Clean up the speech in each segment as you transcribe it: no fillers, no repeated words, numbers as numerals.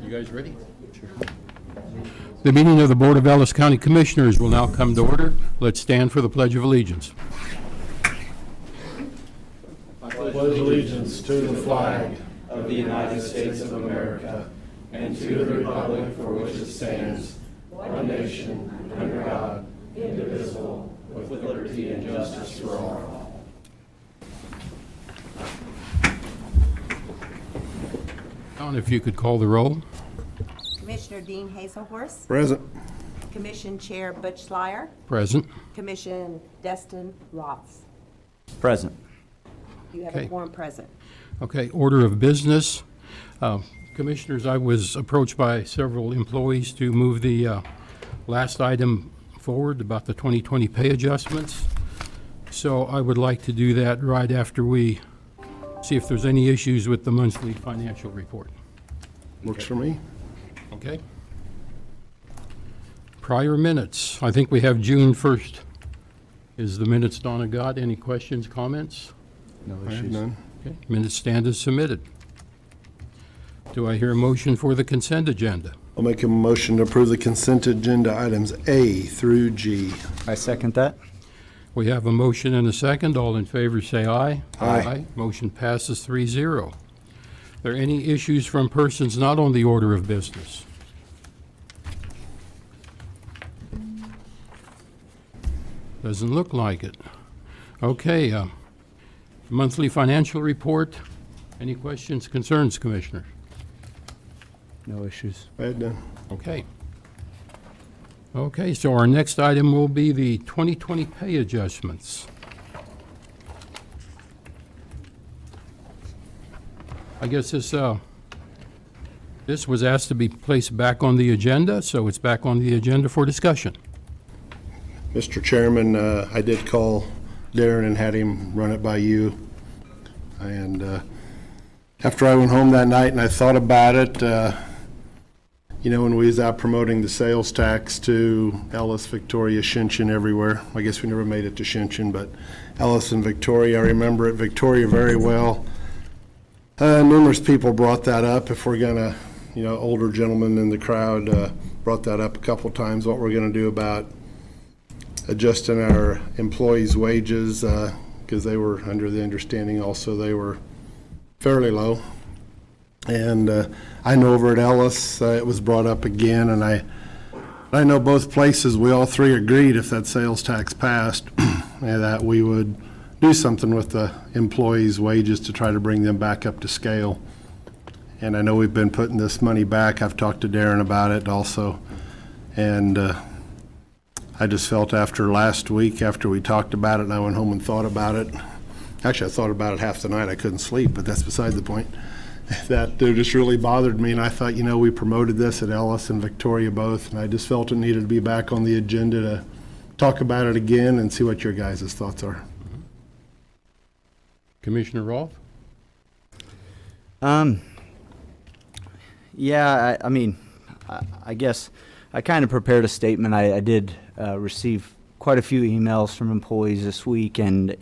You guys ready? Sure. The meeting of the Board of Ellis County Commissioners will now come to order. Let's stand for the Pledge of Allegiance. I pledge allegiance to the flag of the United States of America and to the republic for which it stands, one nation, under God, indivisible, with liberty and justice for all. Don, if you could call the roll. Commissioner Dean Hazelhorse. Present. Commission Chair Butch Schleier. Present. Commission Destin Roths. Present. You have Okay. a quorum present. Okay, order of business. Commissioners, I was approached by several employees to move the last item forward about the 2020 pay adjustments. So I would like to do that right after we see if there's any issues with the monthly financial report. Works for me. Okay? Prior minutes. I think we have June 1st. Is the minutes Donna got? Any questions, comments? No I have issues. none. Okay, minutes stand as submitted. Do I hear a motion for the consent agenda? I'll make a motion to approve the consent agenda items A through G. I second that. We have a motion and a second. All in favor say aye. Aye. Motion passes 3-0. Are there any issues from persons not on the order of business? Doesn't look like it. Okay, monthly financial report. Any questions, concerns, Commissioner? No issues. I had none. Okay. Okay, so our next item will be the 2020 pay adjustments. I guess this was asked to be placed back on the agenda, so it's back on the agenda for discussion. Mr. Chairman, I did call Darren and had him run it by you. And after I went home that night and I thought about it, when we was out promoting the sales tax to Ellis, Victoria, Shinchin, everywhere. I guess we never made it to Shinchin, but Ellis and Victoria, I remember it, Victoria very well. Numerous people brought that up. If we're gonna, older gentlemen in the crowd brought that up a couple times, what we're gonna do about adjusting our employees' wages, because they were under the understanding also they were fairly low. And I know over at Ellis, it was brought up again, and I know both places, we all three agreed if that sales tax passed, that we would do something with the employees' wages to try to bring them back up to scale. And I know we've been putting this money back. I've talked to Darren about it also. And I just felt after last week, after we talked about it, and I went home and thought about it. Actually, I thought about it half the night. I couldn't sleep, but that's beside the point. That it just really bothered me, and I thought, we promoted this at Ellis and Victoria both, and I just felt it needed to be back on the agenda to talk about it again and see what your guys' thoughts are. Commissioner Roth? Yeah, I guess I kind of prepared a statement. I did receive quite a few emails from employees this week, and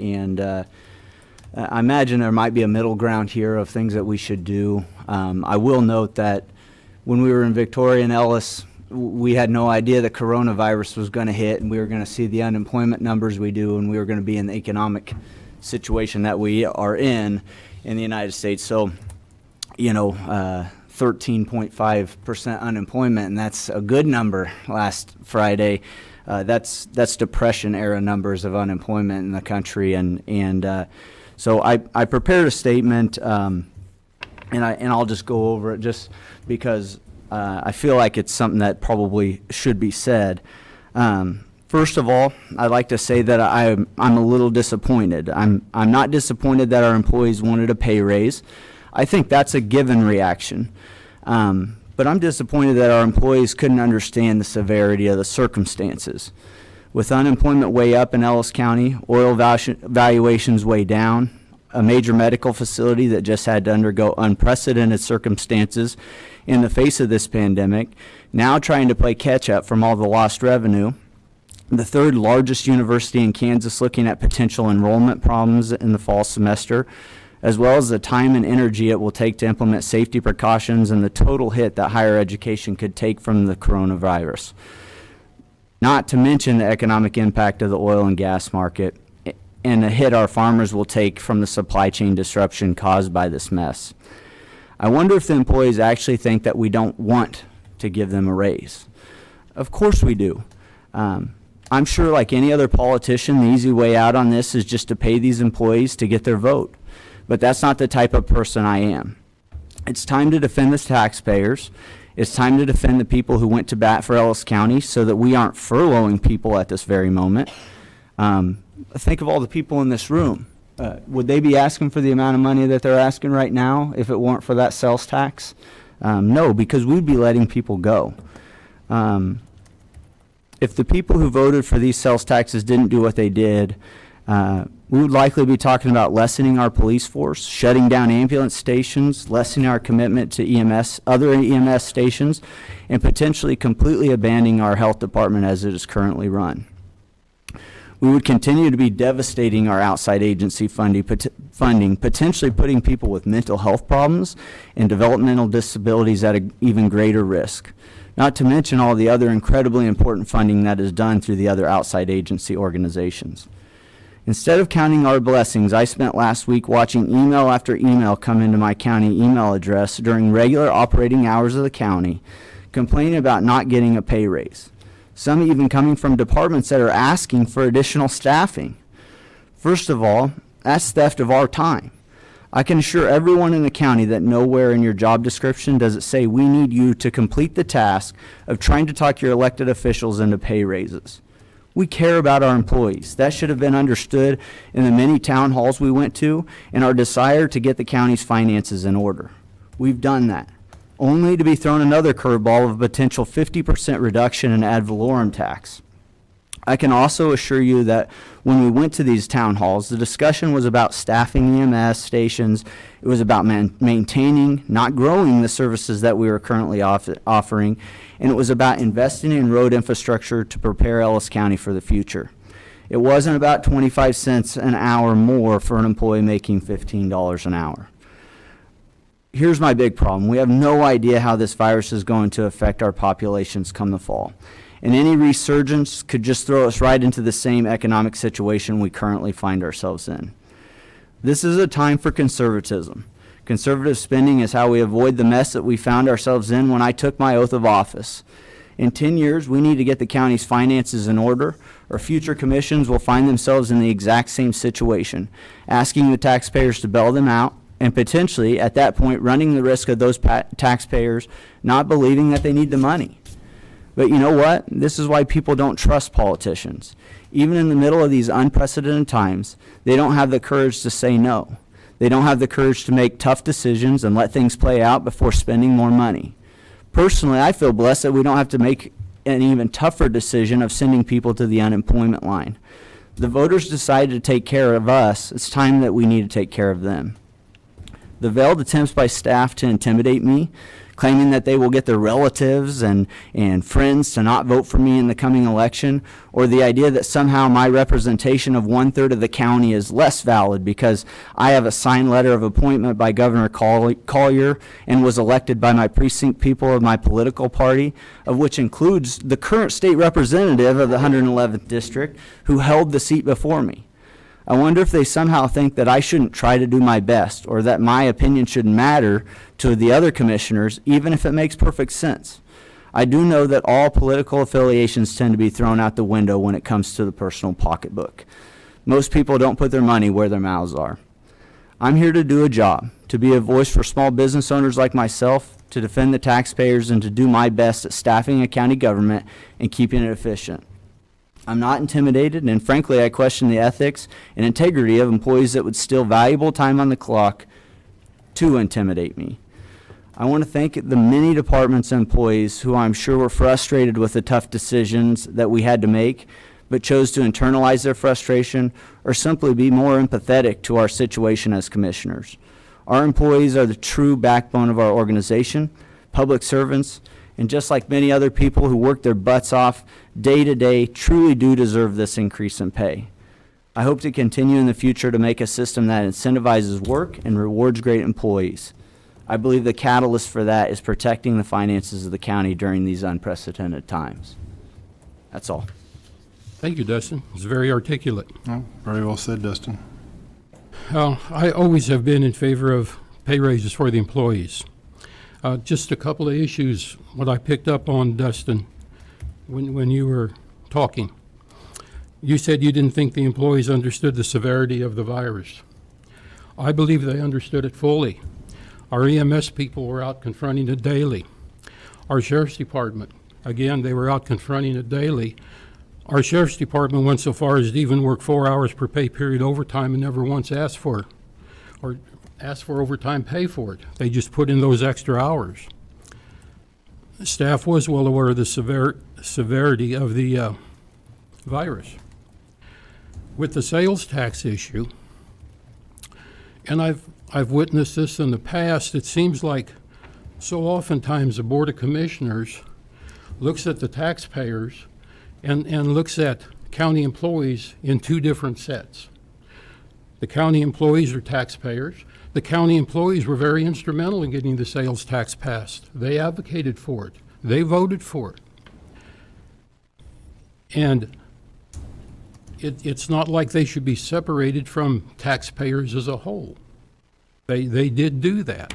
I imagine there might be a middle ground here of things that we should do. I will note that when we were in Victoria and Ellis, we had no idea the coronavirus was going to hit, and we were going to see the unemployment numbers we do, and we were going to be in the economic situation that we are in the United States. So, 13.5% unemployment, and that's a good number last Friday. That's Depression era numbers of unemployment in the country, and so I prepared a statement, and I'll just go over it just because I feel like it's something that probably should be said. First of all, I'd like to say that I'm a little disappointed. I'm not disappointed that our employees wanted a pay raise. I think that's a given reaction. But I'm disappointed that our employees couldn't understand the severity of the circumstances. With unemployment way up in Ellis County, oil valuations way down, a major medical facility that just had to undergo unprecedented circumstances in the face of this pandemic, now trying to play catch up from all the lost revenue, the third largest university in Kansas looking at potential enrollment problems in the fall semester, as well as the time and energy it will take to implement safety precautions and the total hit that higher education could take from the coronavirus. Not to mention the economic impact of the oil and gas market and the hit our farmers will take from the supply chain disruption caused by this mess. I wonder if the employees actually think that we don't want to give them a raise. Of course we do. I'm sure, like any other politician, the easy way out on this is just to pay these employees to get their vote. But that's not the type of person I am. It's time to defend the taxpayers. It's time to defend the people who went to bat for Ellis County so that we aren't furloughing people at this very moment. Think of all the people in this room. Would they be asking for the amount of money that they're asking right now if it weren't for that sales tax? No, because we'd be letting people go. If the people who voted for these sales taxes didn't do what they did, we would likely be talking about lessening our police force, shutting down ambulance stations, lessening our commitment to EMS, other EMS stations, and potentially completely abandoning our health department as it is currently run. We would continue to be devastating our outside agency funding, potentially putting people with mental health problems and developmental disabilities at an even greater risk. Not to mention all the other incredibly important funding that is done through the other outside agency organizations. Instead of counting our blessings, I spent last week watching email after email come into my county email address during regular operating hours of the county, complaining about not getting a pay raise. Some even coming from departments that are asking for additional staffing. First of all, that's theft of our time. I can assure everyone in the county that nowhere in your job description does it say we need you to complete the task of trying to talk your elected officials into pay raises. We care about our employees. That should have been understood in the many town halls we went to and our desire to get the county's finances in order. We've done that, only to be thrown another curveball of a potential 50% reduction in ad valorem tax. I can also assure you that when we went to these town halls, the discussion was about staffing EMS stations. It was about maintaining, not growing the services that we were currently offering, and it was about investing in road infrastructure to prepare Ellis County for the future. It wasn't about 25 cents an hour more for an employee making $15 an hour. Here's my big problem. We have no idea how this virus is going to affect our populations come the fall. And any resurgence could just throw us right into the same economic situation we currently find ourselves in. This is a time for conservatism. Conservative spending is how we avoid the mess that we found ourselves in when I took my oath of office. In 10 years, we need to get the county's finances in order, or future commissions will find themselves in the exact same situation, asking the taxpayers to bail them out, and potentially, at that point, running the risk of those taxpayers not believing that they need the money. But you know what? This is why people don't trust politicians. Even in the middle of these unprecedented times, they don't have the courage to say no. They don't have the courage to make tough decisions and let things play out before spending more money. Personally, I feel blessed that we don't have to make an even tougher decision of sending people to the unemployment line. The voters decided to take care of us. It's time that we need to take care of them. The veiled attempts by staff to intimidate me, claiming that they will get their relatives and friends to not vote for me in the coming election, or the idea that somehow my representation of 1/3 of the county is less valid because I have a signed letter of appointment by Governor Collier and was elected by my precinct people of my political party, of which includes the current state representative of the 111th district who held the seat before me. I wonder if they somehow think that I shouldn't try to do my best, or that my opinion shouldn't matter to the other commissioners, even if it makes perfect sense. I do know that all political affiliations tend to be thrown out the window when it comes to the personal pocketbook. Most people don't put their money where their mouths are. I'm here to do a job, to be a voice for small business owners like myself, to defend the taxpayers, and to do my best at staffing a county government and keeping it efficient. I'm not intimidated, and frankly, I question the ethics and integrity of employees that would steal valuable time on the clock to intimidate me. I want to thank the many departments and employees who I'm sure were frustrated with the tough decisions that we had to make, but chose to internalize their frustration or simply be more empathetic to our situation as commissioners. Our employees are the true backbone of our organization, public servants, and just like many other people who work their butts off day to day, truly do deserve this increase in pay. I hope to continue in the future to make a system that incentivizes work and rewards great employees. I believe the catalyst for that is protecting the finances of the county during these unprecedented times. That's all. Thank you, Dustin. It's very articulate. Oh, very well said, Dustin. I always have been in favor of pay raises for the employees. Just a couple of issues, what I picked up on, Dustin, when you were talking. You said you didn't think the employees understood the severity of the virus. I believe they understood it fully. Our EMS people were out confronting it daily. Our Sheriff's Department, again, they were out confronting it daily. Our Sheriff's Department went so far as to even work 4 hours per pay period overtime and never once asked for overtime pay for it. They just put in those extra hours. Staff was well aware of the severity of the virus. With the sales tax issue, and I've witnessed this in the past, it seems like so oftentimes the Board of Commissioners looks at the taxpayers and looks at county employees in two different sets. The county employees are taxpayers. The county employees were very instrumental in getting the sales tax passed. They advocated for it. They voted for it. And it's not like they should be separated from taxpayers as a whole. They did do that.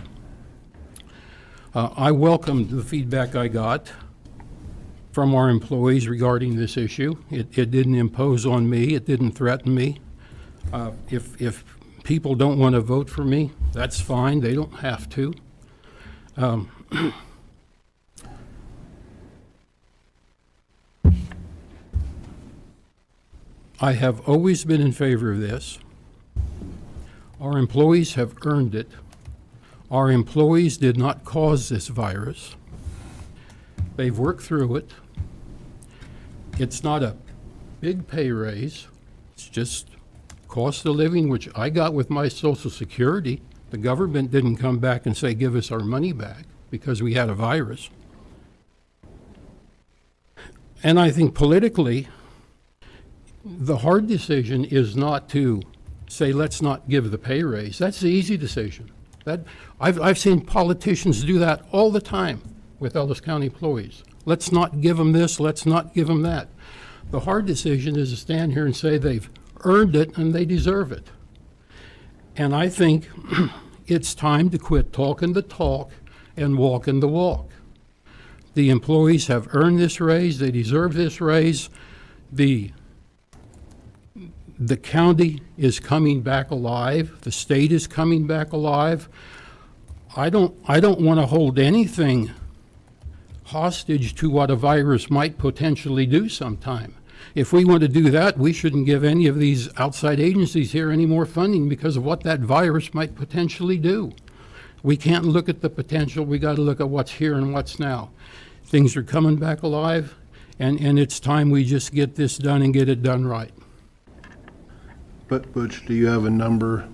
I welcomed the feedback I got from our employees regarding this issue. It didn't impose on me. It didn't threaten me. If people don't want to vote for me, that's fine. They don't have to. I have always been in favor of this. Our employees have earned it. Our employees did not cause this virus. They've worked through it. It's not a big pay raise. It's just cost of living, which I got with my Social Security. The government didn't come back and say, give us our money back because we had a virus. And I think politically, the hard decision is not to say, let's not give the pay raise. That's the easy decision. I've seen politicians do that all the time with Ellis County employees. Let's not give them this, let's not give them that. The hard decision is to stand here and say they've earned it and they deserve it. And I think it's time to quit talking the talk and walking the walk. The employees have earned this raise, they deserve this raise. The county is coming back alive, the state is coming back alive. I don't want to hold anything hostage to what a virus might potentially do sometime. If we want to do that, we shouldn't give any of these outside agencies here any more funding because of what that virus might potentially do. We can't look at the potential, we got to look at what's here and what's now. Things are coming back alive, and it's time we just get this done and get it done right. But Butch, do you have a number,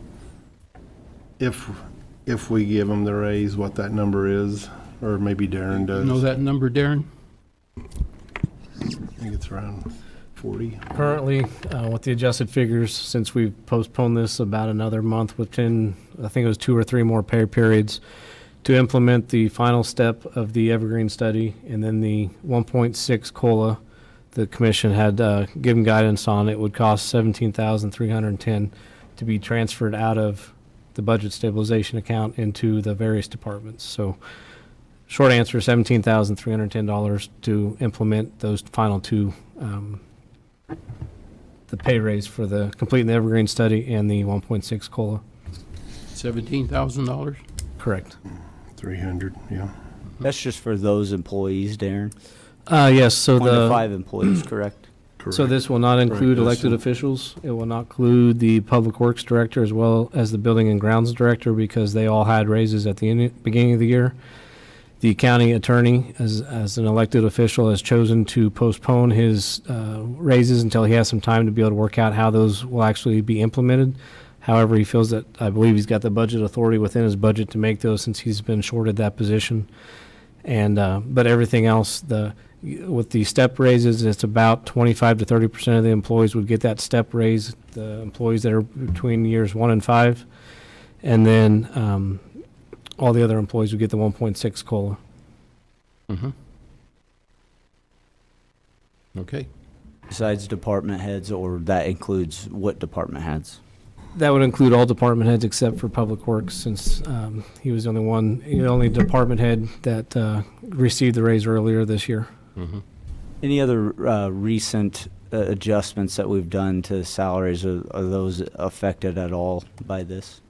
if we give them the raise, what that number is? Or maybe Darren does? Know that number, Darren? I think it's around 40. Currently, with the adjusted figures, since we've postponed this about another month within, I think it was 2 or 3 more pay periods, to implement the final step of the Evergreen study and then the 1.6 COLA the commission had given guidance on, it would cost $17,310 to be transferred out of the budget stabilization account into the various departments. So short answer, $17,310 to implement those final 2, the pay raise for the completing the Evergreen study and the 1.6 COLA. $17,000? Correct. 300, yeah. That's just for those employees, Darren. Yes, so 1 to 5 employees, correct? Correct. So this will not include Correct. elected officials. It will not include the Public Works Director as well as the Building and Grounds Director because they all had raises at the beginning of the year. The county attorney, as an elected official, has chosen to postpone his raises until he has some time to be able to work out how those will actually be implemented. However, he feels that, I believe he's got the budget authority within his budget to make those since he's been shorted that position. And, but everything else, with the step raises, it's about 25 to 30% of the employees would get that step raise, the employees that are between years 1 and 5. And then all the other employees would get the 1.6 COLA. Mm-hmm. Okay. Besides department heads, or that includes what department heads? That would include all department heads except for Public Works, since he was the only department head that received the raise earlier this year. Mm-hmm. Any other recent adjustments that we've done to salaries, are those affected at all by this?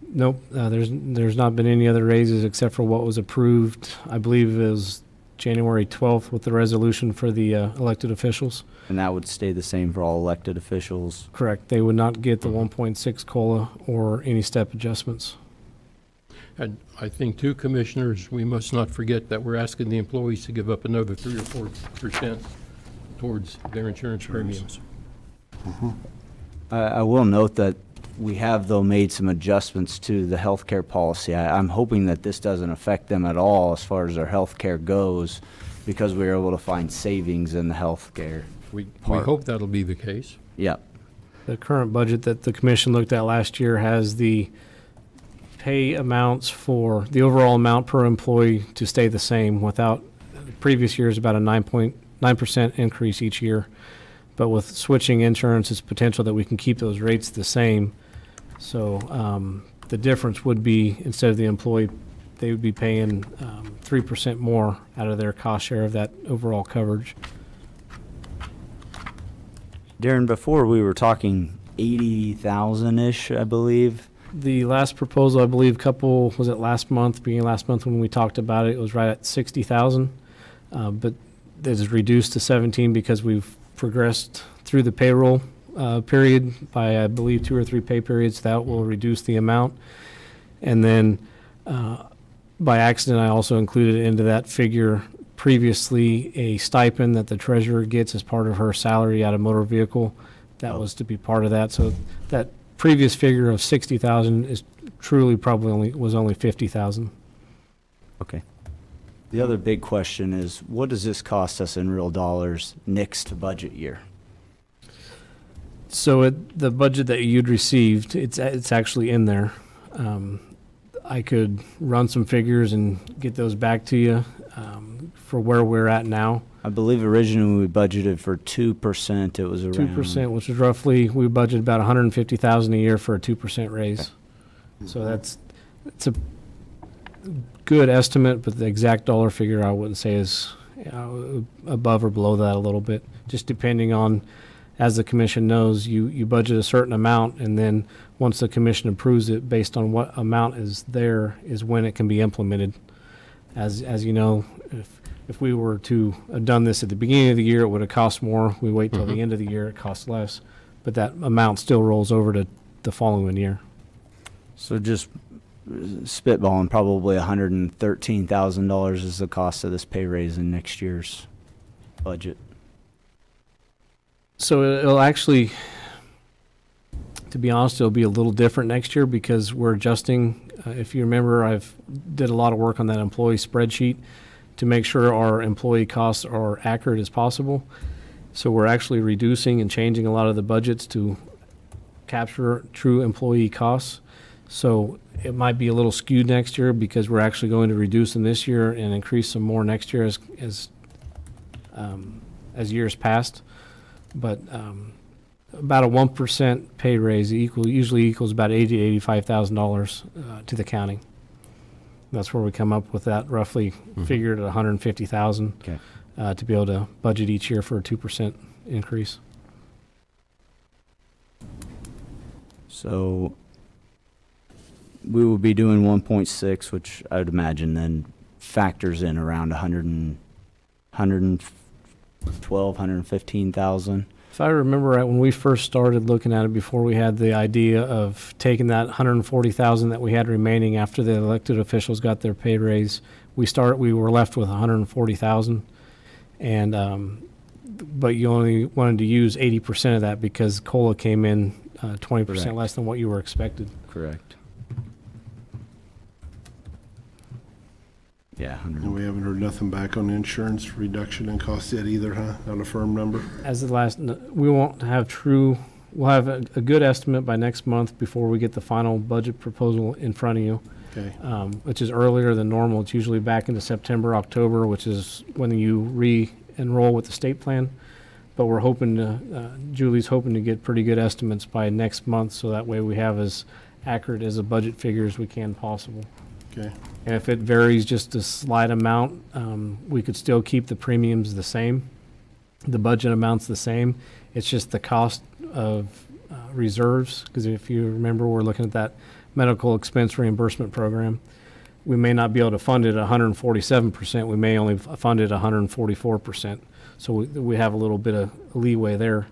Nope, there's not been any other raises except for what was approved. I believe it was January 12th with the resolution for the elected officials. And that would stay the same for all elected officials? Correct. They would not get the 1.6 COLA or any step adjustments. And I think too, Commissioners, we must not forget that we're asking the employees to give up another 3 or 4% towards their insurance premiums. I will note that we have, though, made some adjustments to the healthcare policy. I'm hoping that this doesn't affect them at all as far as their healthcare goes, because we were able to find savings in the healthcare. We part. hope that'll be the case. Yeah. The current budget that the commission looked at last year has the pay amounts for the overall amount per employee to stay the same without previous years about a 9% increase each year. But with switching insurance, it's potential that we can keep those rates the same. So the difference would be, instead of the employee, they would be paying 3% more out of their cost share of that overall coverage. Darren, before we were talking 80,000-ish, I believe. The last proposal, I believe, was it last month, beginning of last month when we talked about it, it was right at 60,000. But it is reduced to 17 because we've progressed through the payroll period by, I believe, 2 or 3 pay periods. That will reduce the amount. And then by accident, I also included into that figure previously a stipend that the treasurer gets as part of her salary out of motor vehicle. That was to be part of that. So that previous figure of 60,000 is truly probably only 50,000. Okay. The other big question is, what does this cost us in real dollars next budget year? So the budget that you'd received, it's actually in there. I could run some figures and get those back to you for where we're at now. I believe originally we budgeted for 2%. It was around 2%, which is roughly, we budgeted about $150,000 a year for a 2% raise. So it's a good estimate, but the exact dollar figure I wouldn't say is above or below that a little bit, just depending on, as the commission knows, you budget a certain amount, and then once the commission approves it, based on what amount is there, is when it can be implemented. As you know, if we were to have done this at the beginning of the year, it would have cost more. We wait till the end of the year, it costs less, but that amount still rolls over to the following year. So just spitballing, probably $113,000 is the cost of this pay raise in next year's budget. So it'll actually, to be honest, it'll be a little different next year because we're adjusting. If you remember, I've did a lot of work on that employee spreadsheet to make sure our employee costs are accurate as possible. So we're actually reducing and changing a lot of the budgets to capture true employee costs. So it might be a little skewed next year because we're actually going to reduce them this year and increase some more next year as years passed. But about a 1% pay raise usually equals about $80,000 to $85,000 to the county. That's where we come up with that roughly figured at $150,000 Okay. to be able to budget each year for a 2% increase. So we will be doing 1.6, which I would imagine then factors in around 115,000. If I remember right, when we first started looking at it, before we had the idea of taking that $140,000 that we had remaining after the elected officials got their pay raise, we were left with 140,000, and but you only wanted to use 80% of that because COLA came in 20% Correct. less than what you were expected. Correct. Yeah, And we haven't heard nothing back on the insurance reduction in cost yet either, huh? Not a firm number? As the last, we won't have true, we'll have a good estimate by next month before we get the final budget proposal in front of you, Okay. which is earlier than normal. It's usually back into September, October, which is when you re-enroll with the state plan. But we're hoping to, Julie's hoping to get pretty good estimates by next month, so that way we have as accurate as a budget figure as we can possible. Okay. And if it varies just a slight amount, we could still keep the premiums the same. The budget amount's the same. It's just the cost of reserves, because if you remember, we're looking at that medical expense reimbursement program. We may not be able to fund it 147%. We may only fund it 144%. So we have a little bit of leeway there.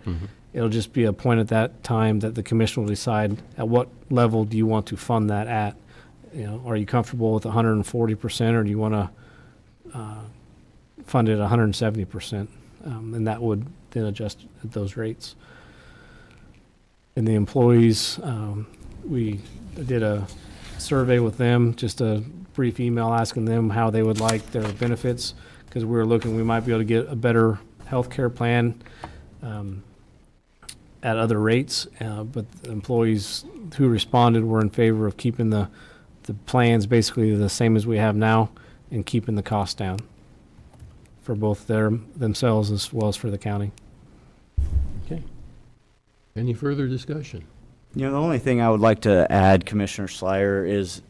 It'll just be a point at that time that the commission will decide at what level do you want to fund that at. You know, are you comfortable with 140%, or do you want to fund it 170%? And that would then adjust at those rates. And the employees, we did a survey with them, just a brief email asking them how they would like their benefits, because we were looking, we might be able to get a better healthcare plan at other rates, but the employees who responded were in favor of keeping the plans basically the same as we have now and keeping the cost down for both themselves as well as for the county. Okay. Any further discussion? You know, the only thing I would like to add, Commissioner Slyer, is,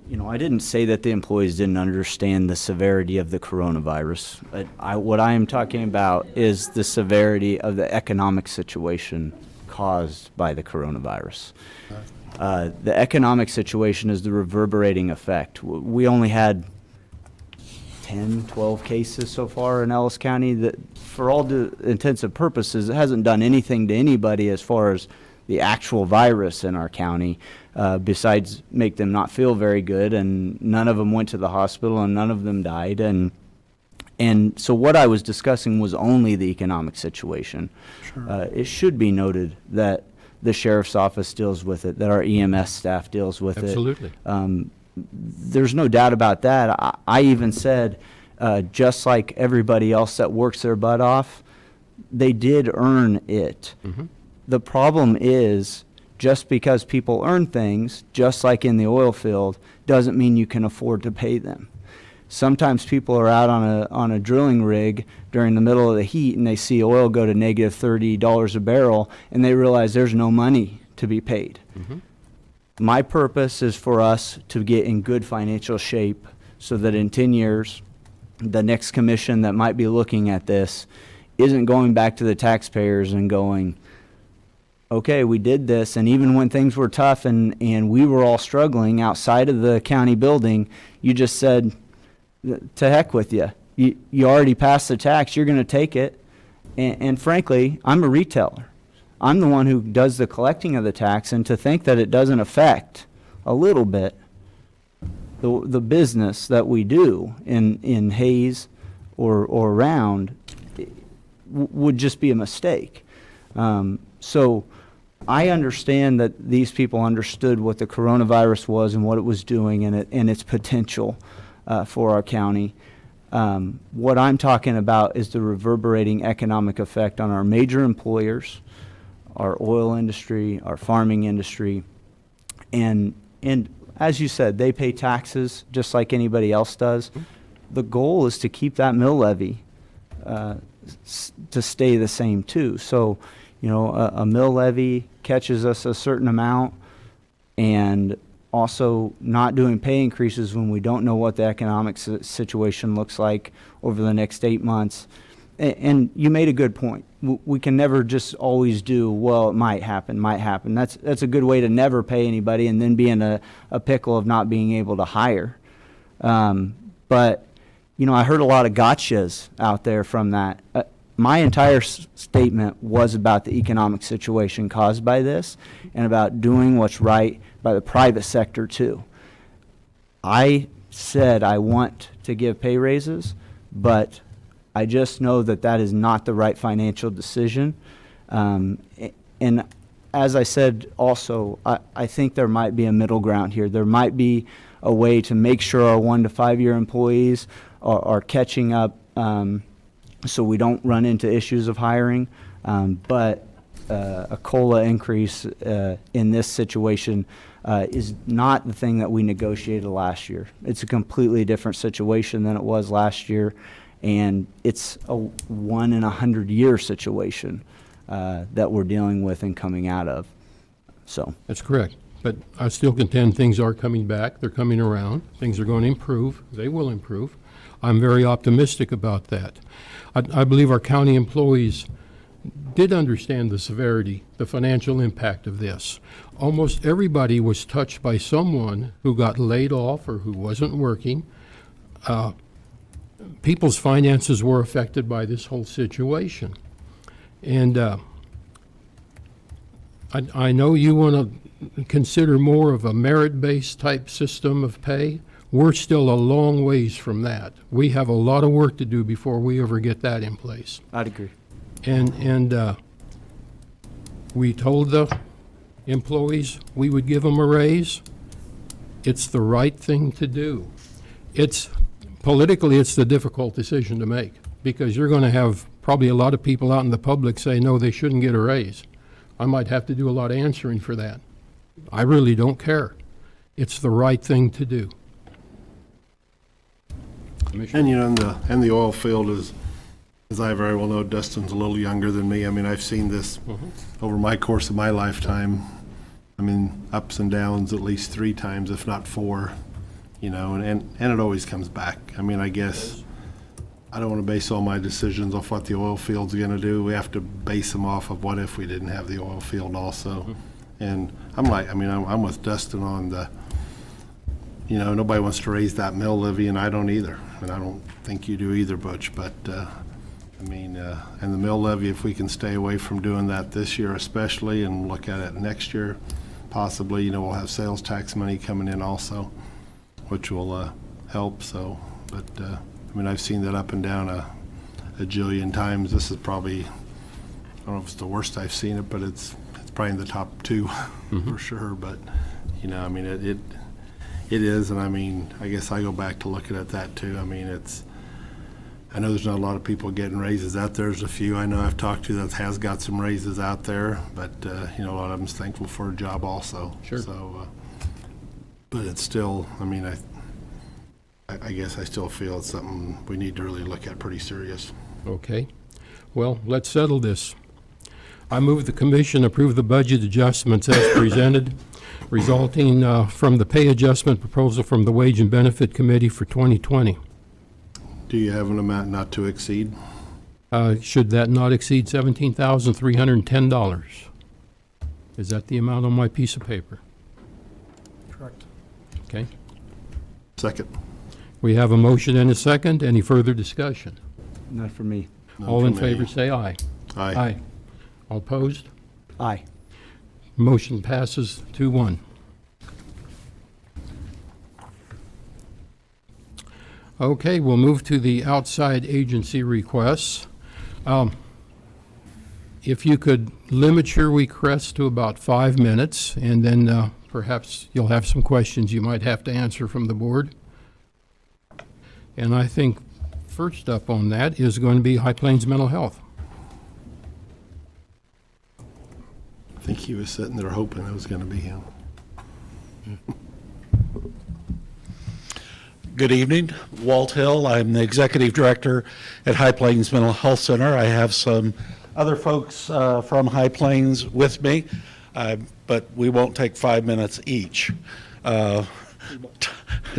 you know, I didn't say that the employees didn't understand the severity of the coronavirus. But what I am talking about is the severity of the economic situation caused by the coronavirus. The economic situation is the reverberating effect. We only had 10, 12 cases so far in Ellis County. That, for all the intents and purposes, it hasn't done anything to anybody as far as the actual virus in our county, besides make them not feel very good, and none of them went to the hospital and none of them died. And so what I was discussing was only the economic situation. It should be noted that the sheriff's office deals with it, that our EMS staff deals with Absolutely. it. There's no doubt about that. I even said, just like everybody else that works their butt off, they did earn it. The problem is, just because people earn things, just like in the oil field, doesn't mean you can afford to pay them. Sometimes people are out on a drilling rig during the middle of the heat, and they see oil go to negative $30 a barrel, and they realize there's no money to be paid. My purpose is for us to get in good financial shape so that in 10 years, the next commission that might be looking at this isn't going back to the taxpayers and going, okay, we did this, and even when things were tough and we were all struggling outside of the county building, you just said, to heck with you. You already passed the tax, you're going to take it. And frankly, I'm a retailer. I'm the one who does the collecting of the tax, and to think that it doesn't affect a little bit the business that we do in Hayes or around would just be a mistake. So I understand that these people understood what the coronavirus was and what it was doing and its potential for our county. What I'm talking about is the reverberating economic effect on our major employers, our oil industry, our farming industry, and as you said, they pay taxes just like anybody else does. The goal is to keep that mill levy to stay the same too. So, you know, a mill levy catches us a certain amount, and also not doing pay increases when we don't know what the economic situation looks like over the next 8 months. And you made a good point. We can never just always do, well, it might happen. That's a good way to never pay anybody and then be in a pickle of not being able to hire. But, you know, I heard a lot of gotchas out there from that. My entire statement was about the economic situation caused by this and about doing what's right by the private sector too. I said I want to give pay raises, but I just know that that is not the right financial decision. And as I said also, I think there might be a middle ground here. There might be a way to make sure our 1 to 5 year employees are catching up, so we don't run into issues of hiring. But a COLA increase in this situation is not the thing that we negotiated last year. It's a completely different situation than it was last year, and it's a 1 in 100 year situation that we're dealing with and coming out of. So That's correct. But I still contend things are coming back. They're coming around. Things are going to improve. They will improve. I'm very optimistic about that. I believe our county employees did understand the severity, the financial impact of this. Almost everybody was touched by someone who got laid off or who wasn't working. People's finances were affected by this whole situation. And I know you want to consider more of a merit-based type system of pay. We're still a long ways from that. We have a lot of work to do before we ever get that in place. I'd agree. And we told the employees we would give them a raise. It's the right thing to do. Politically, it's the difficult decision to make, because you're going to have probably a lot of people out in the public say, no, they shouldn't get a raise. I might have to do a lot of answering for that. I really don't care. It's the right thing to do. And, you know, in the oil field, as I very well know, Dustin's a little younger than me. I mean, I've seen this over my course of my lifetime. I mean, ups and downs at least 3 times, if not 4, you know, and it always comes back. I mean, I guess I don't want to base all my decisions off what the oil field's going to do. We have to base them off of what if we didn't have the oil field also. And I'm with Dustin on the, you know, nobody wants to raise that mill levy, and I don't either. And I don't think you do either, Butch. But, and the mill levy, if we can stay away from doing that this year especially and look at it next year, possibly, you know, we'll have sales tax money coming in also, which will help. So, but, I've seen that up and down a jillion times. This is probably, I don't know if it's the worst I've seen it, but it's probably in the top 2 for sure. But, you know, I mean, it is, and I mean, I guess I go back to looking at that too. I mean, I know there's not a lot of people getting raises out there. There's a few I know I've talked to that has got some raises out there, but, you know, a lot of them's thankful for a job also. Sure. So, but it's still, I mean, I guess I still feel it's something we need to really look at pretty serious. Okay. Well, let's settle this. I move the commission approve the budget adjustments as presented, resulting from the pay adjustment proposal from the Wage and Benefit Committee for 2020. Do you have an amount not to exceed? Should that not exceed $17,310? Is that the amount on my piece of paper? Correct. Okay. Second. We have a motion and a second. Any further discussion? Not for me. None All in for me. favor, say aye. Aye. All opposed? Aye. Motion passes 2-1. Okay, we'll move to the outside agency requests. If you could limit your requests to about 5 minutes, and then perhaps you'll have some questions you might have to answer from the board. And I think first up on that is going to be High Plains Mental Health. I think he was sitting there hoping it was going to be him. Good evening. Walt Hill. I'm the Executive Director at High Plains Mental Health Center. I have some other folks from High Plains with me, but we won't take 5 minutes each.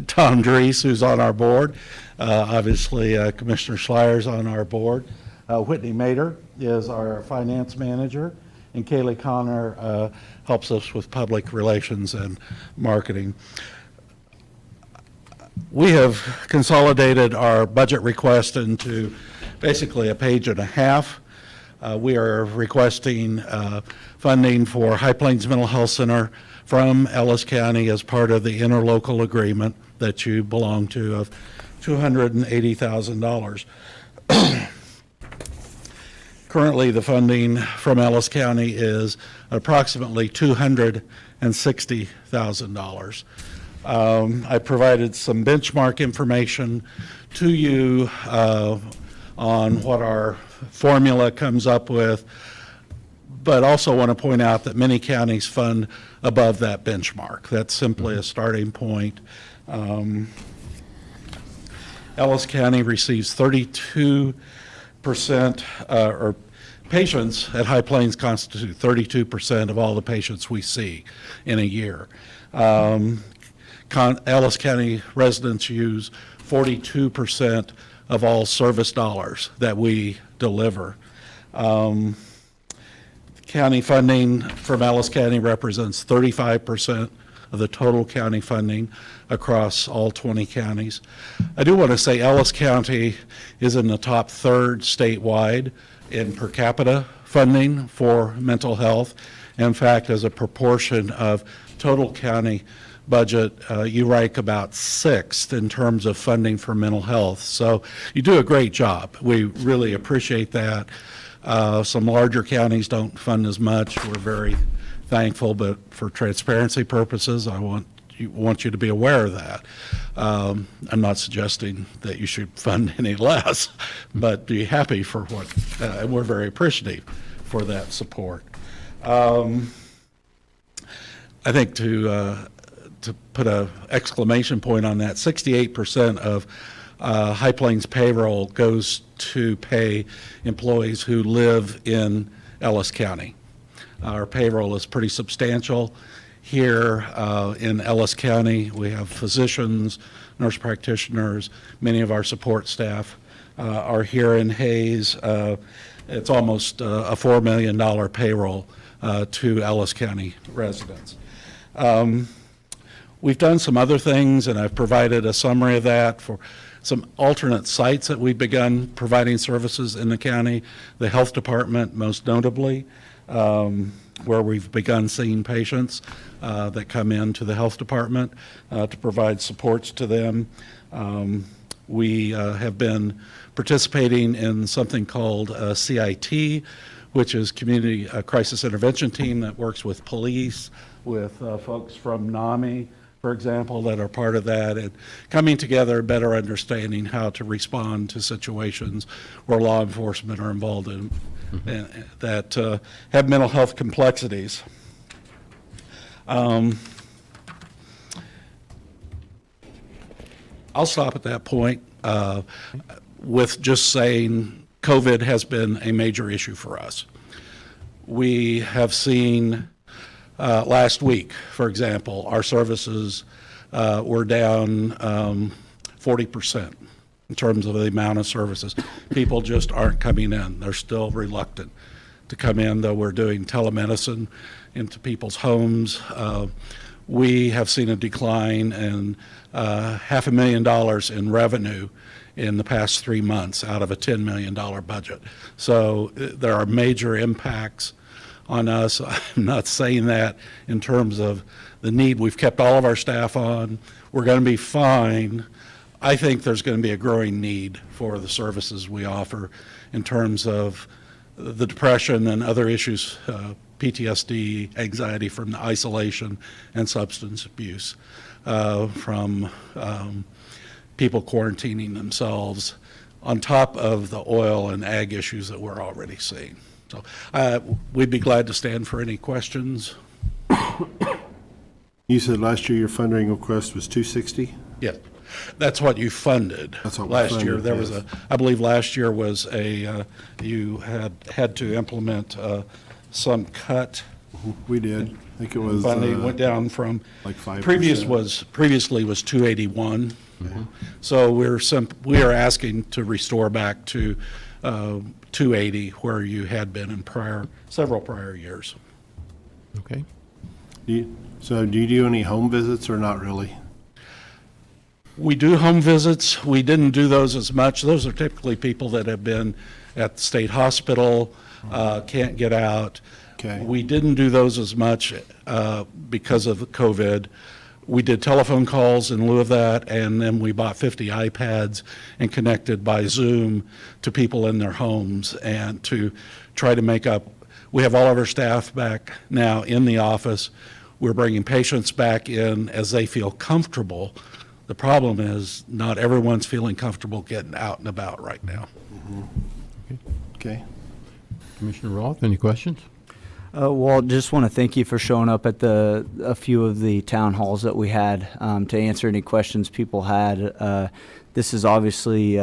Tom Dries, who's on our board, obviously Commissioner Schleier's on our board. Whitney Mater is our finance manager, and Kaylee Connor helps us with public relations and marketing. We have consolidated our budget request into basically a page and a half. We are requesting funding for High Plains Mental Health Center from Ellis County as part of the interlocal agreement that you belong to of $280,000. Currently, the funding from Ellis County is approximately $260,000. I provided some benchmark information to you on what our formula comes up with, but also want to point out that many counties fund above that benchmark. That's simply a starting point. Ellis County receives 32%, or patients at High Plains constitute 32% of all the patients we see in a year. Ellis County residents use 42% of all service dollars that we deliver. County funding from Ellis County represents 35% of the total county funding across all 20 counties. I do want to say Ellis County is in the top third statewide in per capita funding for mental health. In fact, as a proportion of total county budget, you rank about sixth in terms of funding for mental health. So you do a great job. We really appreciate that. Some larger counties don't fund as much. We're very thankful, but for transparency purposes, I want you to be aware of that. I'm not suggesting that you should fund any less, but be happy for what, and we're very appreciative for that support. I think to put an exclamation point on that, 68% of High Plains payroll goes to pay employees who live in Ellis County. Our payroll is pretty substantial. Here in Ellis County, we have physicians, nurse practitioners, many of our support staff are here in Hayes. It's almost a $4 million payroll to Ellis County residents. We've done some other things, and I've provided a summary of that for some alternate sites that we've begun providing services in the county. The health department, most notably, where we've begun seeing patients that come into the health department to provide supports to them. We have been participating in something called CIT, which is Community Crisis Intervention Team that works with police, with folks from NAMI, for example, that are part of that, and coming together, better understanding how to respond to situations where law enforcement are involved in that have mental health complexities. I'll stop at that point with just saying COVID has been a major issue for us. We have seen last week, for example, our services were down 40% in terms of the amount of services. People just aren't coming in. They're still reluctant to come in, though we're doing telemedicine into people's homes. We have seen a decline in $500,000 in revenue in the past 3 months out of a $10 million budget. So there are major impacts on us. I'm not saying that in terms of the need. We've kept all of our staff on. We're going to be fine. I think there's going to be a growing need for the services we offer in terms of the depression and other issues, PTSD, anxiety from the isolation and substance abuse, from people quarantining themselves, on top of the oil and ag issues that we're already seeing. So we'd be glad to stand for any questions. You said last year your funding request was 260? Yes, that's what you funded. That's what we last funded, year. There yes. was I believe last year was you had to implement some cut. We did. I think it was Funding went down from like 5%. Previously was 281. Mm-hmm. So we are asking to restore back to 280 where you had been in several prior years. Okay. So do you do any home visits or not really? We do home visits. We didn't do those as much. Those are typically people that have been at the state hospital can't get out. Okay. We didn't do those as much because of COVID. We did telephone calls in lieu of that, and then we bought 50 iPads and connected by Zoom to people in their homes and to try to make up. We have all of our staff back now in the office. We're bringing patients back in as they feel comfortable. The problem is not everyone's feeling comfortable getting out and about right now. Okay. Commissioner Roth, any questions? Well, just want to thank you for showing up at a few of the town halls that we had to answer any questions people had. This is obviously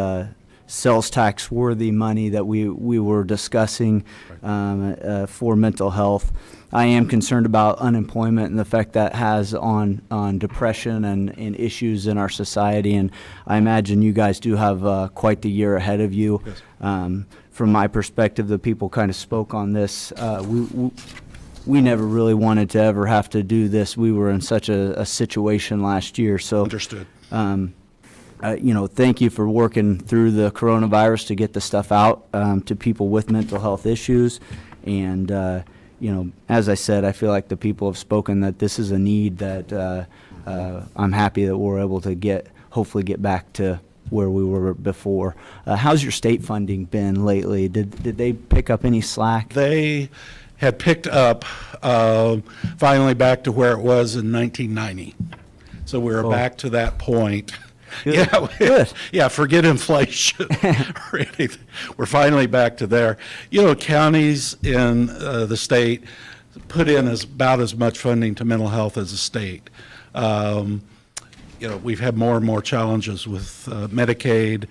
sales tax worthy money that we were discussing for mental health. I am concerned about unemployment and the effect that has on depression and issues in our society, and I imagine you guys do have quite the year ahead of you. Yes. From my perspective, the people kind of spoke on this. We never really wanted to ever have to do this. We were in such a situation last year. So, Understood. Thank you for working through the coronavirus to get the stuff out to people with mental health issues. And, as I said, I feel like the people have spoken that this is a need that I'm happy that we're able to hopefully get back to where we were before. How's your state funding been lately? Did they pick up any slack? They had picked up finally back to where it was in 1990. So we're back to that point. Good. Yeah, Good. Yeah, forget inflation or anything. We're finally back to there. Counties in the state put in about as much funding to mental health as the state. We've had more and more challenges with Medicaid.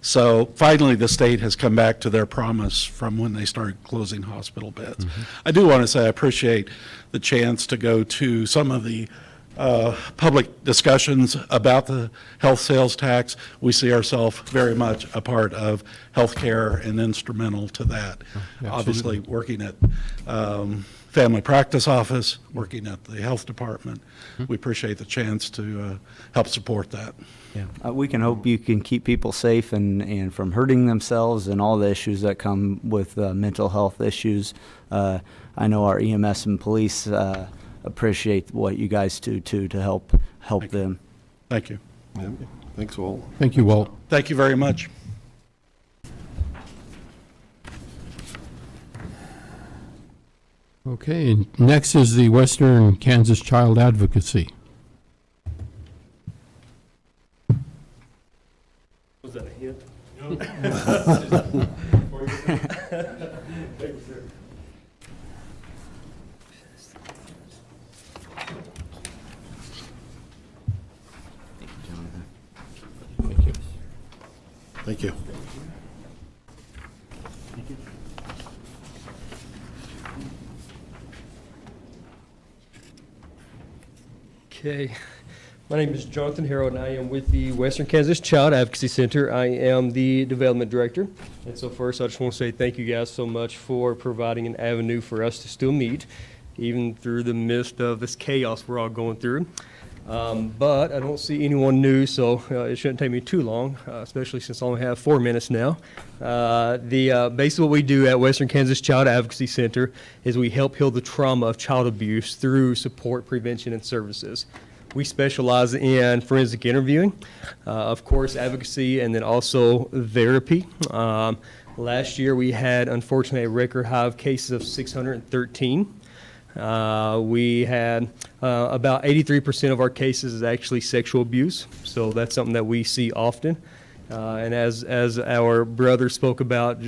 So finally, the state has come back to their promise from when they started closing hospital beds. I do want to say I appreciate the chance to go to some of the public discussions about the health sales tax. We see ourselves very much a part of healthcare and instrumental to that. Yeah, Obviously, working at family practice office, working at the health department. We appreciate the chance to help support that. Yeah. We can hope you can keep people safe and from hurting themselves and all the issues that come with mental health issues. I know our EMS and police appreciate what you guys do too to help them. Thank you. Yeah. Thanks, Walt. Thank you, Walt. Thank you very much. Okay, and next is the Western Kansas Child Advocacy. Was that a hint? Thank you. Okay. My name is Jonathan Harrow, and I am with the Western Kansas Child Advocacy Center. I am the development director. And so first, I just want to say thank you guys so much for providing an avenue for us to still meet, even through the midst of this chaos we're all going through. But I don't see anyone new, so it shouldn't take me too long, especially since I only have 4 minutes now. Basically what we do at Western Kansas Child Advocacy Center is we help heal the trauma of child abuse through support, prevention, and services. We specialize in forensic interviewing, of course, advocacy, and then also therapy. Last year we had, unfortunately, a record high of cases of 613. We had about 83% of our cases is actually sexual abuse, so that's something that we see often. And as our brother spoke about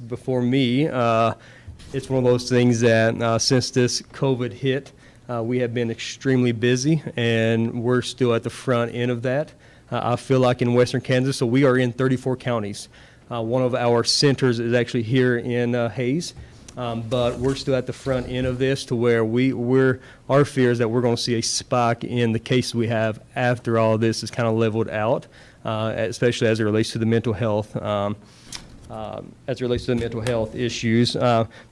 before me, it's one of those things that since this COVID hit, we have been extremely busy, and we're still at the front end of that. I feel like in Western Kansas, so we are in 34 counties. One of our centers is actually here in Hayes. But we're still at the front end of this to where our fear is that we're going to see a spike in the cases we have after all of this is kind of leveled out, especially as it relates to the mental health, issues.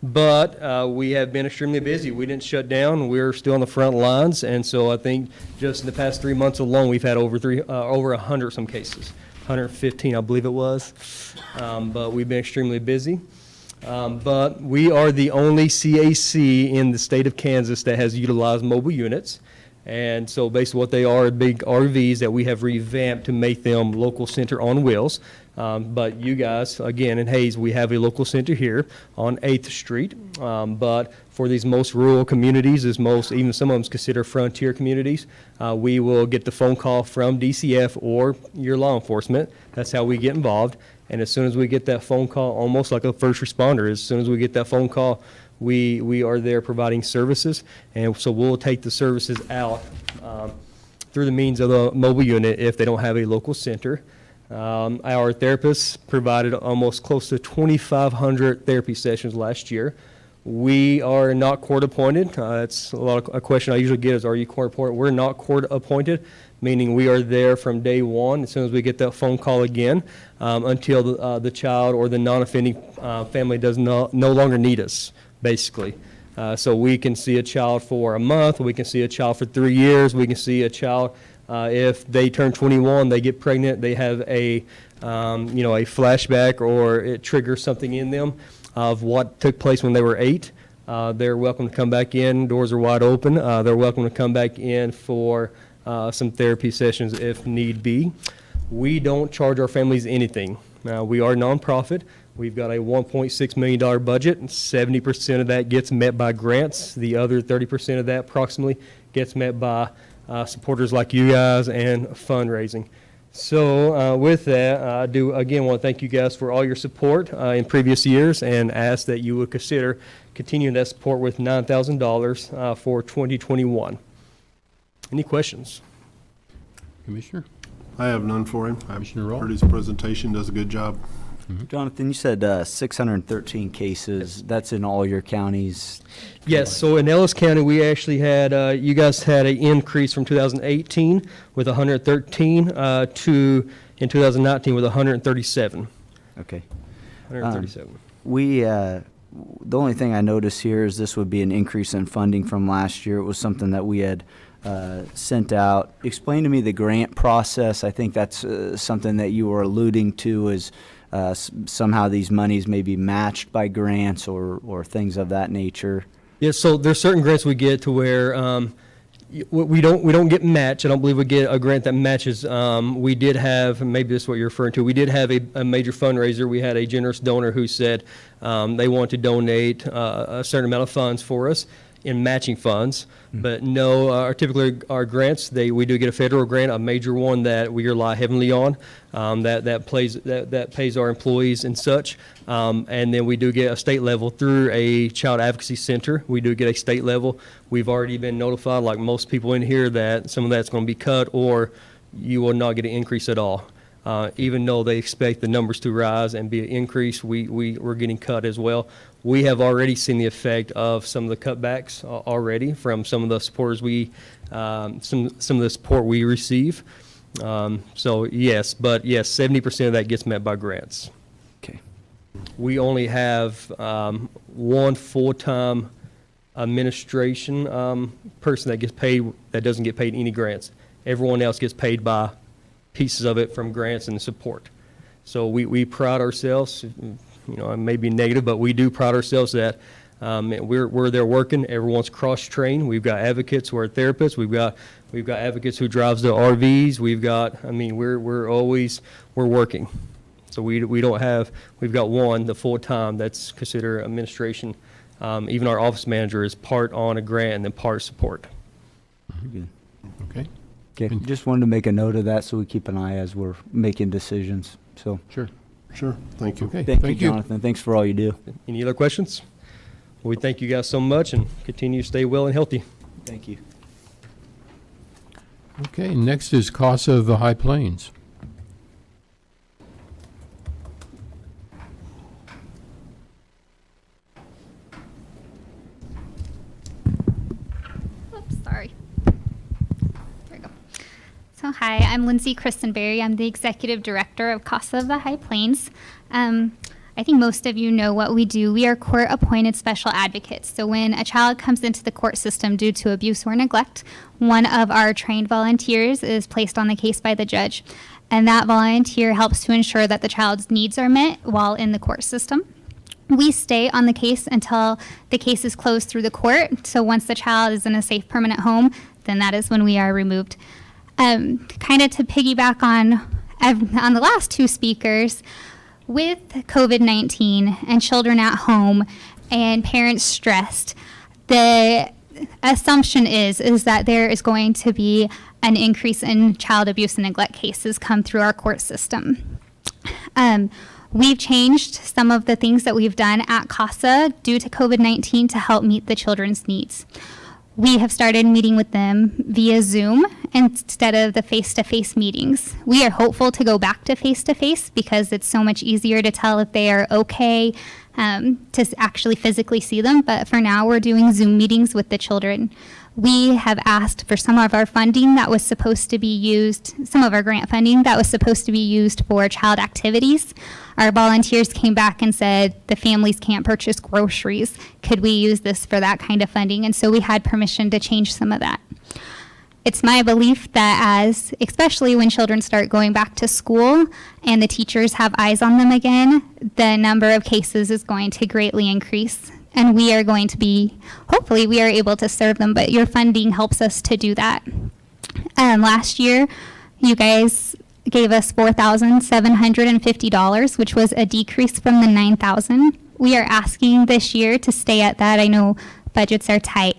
But we have been extremely busy. We didn't shut down. We're still on the front lines, and so I think just in the past 3 months alone, we've had over 100 some cases. 115, I believe it was. But we've been extremely busy. But we are the only CAC in the state of Kansas that has utilized mobile units. And so basically what they are big RVs that we have revamped to make them local center on wheels. But you guys, again, in Hayes, we have a local center here on 8th Street. But for these most rural communities, even some of them consider frontier communities, we will get the phone call from DCF or your law enforcement. That's how we get involved. And as soon as we get that phone call, almost like a first responder, as soon as we get that phone call, we are there providing services. And so we'll take the services out through the means of the mobile unit if they don't have a local center. Our therapists provided almost close to 2,500 therapy sessions last year. We are not court appointed. That's a question I usually get is, are you court appointed? We're not court appointed, meaning we are there from day one as soon as we get that phone call again until the child or the non-offending family does no longer need us, basically. So we can see a child for a month, we can see a child for 3 years, we can see a child if they turn 21, they get pregnant, they have a flashback or it triggers something in them of what took place when they were 8. They're welcome to come back in. Doors are wide open. They're welcome to come back in for some therapy sessions if need be. We don't charge our families anything. We are a nonprofit. We've got a $1.6 million budget, and 70% of that gets met by grants. The other 30% of that approximately gets met by supporters like you guys and fundraising. So with that, I do again want to thank you guys for all your support in previous years and ask that you would consider continuing that support with $9,000 for 2021. Any questions? Commissioner? I have none for him. I've Commissioner Roll? heard his presentation, does a good job. Jonathan, you said 613 cases. That's in all your counties? Yes, so in Ellis County, we actually had, you guys had an increase from 2018 with 113 to in 2019 with 137. Okay. 137. The only thing I notice here is this would be an increase in funding from last year. It was something that we had sent out. Explain to me the grant process. I think that's something that you were alluding to is somehow these monies may be matched by grants or things of that nature. Yeah, so there's certain grants we get to where we don't get matched. I don't believe we get a grant that matches. We did have, maybe this is what you're referring to, we did have a major fundraiser. We had a generous donor who said they want to donate a certain amount of funds for us in matching funds, but no, typically our grants, we do get a federal grant, a major one that we rely heavily on, that pays our employees and such, and then we do get a state level through a child advocacy center. We do get a state level. We've already been notified, like most people in here, that some of that's going to be cut or you will not get an increase at all. Even though they expect the numbers to rise and be an increase, we're getting cut as well. We have already seen the effect of some of the cutbacks already from some of the supporters some of the support we receive. So yes, but yes, 70% of that gets met by grants. Okay. We only have one full-time administration person that gets paid, that doesn't get paid any grants. Everyone else gets paid by pieces of it from grants and support. So we pride ourselves, it may be negative, but we do pride ourselves that we're there working. Everyone's cross-trained. We've got advocates who are therapists. We've got advocates who drives the RVs. We're working. So we've got one, the full-time, that's considered administration. Even our office manager is part on a grant and then part support. Good. Okay. Okay. Just wanted to make a note of that so we keep an eye as we're making decisions. So Sure. Sure, thank you. Okay. thank you, Jonathan. Thanks for all you do. Any other questions? Well, we thank you guys so much and continue to stay well and healthy. Thank you. Okay, next is CASA of the High Plains. Oops, sorry. There we go. So hi, I'm Lindsay Kristenberry. I'm the Executive Director of CASA of the High Plains. I think most of you know what we do. We are court-appointed special advocates. So when a child comes into the court system due to abuse or neglect, one of our trained volunteers is placed on the case by the judge. and that volunteer helps to ensure that the child's needs are met while in the court system. We stay on the case until the case is closed through the court. So once the child is in a safe permanent home, then that is when we are removed. Kind of to piggyback on the last two speakers, with COVID-19 and children at home and parents stressed, the assumption is that there is going to be an increase in child abuse and neglect cases come through our court system. We've changed some of the things that we've done at CASA due to COVID-19 to help meet the children's needs. We have started meeting with them via Zoom instead of the face-to-face meetings. We are hopeful to go back to face-to-face because it's so much easier to tell if they are okay, to actually physically see them. But for now, we're doing Zoom meetings with the children. We have asked for some of our funding that was supposed to be used, some of our grant funding that was supposed to be used for child activities. Our volunteers came back and said, the families can't purchase groceries. Could we use this for that kind of funding? And so we had permission to change some of that. It's my belief that especially when children start going back to school and the teachers have eyes on them again, the number of cases is going to greatly increase. And we are going to be, hopefully we are able to serve them, but your funding helps us to do that. Last year, you guys gave us $4,750, which was a decrease from the $9,000. We are asking this year to stay at that. I know budgets are tight,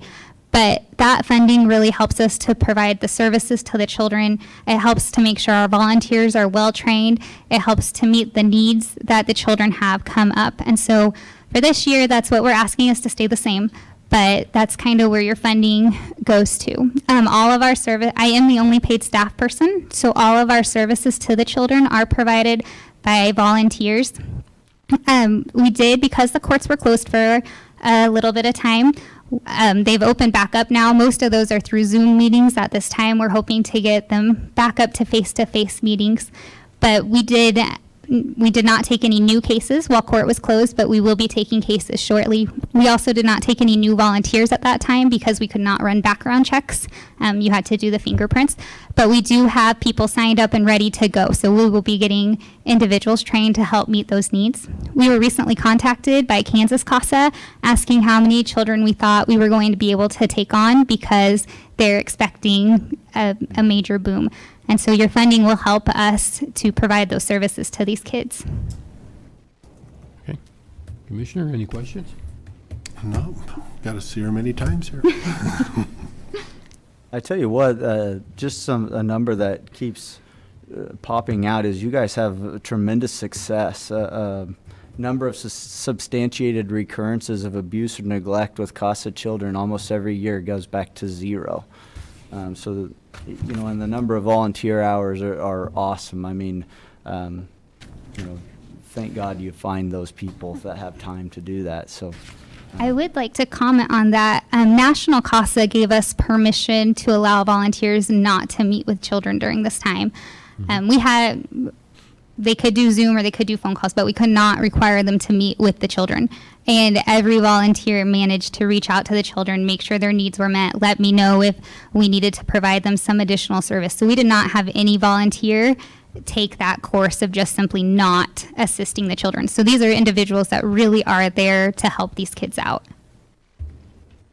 but that funding really helps us to provide the services to the children. It helps to make sure our volunteers are well trained. It helps to meet the needs that the children have come up. And so for this year, that's what we're asking us to stay the same, but that's kind of where your funding goes to. All of our I am the only paid staff person, so all of our services to the children are provided by volunteers. We did, because the courts were closed for a little bit of time, they've opened back up now. Most of those are through Zoom meetings at this time. We're hoping to get them back up to face-to-face meetings, but we did not take any new cases while court was closed, but we will be taking cases shortly. We also did not take any new volunteers at that time because we could not run background checks. You had to do the fingerprints, but we do have people signed up and ready to go. So we will be getting individuals trained to help meet those needs. We were recently contacted by Kansas CASA asking how many children we thought we were going to be able to take on because they're expecting a major boom. And so your funding will help us to provide those services to these kids. Okay. Commissioner, any questions? No, got to see her many times here. I tell you what, just a number that keeps popping out is you guys have tremendous success. Number of substantiated recurrences of abuse or neglect with CASA children almost every year goes back to 0. So, and the number of volunteer hours are awesome. I mean, thank God you find those people that have time to do that. So, I would like to comment on that. National CASA gave us permission to allow volunteers not to meet with children during this time. They could do Zoom or they could do phone calls, but we could not require them to meet with the children. And every volunteer managed to reach out to the children, make sure their needs were met, let me know if we needed to provide them some additional service. So we did not have any volunteer take that course of just simply not assisting the children. So these are individuals that really are there to help these kids out.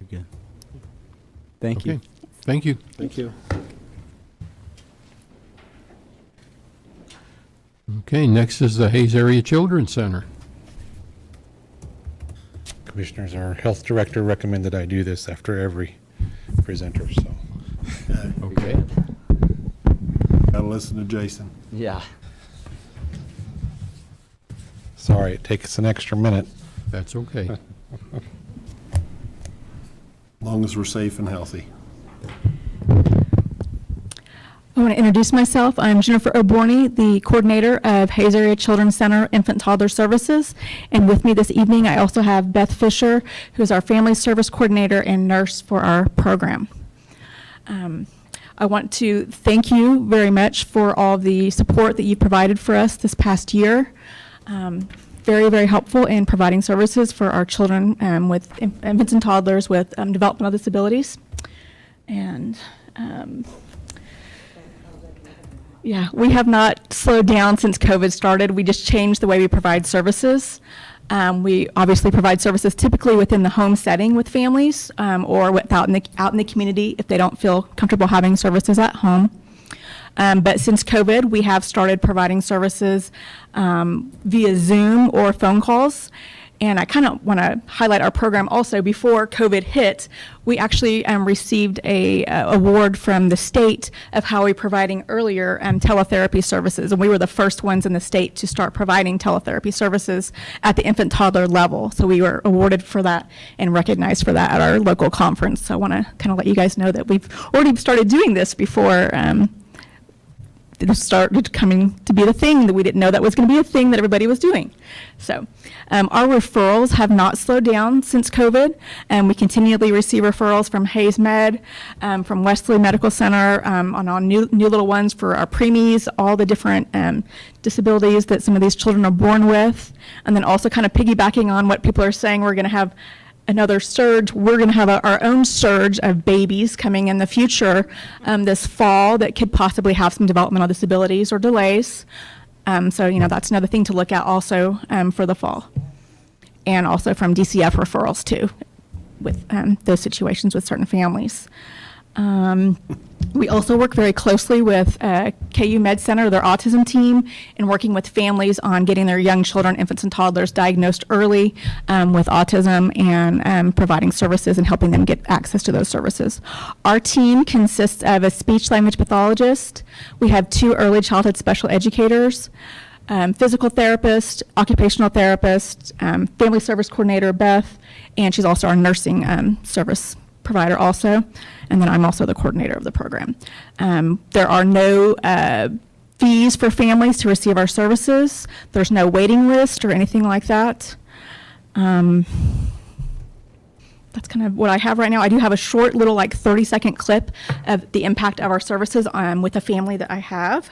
good. Thank you. Okay. Thank you. Thank you. Okay, next is the Hayes Area Children's Center. Commissioners, our health director recommended I do this after every presenter, so. Okay. Got to listen to Jason. Yeah. Sorry, it takes an extra minute. That's okay. As long as we're safe and healthy. I want to introduce myself. I'm Jennifer O'Borney, the coordinator of Hayes Area Children's Center Infant Toddler Services. And with me this evening, I also have Beth Fisher, who's our family service coordinator and nurse for our program. I want to thank you very much for all the support that you've provided for us this past year. Very, very helpful in providing services for our children with infants and toddlers with developmental disabilities. And Yeah, we have not slowed down since COVID started. We just changed the way we provide services. We obviously provide services typically within the home setting with families, or out in the community if they don't feel comfortable having services at home. But since COVID, we have started providing services via Zoom or phone calls. And I kind of want to highlight our program also. Before COVID hit, we actually received a award from the state of how we're providing earlier teletherapy services. And we were the first ones in the state to start providing teletherapy services at the infant toddler level. So we were awarded for that and recognized for that at our local conference. So I want to kind of let you guys know that we've already started doing this before it started coming to be the thing that we didn't know that was going to be a thing that everybody was doing. So our referrals have not slowed down since COVID, and we continually receive referrals from Hayes Med, from Wesley Medical Center, on new little ones for our preemies, all the different disabilities that some of these children are born with, and then also kind of piggybacking on what people are saying, we're going to have another surge. We're going to have our own surge of babies coming in the future this fall that could possibly have some developmental disabilities or delays. So, that's another thing to look at also for the fall. And also from DCF referrals too, with those situations with certain families. We also work very closely with KU Med Center, their autism team, and working with families on getting their young children, infants and toddlers, diagnosed early with autism and providing services and helping them get access to those services. Our team consists of a speech-language pathologist. We have 2 early childhood special educators, physical therapist, occupational therapist, family service coordinator, Beth, and she's also our nursing service provider also, and then I'm also the coordinator of the program. There are no fees for families to receive our services. There's no waiting list or anything like that. That's kind of what I have right now. I do have a short little 30-second clip of the impact of our services with a family that I have.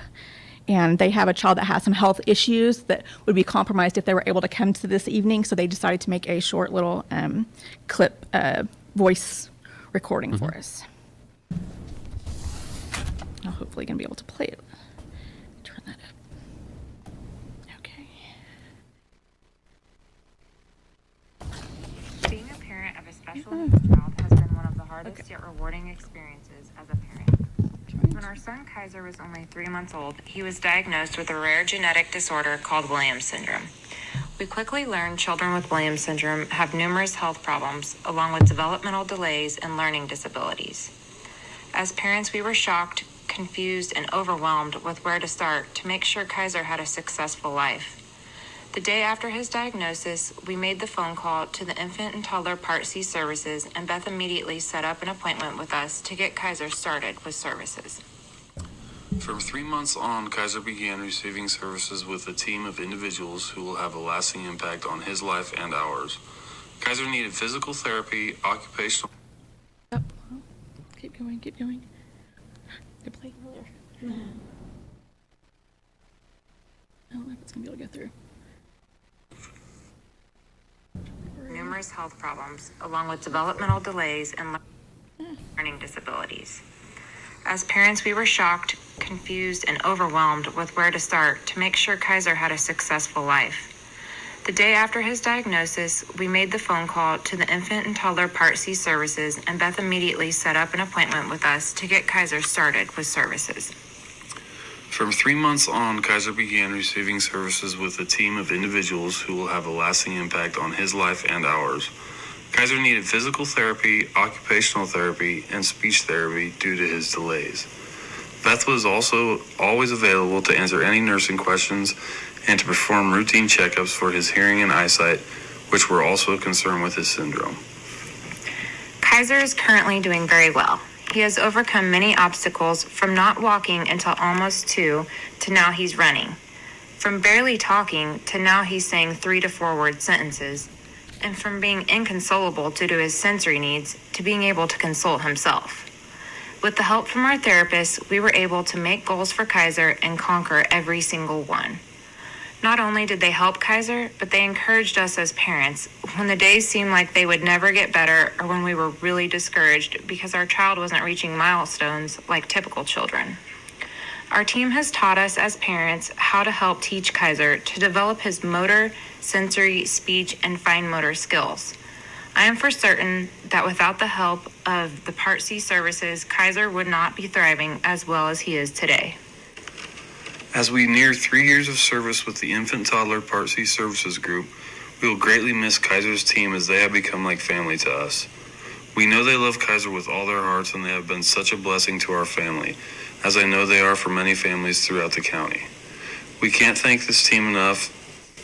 And they have a child that has some health issues that would be compromised if they were able to come to this evening, so they decided to make a short little clip voice recording for us. I'm hopefully going to be able to play it. Turn that up. Okay. Being a parent of a special needs child has been one of the hardest yet rewarding experiences as a parent. When our son Kaiser was only 3 months old, he was diagnosed with a rare genetic disorder called Williams syndrome. We quickly learned children with Williams syndrome have numerous health problems, along with developmental delays and learning disabilities. As parents, we were shocked, confused, and overwhelmed with where to start to make sure Kaiser had a successful life. The day after his diagnosis, we made the phone call to the Infant and Toddler Part C services, and Beth immediately set up an appointment with us to get Kaiser started with services. From 3 months on, Kaiser began receiving services with a team of individuals who will have a lasting impact on his life and ours. Kaiser needed physical therapy, occupational... Up. Keep going, keep going. Good play earlier. I don't know if it's going to be able to go through. Numerous health problems, along with developmental delays and learning disabilities. As parents, we were shocked, confused, and overwhelmed with where to start to make sure Kaiser had a successful life. The day after his diagnosis, we made the phone call to the Infant and Toddler Part C services, and Beth immediately set up an appointment with us to get Kaiser started with services. From 3 months on, Kaiser began receiving services with a team of individuals who will have a lasting impact on his life and ours. Kaiser needed physical therapy, occupational therapy, and speech therapy due to his delays. Beth was also always available to answer any nursing questions and to perform routine checkups for his hearing and eyesight, which were also concerned with his syndrome. Kaiser is currently doing very well. He has overcome many obstacles, from not walking until almost 2 to now he's running. From barely talking to now he's saying 3 to 4 word sentences. And from being inconsolable due to his sensory needs to being able to console himself. With the help from our therapists, we were able to make goals for Kaiser and conquer every single one. Not only did they help Kaiser, but they encouraged us as parents when the days seemed like they would never get better, or when we were really discouraged because our child wasn't reaching milestones like typical children. Our team has taught us as parents how to help teach Kaiser to develop his motor, sensory, speech, and fine motor skills. I am for certain that without the help of the Part C services, Kaiser would not be thriving as well as he is today. As we near 3 years of service with the Infant Toddler Part C Services Group, we will greatly miss Kaiser's team as they have become like family to us. We know they love Kaiser with all their hearts, and they have been such a blessing to our family, as I know they are for many families throughout the county. We can't thank this team enough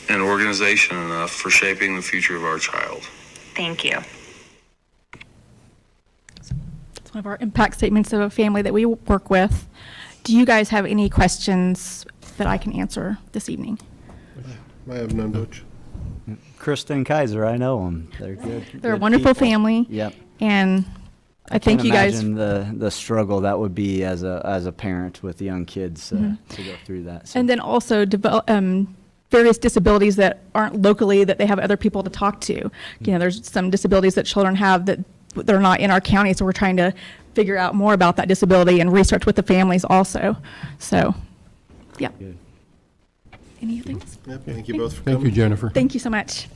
and organization enough for shaping the future of our child. Thank you. It's one of our impact statements of a family that we work with. Do you guys have any questions that I can answer this evening? I have none, Butch. Krista and Kaiser, I know them. They're good. They're a good wonderful people. family. Yep. And I thank Can't you guys. imagine the struggle that would be as a parent with young kids to go through that. So. And then also various disabilities that aren't locally that they have other people to talk to. You know, there's some disabilities that children have that they're not in our county, so we're trying to figure out more about that disability and research with the families also. So, yeah. Good. Any other things? Yep, thank you both for Thank coming. you, Jennifer. Thank you so much.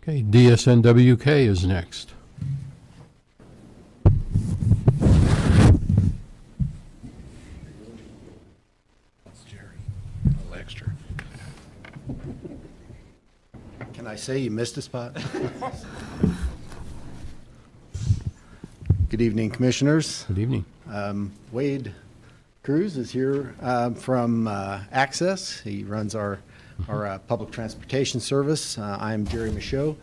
Okay, DSNWK is next. Extra. Can I say you missed a spot? Good evening, Commissioners. Good evening. Wade Cruz is here from Access. He runs our public transportation service. I'm Jerry Michaud,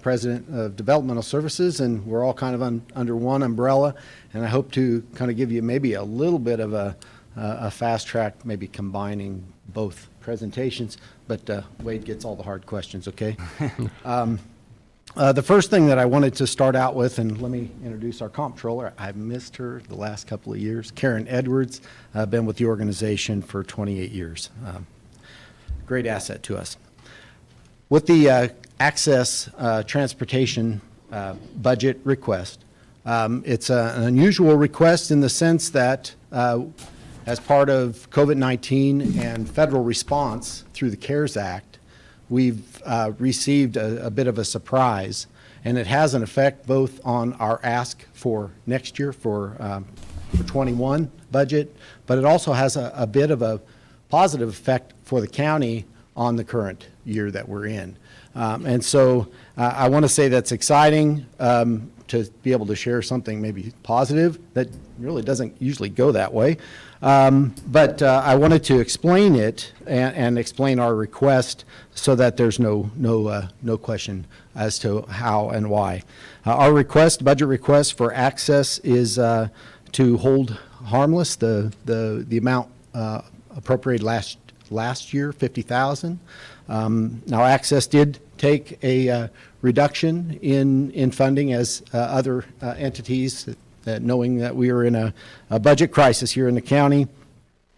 President of Developmental Services, and we're all kind of under one umbrella. And I hope to kind of give you maybe a little bit of a fast track, maybe combining both presentations, but Wade gets all the hard questions, okay? The first thing that I wanted to start out with, and let me introduce our comptroller. I've missed her the last couple of years. Karen Edwards, been with the organization for 28 years. Great asset to us. With the Access Transportation budget request, it's an unusual request in the sense that as part of COVID-19 and federal response through the CARES Act, we've received a bit of a surprise, and it has an effect both on our ask for next year for 21 budget, but it also has a bit of a positive effect for the county on the current year that we're in. And so I want to say that's exciting to be able to share something maybe positive that really doesn't usually go that way. But I wanted to explain it and explain our request so that there's no question as to how and why. Our budget request for Access is to hold harmless the amount appropriated last year, $50,000. Now Access did take a reduction in funding as other entities, knowing that we are in a budget crisis here in the county.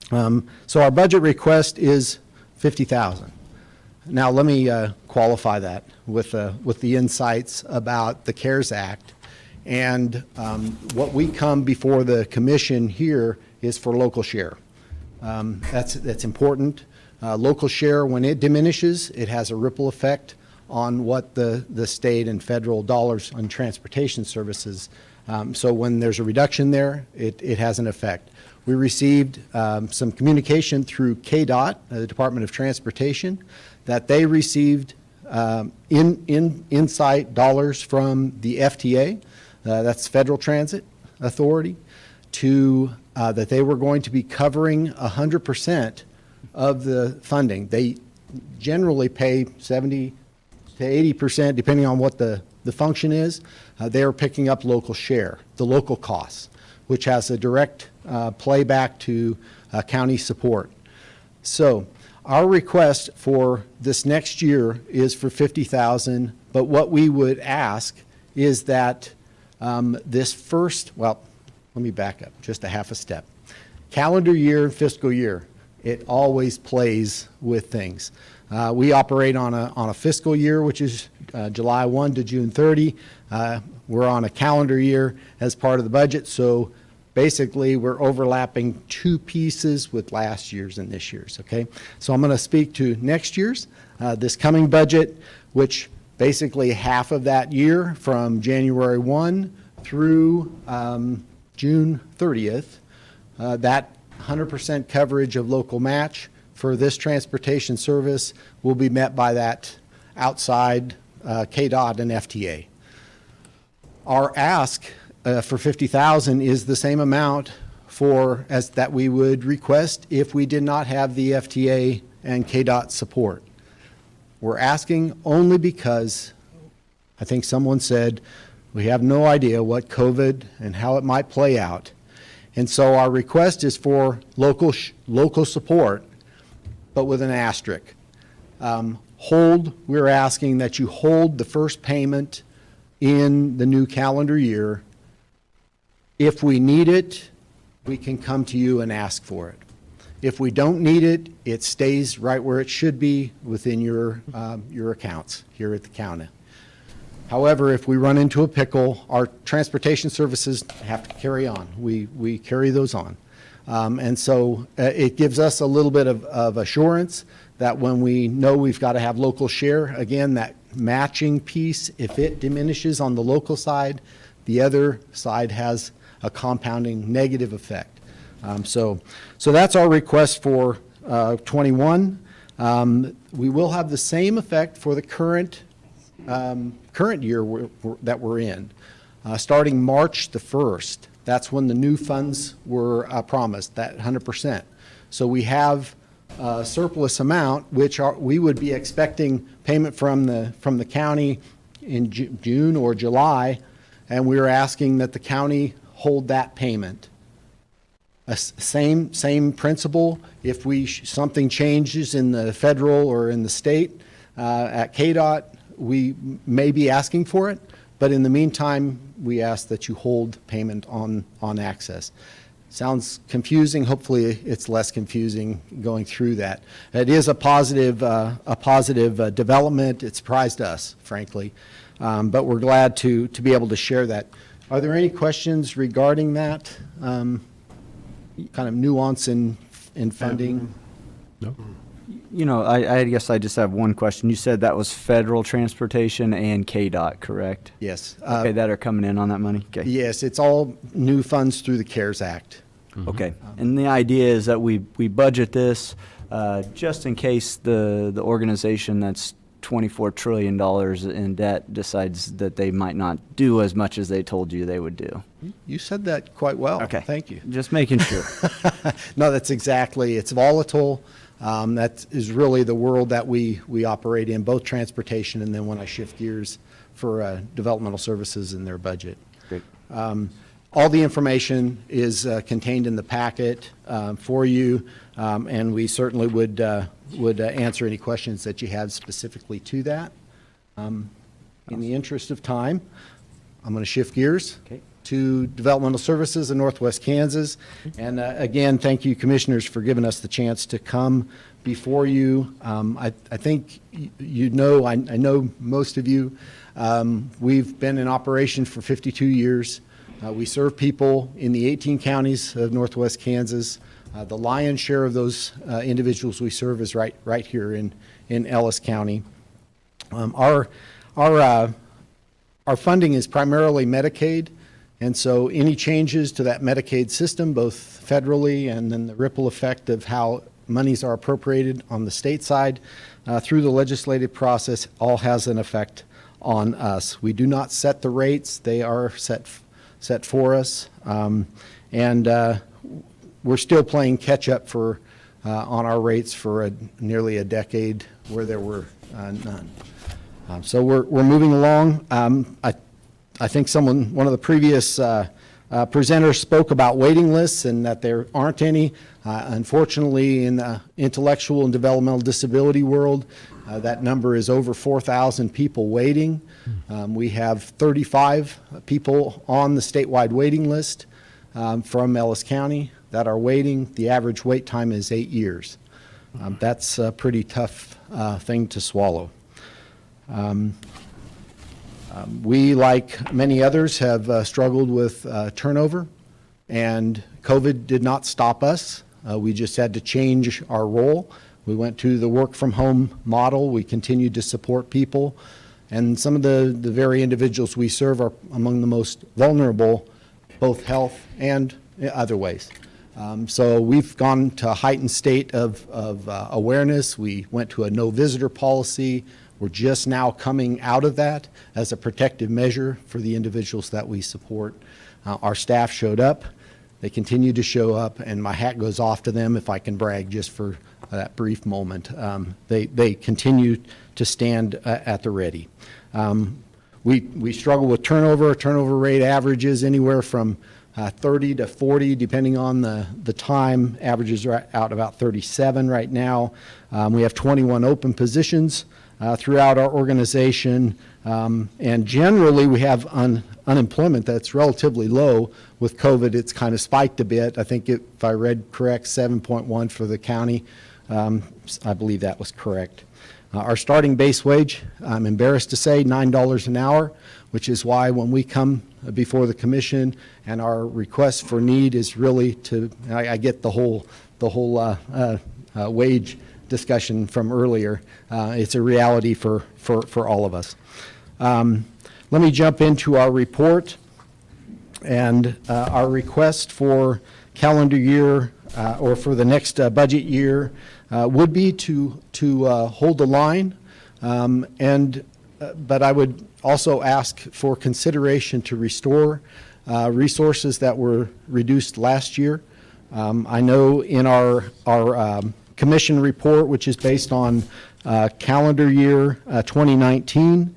So our budget request is $50,000. Now let me qualify that with the insights about the CARES Act. And what we come before the commission here is for local share. That's important. Local share, when it diminishes, it has a ripple effect on what the state and federal dollars on transportation services. So when there's a reduction there, it has an effect. We received some communication through KDOT, the Department of Transportation, that they received insight dollars from the FTA, that's Federal Transit Authority, that they were going to be covering 100% of the funding. They generally pay 70 to 80%, depending on what the function is. They are picking up local share, the local costs, which has a direct playback to county support. So our request for this next year is for $50,000, but what we would ask is that let me back up just a half a step. Calendar year and fiscal year, it always plays with things. We operate on a fiscal year, which is July 1 to June 30. We're on a calendar year as part of the budget, so basically we're overlapping two pieces with last year's and this year's, okay? So I'm going to speak to next year's, this coming budget, which basically half of that year from January 1 through June 30th, that 100% coverage of local match for this transportation service will be met by that outside KDOT and FTA. Our ask for $50,000 is the same amount as that we would request if we did not have the FTA and KDOT support. We're asking only because I think someone said we have no idea what COVID and how it might play out. And so our request is for local support, but with an asterisk. We're asking that you hold the first payment in the new calendar year. If we need it, we can come to you and ask for it. If we don't need it, it stays right where it should be within your accounts here at the county. However, if we run into a pickle, our transportation services have to carry on. We carry those on. And so it gives us a little bit of assurance that when we know we've got to have local share, again, that matching piece, if it diminishes on the local side, the other side has a compounding negative effect. So that's our request for 21. We will have the same effect for the current year that we're in. Starting March the 1st, that's when the new funds were promised, that 100%. So we have a surplus amount, which we would be expecting payment from the county in June or July, and we're asking that the county hold that payment. Same principle. If something changes in the federal or in the state at KDOT, we may be asking for it, but in the meantime, we ask that you hold payment on access. Sounds confusing. Hopefully, it's less confusing going through that. It is a positive development. It surprised us, frankly, but we're glad to be able to share that. Are there any questions regarding that kind of nuance in funding? No. You know, I guess I just have one question. You said that was federal transportation and KDOT, correct? Yes. Okay, that are coming in on that money? Okay. Yes, it's all new funds through the CARES Act. Okay. And the idea is that we budget this just in case the organization that's $24 trillion in debt decides that they might not do as much as they told you they would do. You said that quite well. Okay. Thank you. Just making sure. No, that's exactly. It's volatile. That is really the world that we operate in, both transportation and then when I shift gears for developmental services in their budget. Great. All the information is contained in the packet for you, and we certainly would answer any questions that you have specifically to that. In the interest of time, I'm going to shift gears to developmental services in Northwest Kansas. And again, thank you, commissioners, for giving us the chance to come before you. I think I know most of you. We've been in operation for 52 years. We serve people in the 18 counties of Northwest Kansas. The lion's share of those individuals we serve is right here in Ellis County. Our funding is primarily Medicaid, and so any changes to that Medicaid system, both federally and then the ripple effect of how monies are appropriated on the state side through the legislative process, all has an effect on us. We do not set the rates; they are set for us, and we're still playing catch up on our rates for nearly a decade where there were none. So we're moving along. I think one of the previous presenters spoke about waiting lists and that there aren't any. Unfortunately, in the intellectual and developmental disability world, that number is over 4,000 people waiting. We have 35 people on the statewide waiting list from Ellis County. that are waiting. The average wait time is 8 years. That's a pretty tough thing to swallow. We, like many others, have struggled with turnover, and COVID did not stop us. We just had to change our role. We went to the work-from-home model. We continued to support people, and some of the very individuals we serve are among the most vulnerable, both health and other ways. So we've gone to a heightened state of awareness. We went to a no visitor policy. We're just now coming out of that as a protective measure for the individuals that we support. Our staff showed up. They continue to show up, and my hat goes off to them if I can brag just for that brief moment. They continue to stand at the ready. We struggle with turnover. Turnover rate averages anywhere from 30 to 40, depending on the time. Averages are out about 37 right now. We have 21 open positions throughout our organization, and generally we have unemployment that's relatively low. With COVID, it's kind of spiked a bit. I think if I read correct, 7.1 for the county. I believe that was correct. Our starting base wage, I'm embarrassed to say, $9 an hour, which is why when we come before the commission and our request for need is really to, I get the whole wage discussion from earlier. It's a reality for all of us. Let me jump into our report, and our request for calendar year or for the next budget year would be to hold the line, but I would also ask for consideration to restore resources that were reduced last year. I know in our commission report, which is based on calendar year 2019,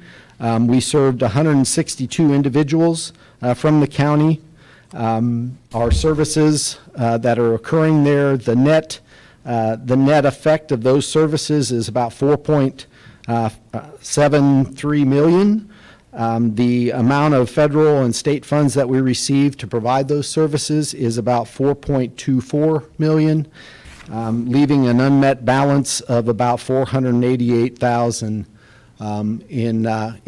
we served 162 individuals from the county. Our services that are occurring there, the net effect of those services is about $4.73 million. The amount of federal and state funds that we receive to provide those services is about $4.24 million, leaving an unmet balance of about $488,000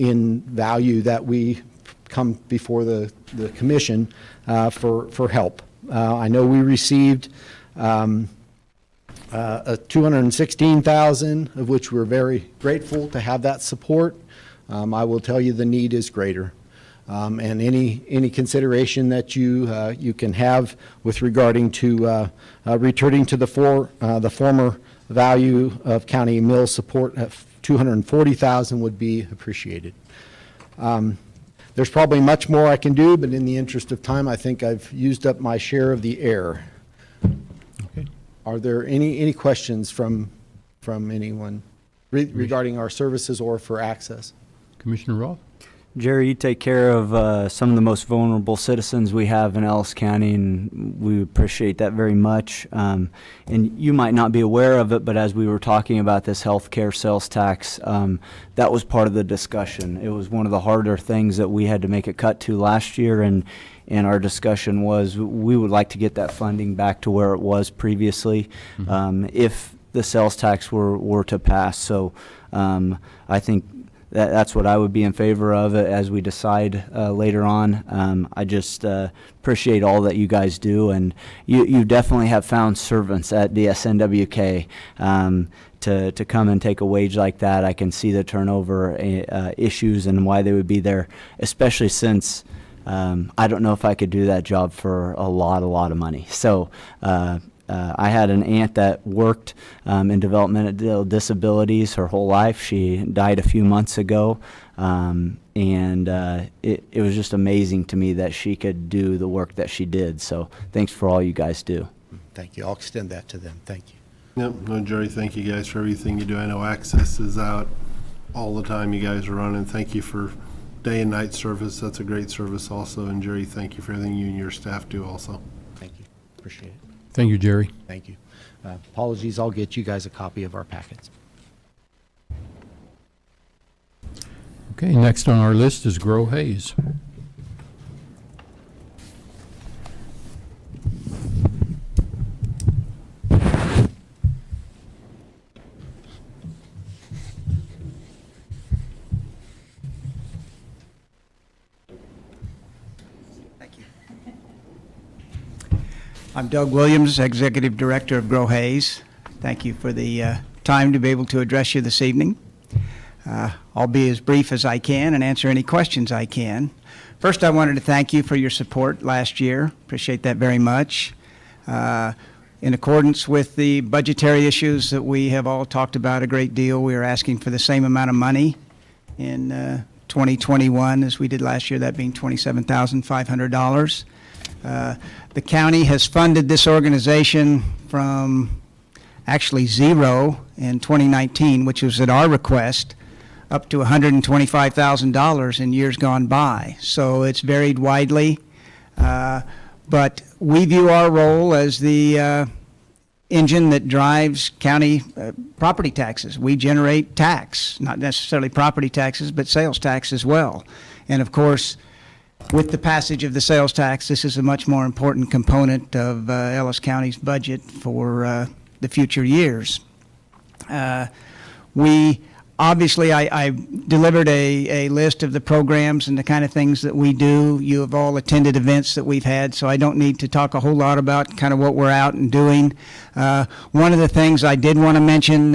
in value that we come before the commission for help. I know we received $216,000, of which we're very grateful to have that support. I will tell you the need is greater. And any consideration that you can have with regarding to returning to the former value of county mill support at $240,000 would be appreciated. There's probably much more I can do, but in the interest of time, I think I've used up my share of the air. Okay. Are there any questions from anyone regarding our services or for access? Commissioner Roth? Jerry, you take care of some of the most vulnerable citizens we have in Ellis County, and we appreciate that very much. And you might not be aware of it, but as we were talking about this healthcare sales tax, that was part of the discussion. It was one of the harder things that we had to make a cut to last year, and our discussion was we would like to get that funding back to where it was previously, if the sales tax were to pass. So I think that's what I would be in favor of as we decide later on. I just appreciate all that you guys do, and you definitely have found servants at the SNWK to come and take a wage like that. I can see the turnover issues and why they would be there, especially since I don't know if I could do that job for a lot of money. So I had an aunt that worked in developmental disabilities her whole life. She died a few months ago, and it was just amazing to me that she could do the work that she did. So thanks for all you guys do. Thank you. I'll extend that to them. Thank you. Yep, no, Jerry, thank you guys for everything you do. I know Access is out all the time. You guys are running. Thank you for day and night service. That's a great service also. And Jerry, thank you for everything you and your staff do also. Thank you. Appreciate it. Thank you, Jerry. Thank you. Apologies, I'll get you guys a copy of our packets. Okay, next on our list is Grow Hayes. I'm Doug Williams, Executive Director of Grow Hayes. Thank you for the time to be able to address you this evening. I'll be as brief as I can and answer any questions I can. First, I wanted to thank you for your support last year. Appreciate that very much. In accordance with the budgetary issues that we have all talked about a great deal, we are asking for the same amount of money in 2021 as we did last year, that being $27,500. The county has funded this organization from actually zero in 2019, which was at our request, up to $125,000 in years gone by. So it's varied widely. But we view our role as the engine that drives county property taxes. We generate tax, not necessarily property taxes, but sales tax as well. And of course, with the passage of the sales tax, this is a much more important component of Ellis County's budget for the future years. Obviously, I delivered a list of the programs and the kind of things that we do. You have all attended events that we've had, so I don't need to talk a whole lot about kind of what we're out and doing. One of the things I did want to mention,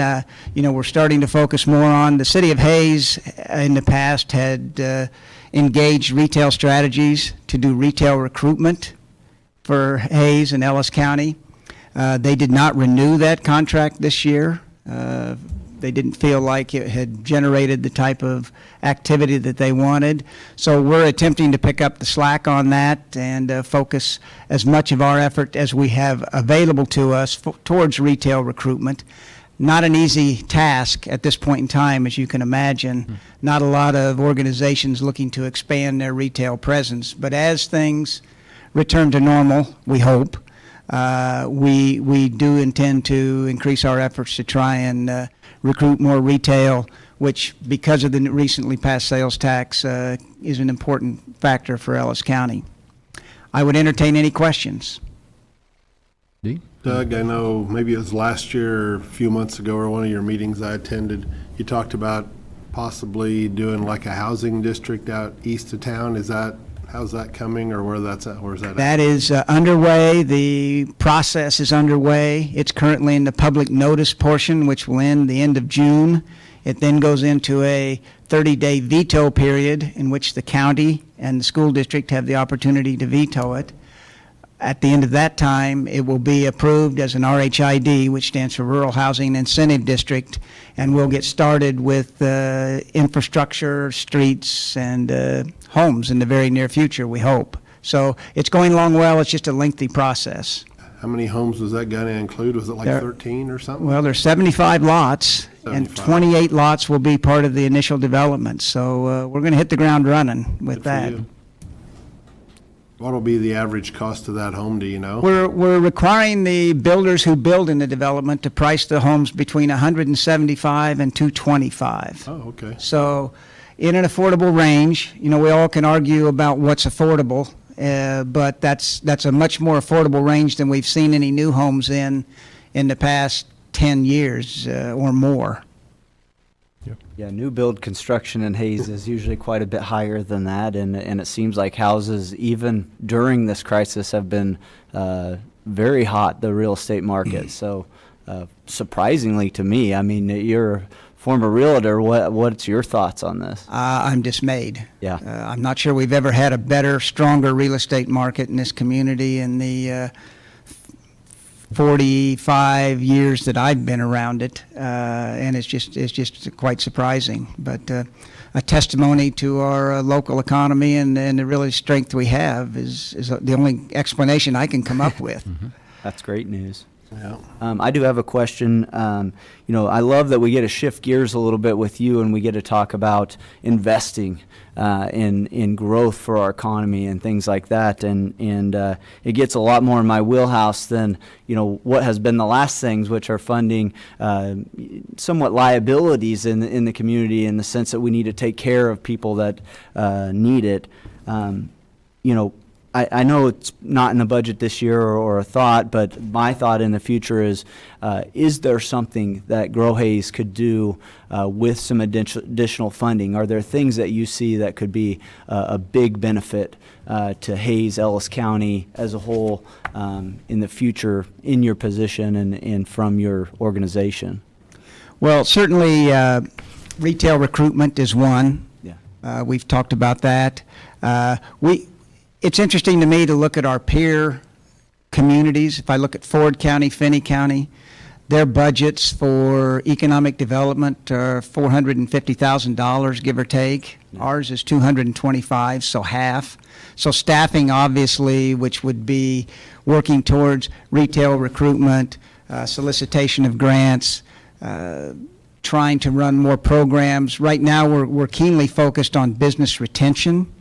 we're starting to focus more on the city of Hayes in the past had engaged retail strategies to do retail recruitment for Hayes and Ellis County. They did not renew that contract this year. They didn't feel like it had generated the type of activity that they wanted. So we're attempting to pick up the slack on that and focus as much of our effort as we have available to us towards retail recruitment. Not an easy task at this point in time, as you can imagine. Not a lot of organizations looking to expand their retail presence. But as things return to normal, we hope, we do intend to increase our efforts to try and recruit more retail, which, because of the recently passed sales tax, is an important factor for Ellis County. I would entertain any questions. Doug, I know maybe it was last year or a few months ago or one of your meetings I attended, you talked about possibly doing like a housing district out east of town. How's that coming, or where's that at? That is underway. The process is underway. It's currently in the public notice portion, which will end the end of June. It then goes into a 30-day veto period in which the county and the school district have the opportunity to veto it. At the end of that time, it will be approved as an RHID, which stands for Rural Housing Incentive District, and we'll get started with infrastructure, streets, and homes in the very near future, we hope. So it's going along well. It's just a lengthy process. How many homes was that going to include? Was it like 13 or something? Well, there's 75 lots, and 28 lots will be part of the initial development. So we're going to hit the ground running with that. What will be the average cost of that home, do you know? We're requiring the builders who build in the development to price the homes between $175 and $225. Oh, okay. So in an affordable range. We all can argue about what's affordable, but that's a much more affordable range than we've seen any new homes in the past 10 years or more. Yeah, new build construction in Hayes is usually quite a bit higher than that, and it seems like houses, even during this crisis, have been very hot, the real estate market. So surprisingly to me, I mean, you're a former realtor, what's your thoughts on this? I'm dismayed. Yeah. I'm not sure we've ever had a better, stronger real estate market in this community in the 45 years that I've been around it, and it's just quite surprising. But a testimony to our local economy and the really strength we have is the only explanation I can come up with. Mm-hmm. That's great news. Yeah. I do have a question. I love that we get to shift gears a little bit with you, and we get to talk about investing in growth for our economy and things like that. And it gets a lot more in my wheelhouse than what has been the last things, which are funding somewhat liabilities in the community, in the sense that we need to take care of people that need it. I know it's not in the budget this year or a thought, but my thought in the future is there something that Grow Hayes could do with some additional funding? Are there things that you see that could be a big benefit to Hayes, Ellis County as a whole in the future in your position and from your organization? Well, certainly retail recruitment is one. Yeah. We've talked about that. It's interesting to me to look at our peer communities. If I look at Ford County, Finney County, their budgets for economic development are $450,000, give or take. Yeah. Ours is $225,000, so half. So staffing, obviously, which would be working towards retail recruitment, solicitation of grants, trying to run more programs. Right now, we're keenly focused on business retention,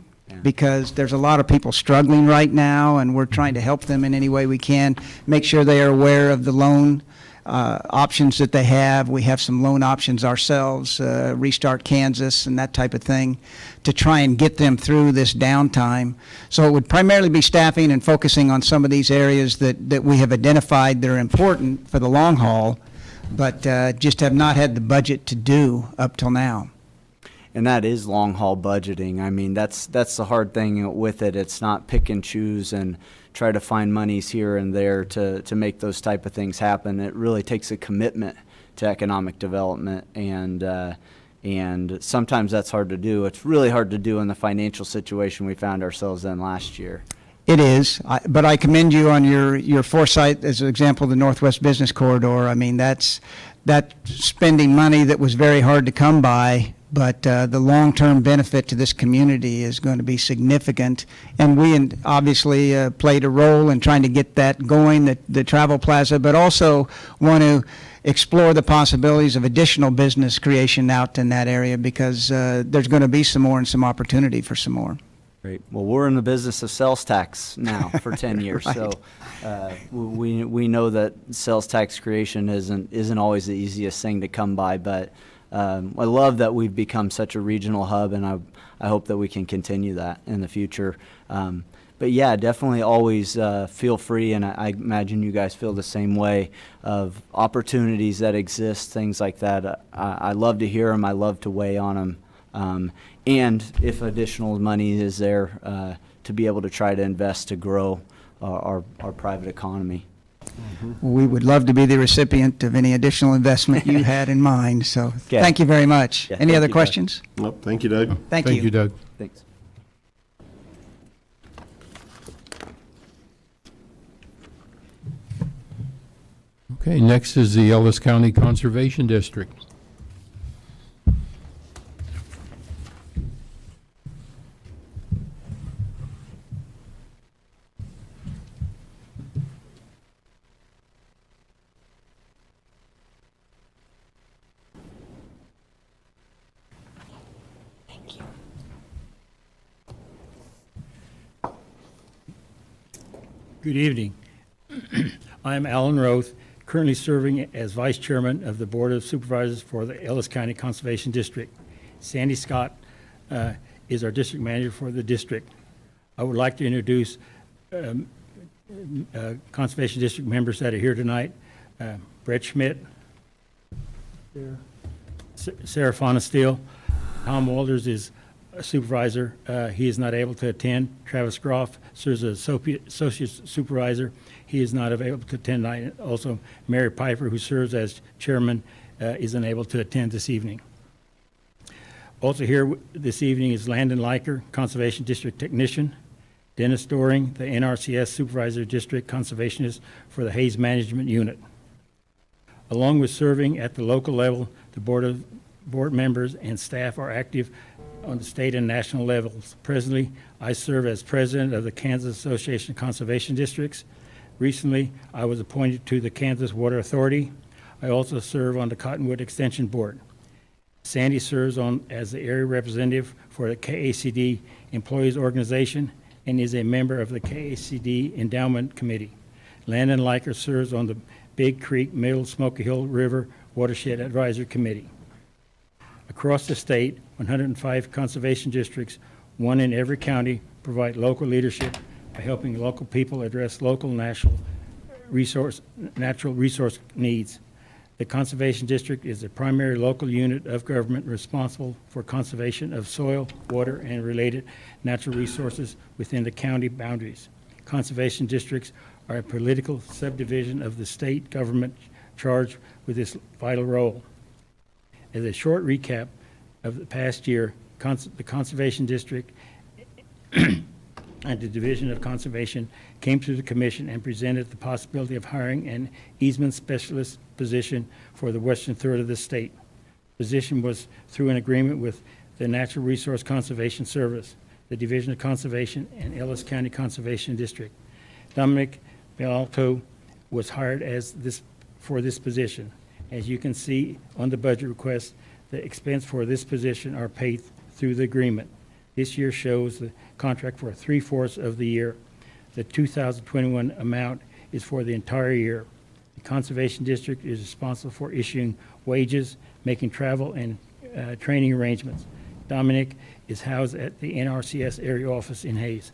because there's a lot of people struggling right now, and we're trying to help them in any way we can, make sure they are aware of the loan options that they have. We have some loan options ourselves, Restart Kansas and that type of thing, to try and get them through this downtime. So it would primarily be staffing and focusing on some of these areas that we have identified that are important for the long haul, but just have not had the budget to do up till now. And that is long haul budgeting. I mean, that's the hard thing with it. It's not pick and choose and try to find monies here and there to make those type of things happen. It really takes a commitment to economic development, and sometimes that's hard to do. It's really hard to do in the financial situation we found ourselves in last year. It is, but I commend you on your foresight as an example of the Northwest Business Corridor. I mean, that's spending money that was very hard to come by, but the long-term benefit to this community is going to be significant. And we obviously played a role in trying to get that going, the travel plaza, but also want to explore the possibilities of additional business creation out in that area, because there's going to be some more and some opportunity for some more. Great. Well, we're in the business of sales tax now for 10 years, Right. So we know that sales tax creation isn't always the easiest thing to come by, but I love that we've become such a regional hub, and I hope that we can continue that in the future. But yeah, definitely always feel free, and I imagine you guys feel the same way, of opportunities that exist, things like that. I love to hear them. I love to weigh on them. And if additional money is there, to be able to try to invest to grow our private economy. Mm-hmm. We would love to be the recipient of any additional investment you had in mind, so Okay. thank you very much. Yeah, Any thank other you, Doug. questions? Nope, thank you, Doug. Thank you. Doug. Thanks. Okay, next is the Ellis County Conservation District. Good evening. I am Alan Roth, currently serving as Vice Chairman of the Board of Supervisors for the Ellis County Conservation District. Sandy Scott is our district manager for the district. I would like to introduce Conservation District members that are here tonight. Brett Schmidt, Sarah Fauna Steele, Tom Walters is a supervisor. He is not able to attend. Travis Groff serves as associate supervisor. He is not able to attend tonight. Also, Mary Piper, who serves as chairman, is unable to attend this evening. Also here this evening is Landon Liker, Conservation District Technician. Dennis Doring, the NRCS Supervisor District Conservationist for the Hayes Management Unit. Along with serving at the local level, the board members and staff are active on the state and national levels. Presently, I serve as president of the Kansas Association of Conservation Districts. Recently, I was appointed to the Kansas Water Authority. I also serve on the Cottonwood Extension Board. Sandy serves as the area representative for the KACD Employees Organization and is a member of the KACD Endowment Committee. Landon Liker serves on the Big Creek Middle Smoky Hill River Watershed Advisory Committee. Across the state, 105 conservation districts, one in every county, provide local leadership by helping local people address local natural resource needs. The Conservation District is the primary local unit of government responsible for conservation of soil, water, and related natural resources within the county boundaries. Conservation districts are a political subdivision of the state government charged with this vital role. As a short recap of the past year, the Conservation District and the Division of Conservation came to the Commission and presented the possibility of hiring an easement specialist position for the western third of the state. Position was through an agreement with the Natural Resource Conservation Service, the Division of Conservation, and Ellis County Conservation District. Dominic Belalto was hired for this position. As you can see on the budget request, the expense for this position are paid through the agreement. This year shows the contract for 3/4 of the year. The 2021 amount is for the entire year. The Conservation District is responsible for issuing wages, making travel and training arrangements. Dominic is housed at the NRCS area office in Hayes.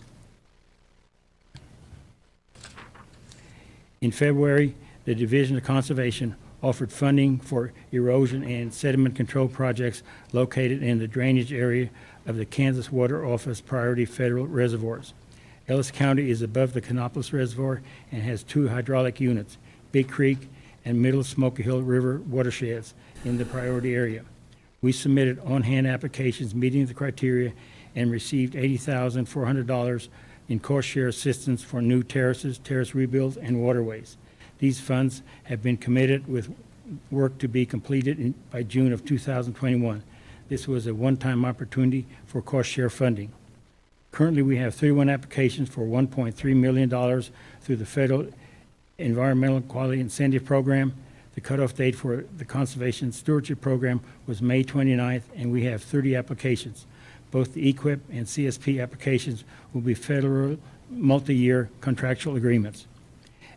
In February, the Division of Conservation offered funding for erosion and sediment control projects located in the drainage area of the Kansas Water Office priority federal reservoirs. Ellis County is above the Canopolis Reservoir and has 2 hydraulic units, Big Creek and Middle Smoky Hill River watersheds in the priority area. We submitted on-hand applications meeting the criteria and received $80,400 in cost share assistance for new terraces, terrace rebuilds, and waterways. These funds have been committed with work to be completed by June of 2021. This was a one-time opportunity for cost share funding. Currently, we have 31 applications for $1.3 million through the Federal Environmental Quality Incentive Program. The cutoff date for the Conservation Stewardship Program was May 29th, and we have 30 applications. Both the EQIP and CSP applications will be federal multi-year contractual agreements.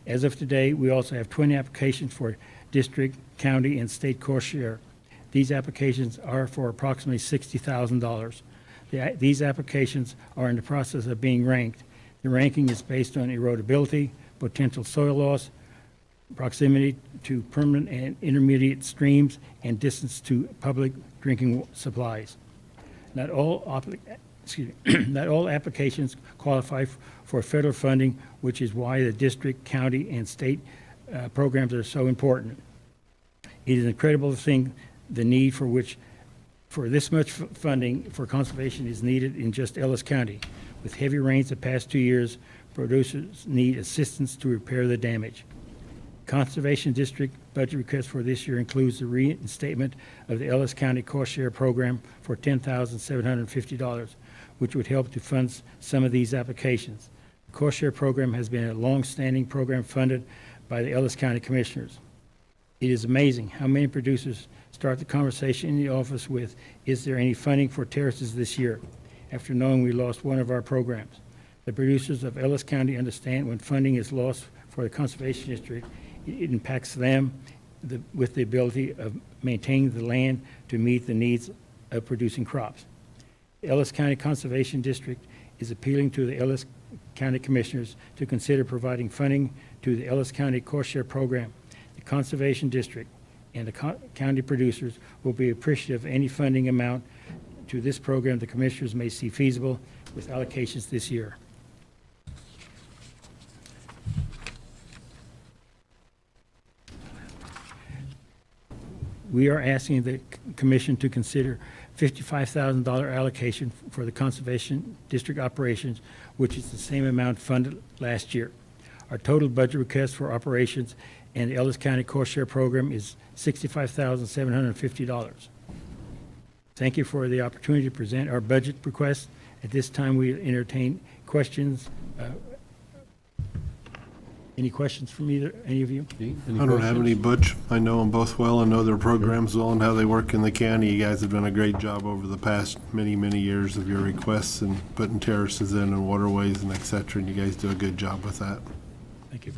As of today, we also have 20 applications for district, county, and state cost share. These applications are for approximately $60,000. These applications are in the process of being ranked. The ranking is based on erodibility, potential soil loss, proximity to permanent and intermediate streams, and distance to public drinking supplies. Not all applications qualify for federal funding, which is why the district, county, and state programs are so important. It is incredible to think the need for this much funding for conservation is needed in just Ellis County. With heavy rains the past 2 years, producers need assistance to repair the damage. Conservation District budget request for this year includes the reinstatement of the Ellis County Cost Share Program for $10,750, which would help to fund some of these applications. The Cost Share Program has been a long-standing program funded by the Ellis County Commissioners. It is amazing how many producers start the conversation in the office with, "Is there any funding for terraces this year?" after knowing we lost one of our programs. The producers of Ellis County understand when funding is lost for the Conservation District, it impacts them with the ability of maintaining the land to meet the needs of producing crops. The Ellis County Conservation District is appealing to the Ellis County Commissioners to consider providing funding to the Ellis County Cost Share Program. The Conservation District and the county producers will be appreciative of any funding amount to this program the Commissioners may see feasible with allocations this year. We are asking the Commission to consider $55,000 allocation for the Conservation District operations, which is the same amount funded last year. Our total budget request for operations and the Ellis County Cost Share Program is $65,750. Thank you for the opportunity to present our budget request. At this time, we entertain questions. Any questions from any of you? I don't have any, Butch. I know them both well and know their programs well and how they work in the county. You guys have done a great job over the past many, many years of your requests and putting terraces in and waterways and et cetera, and you guys do a good job with that. Thank you.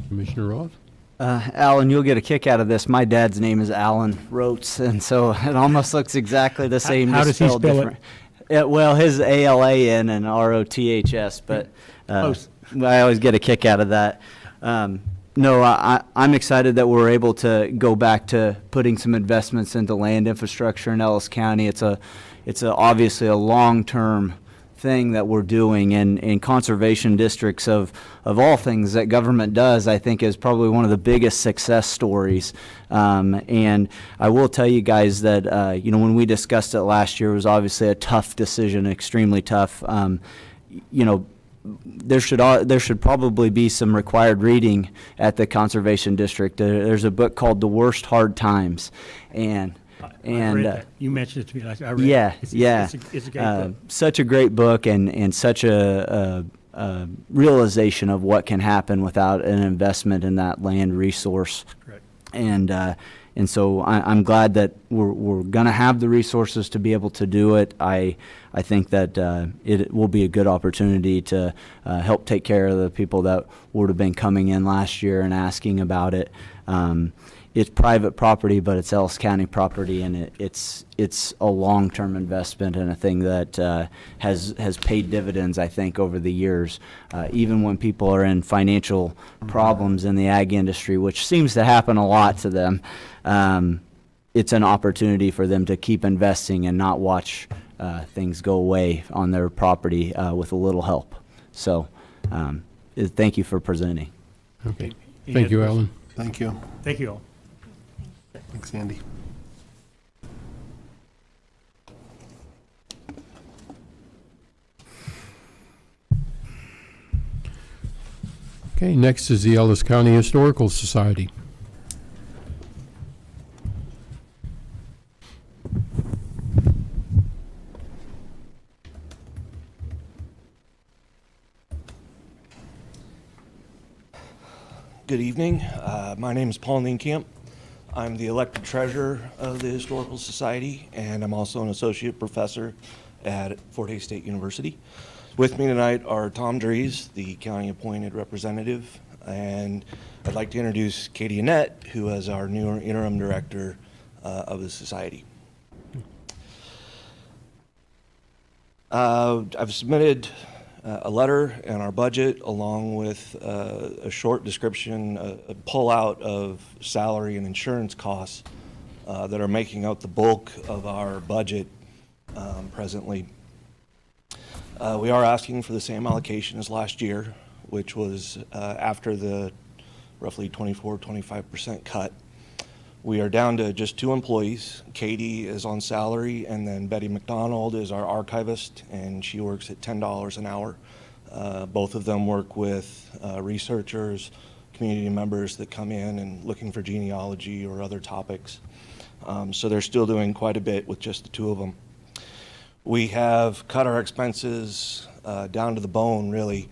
Commissioner Roth? Alan, you'll get a kick out of this. My dad's name is Alan Rotes, and so it almost looks exactly the same. How does he spelled spell different. Well, his ALAN and ROTHS, but I always get a kick out of that. No, I'm excited that we're able to go back to putting some investments into land infrastructure in Ellis County. It's obviously a long-term thing that we're doing, and conservation districts of all things that government does, I think, is probably one of the biggest success stories. And I will tell you guys that, when we discussed it last year, it was obviously a tough decision, extremely tough. There should probably be some required reading at the conservation district. There's a book called The Worst Hard Times, and I read that. You mentioned it to me. I read yeah, it. It's a great book. Such a great book, and such a realization of what can happen without an investment in that land resource. Correct. And so I'm glad that we're going to have the resources to be able to do it. I think that it will be a good opportunity to help take care of the people that would have been coming in last year and asking about it. It's private property, but it's Ellis County property, and it's a long-term investment and a thing that has paid dividends, I think, over the years. Even when people are in financial problems in the ag industry, which seems to happen a lot to them, it's an opportunity for them to keep investing and not watch things go away on their property with a little help. So thank you for presenting. Okay. Thank you, Alan. Thank you. Thank you all. Thanks, Andy. Okay, next is the Ellis County Historical Society. Good evening. My name is Paul Nienkamp. I'm the elected treasurer of the Historical Society, and I'm also an associate professor at Fort Hays State University. With me tonight are Tom Dries, the county-appointed representative, and I'd like to introduce Katie Annette, who is our new interim director of the society. I've submitted a letter and our budget, along with a short description, a pullout of salary and insurance costs that are making out the bulk of our budget presently. We are asking for the same allocation as last year, which was after the roughly 24-25% cut. We are down to just 2 employees. Katie is on salary, and then Betty McDonald is our archivist, and she works at $10 an hour. Both of them work with researchers, community members that come in and looking for genealogy or other topics. So they're still doing quite a bit with just the 2 of them. We have cut our expenses down to the bone, really.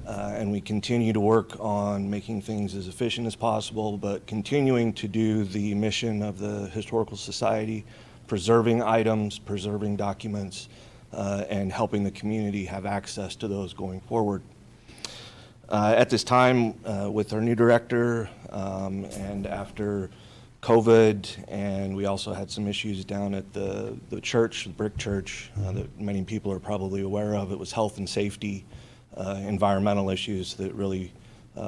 And we continue to work on making things as efficient as possible, but continuing to do the mission of the Historical Society, preserving items, preserving documents, and helping the community have access to those going forward. At this time, with our new director, and after COVID, and we also had some issues down at the church, the brick church, that many people are probably aware of. It was health and safety, environmental issues that really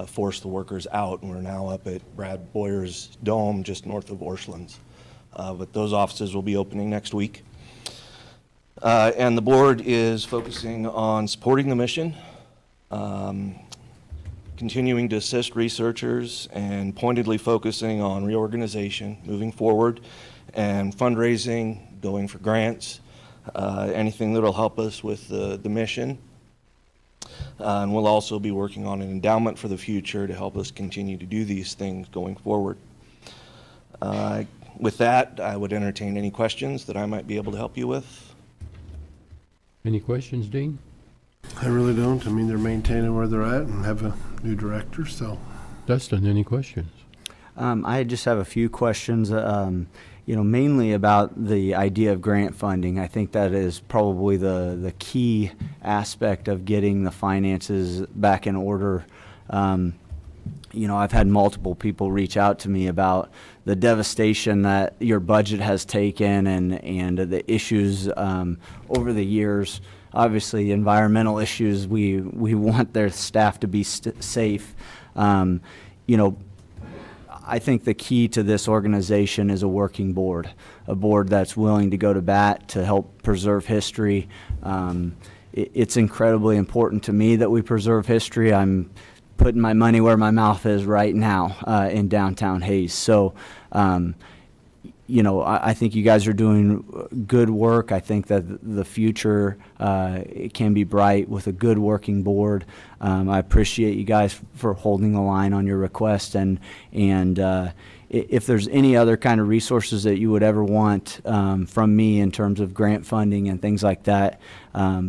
forced the workers out, and we're now up at Brad Boyer's Dome just north of Orshlands. But those offices will be opening next week. And the board is focusing on supporting the mission, continuing to assist researchers, and pointedly focusing on reorganization moving forward, and fundraising, going for grants, anything that will help us with the mission. And we'll also be working on an endowment for the future to help us continue to do these things going forward. With that, I would entertain any questions that I might be able to help you with. Any questions, Dean? I really don't. I mean, they're maintaining where they're at and have a new director, so. Dustin, any questions? I just have a few questions, mainly about the idea of grant funding. I think that is probably the key aspect of getting the finances back in order. I've had multiple people reach out to me about the devastation that your budget has taken and the issues over the years obviously environmental issues. We want their staff to be safe. You know, I think the key to this organization is a working board, a board that's willing to go to bat to help preserve history. It's incredibly important to me that we preserve history. I'm putting my money where my mouth is right now in downtown Hayes. So, you know, I think you guys are doing good work. I think that the future it can be bright with a good working board. I appreciate you guys for holding the line on your request, and if there's any other kind of resources that you would ever want from me in terms of grant funding and things like that,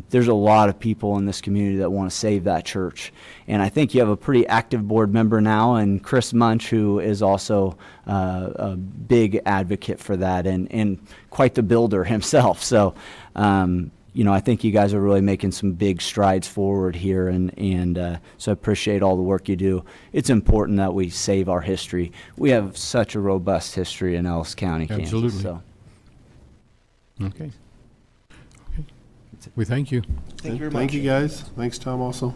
there's a lot of people in this community that want to save that church. And I think you have a pretty active board member now, and Chris Munch, who is also a big advocate for that and quite the builder himself. So, you know, I think you guys are really making some big strides forward here, and so I appreciate all the work you do. It's important that we save our history. We have such a robust history in Ellis County, Kansas. Absolutely. So. Okay. We thank you. Thank you very much. Thank you, guys. Thanks, Tom, also.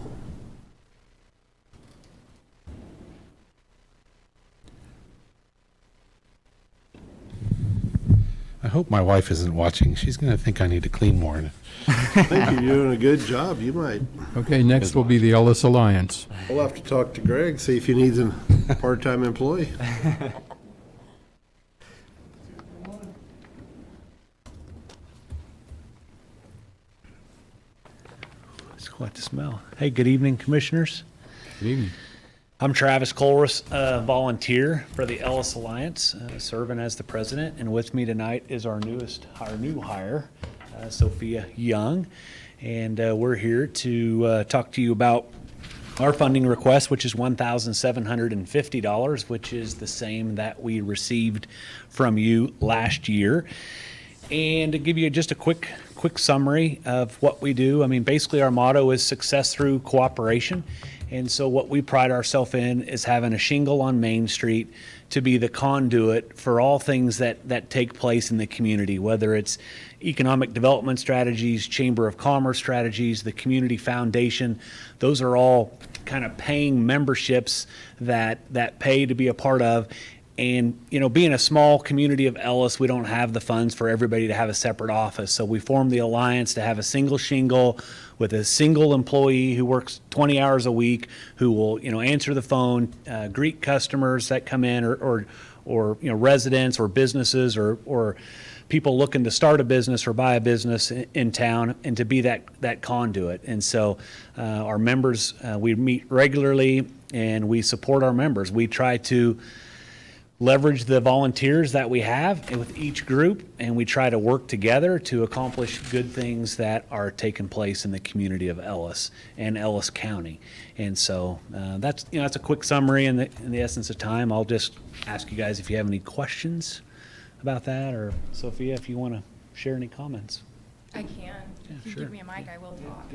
I hope my wife isn't watching. She's going to think I need to clean more. I think you're doing a good job. You might. Okay, next will be the Ellis Alliance. We'll have to talk to Greg, see if he needs a part-time employee. It's quite the smell. Hey, good evening, Commissioners. Good evening. I'm Travis Colress, volunteer for the Ellis Alliance, serving as the president. And with me tonight is our new hire, Sophia Young. And we're here to talk to you about our funding request, which is $1,750, which is the same that we received from you last year. And to give you just a quick summary of what we do, I mean, basically our motto is success through cooperation. And so what we pride ourselves in is having a shingle on Main Street to be the conduit for all things that take place in the community, whether it's economic development strategies, Chamber of Commerce strategies, the Community Foundation. Those are all kind of paying memberships that pay to be a part of. And, you know, being a small community of Ellis, we don't have the funds for everybody to have a separate office. So we formed the Alliance to have a single shingle with a single employee who works 20 hours a week, who will, you know, answer the phone, greet customers that come in, or you know, residents or businesses or people looking to start a business or buy a business in town, and to be that conduit. And so our members, we meet regularly and we support our members. We try to leverage the volunteers that we have with each group, and we try to work together to accomplish good things that are taking place in the community of Ellis and Ellis County. And so that's a quick summary in the essence of time. I'll just ask you guys if you have any questions about that, or Sophia, if you want to share any comments. I can. Yeah, If you sure. give me a mic, I will talk.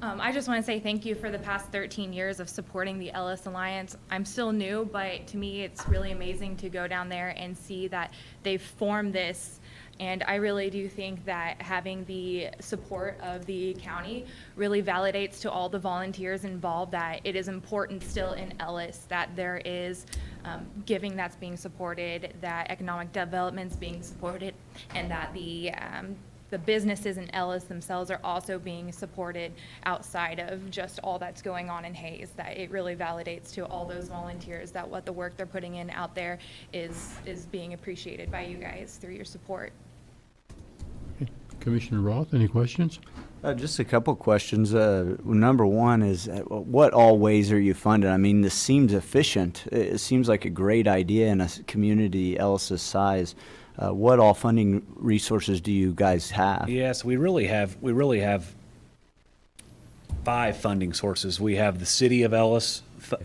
I just want to say thank you for the past 13 years of supporting the Ellis Alliance. I'm still new, but to me, it's really amazing to go down there and see that they've formed this. And I really do think that having the support of the county really validates to all the volunteers involved that it is important still in Ellis that there is giving that's being supported, that economic development's being supported, and that the businesses in Ellis themselves are also being supported outside of just all that's going on in Hayes, that it really validates to all those volunteers that what the work they're putting in out there is being appreciated by you guys through your support. Commissioner Roth, any questions? Just a couple questions. Number one is, what all ways are you funded? I mean, this seems efficient. It seems like a great idea in a community Ellis's size. What all funding resources do you guys have? Yes, we really have 5 funding sources. We have the City of Ellis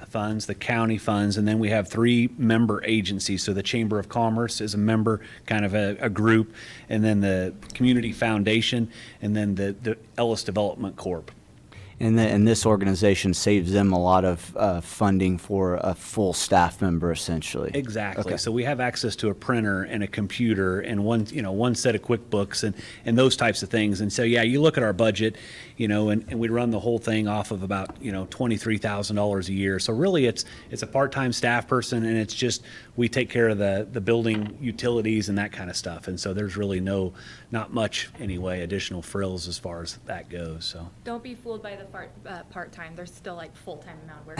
funds, the county funds, and then we have 3 member agencies. So the Chamber of Commerce is a member, kind of a group, and then the Community Foundation, and then the Ellis Development Corp. And this organization saves them a lot of funding for a full staff member, essentially. Exactly. Okay. So we have access to a printer and a computer and one set of QuickBooks and those types of things. And so, yeah, you look at our budget, and we run the whole thing off of about, $23,000 a year. So really it's a part-time staff person, and it's just, we take care of the building utilities and that kind of stuff. And so there's really not much anyway, additional frills as far as that goes, so. Don't be fooled by the part-time. There's still like full-time amount of work.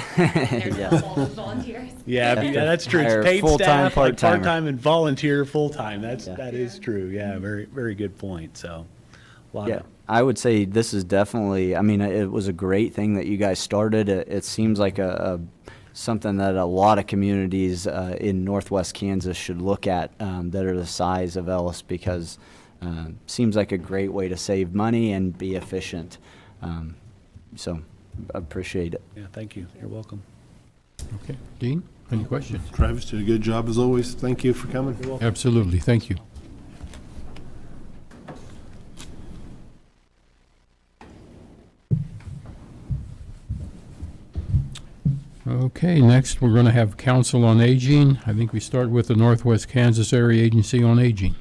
There's Yeah. no volunteers. Yeah, that's true. Hire It's paid full-time, staff, like part-timer. part-time and volunteer full-time. That is true. Yeah, very, very good point. So, a lot Yeah, of, I would say this is definitely, it was a great thing that you guys started. It seems like something that a lot of communities in northwest Kansas should look at that are the size of Ellis, because seems like a great way to save money and be efficient. So I appreciate it. yeah, thank you. You're welcome. Okay. Dean, any questions? Travis did a good job as always. Thank you for coming. Absolutely, thank you. Okay, next we're going to have Council on Aging. I think we start with the Northwest Kansas Area Agency on Aging.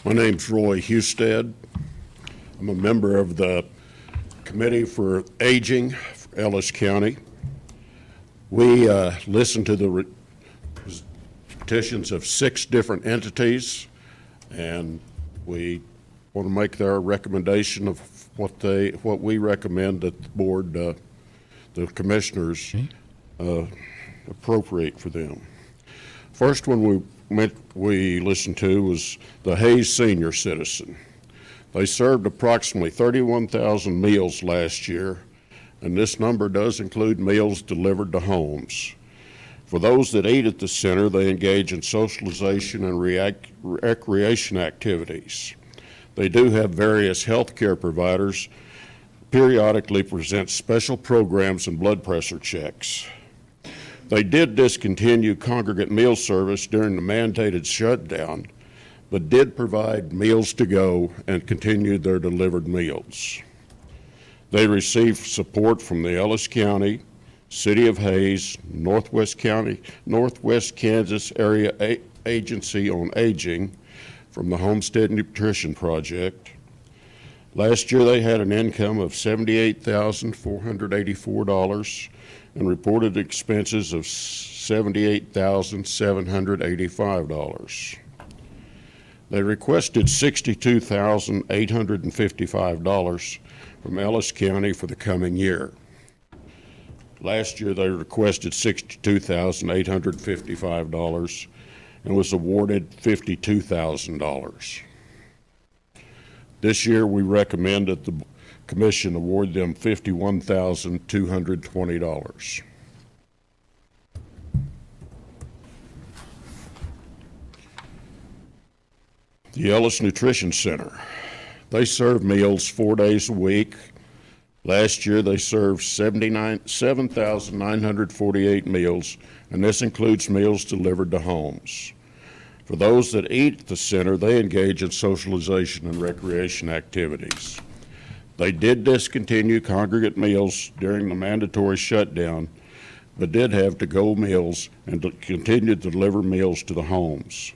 My name's Roy Husted. I'm a member of the Committee for Aging for Ellis County. We listened to the petitions of 6 different entities, and we want to make their recommendation of what we recommend that the board, the commissioners, appropriate for them. First one we listened to was the Hayes Senior Citizen. They served approximately 31,000 meals last year, and this number does include meals delivered to homes. For those that eat at the center, they engage in socialization and recreation activities. They do have various health care providers periodically present special programs and blood pressure checks. They did discontinue congregate meal service during the mandated shutdown, but did provide meals to go and continued their delivered meals. They received support from the Ellis County, City of Hayes, Northwest Kansas Area Agency on Aging, from the Homestead Nutrition Project. Last year they had an income of $78,484 and reported expenses of $78,785. They requested $62,855 from Ellis County for the coming year. Last year they requested $62,855 and was awarded $52,000. This year we recommend that the Commission award them $51,220. The Ellis Nutrition Center. They serve meals 4 days a week. Last year they served 7,948 meals, and this includes meals delivered to homes. For those that eat at the center, they engage in socialization and recreation activities. They did discontinue congregate meals during the mandatory shutdown, but did have to-go meals and continued to deliver meals to the homes.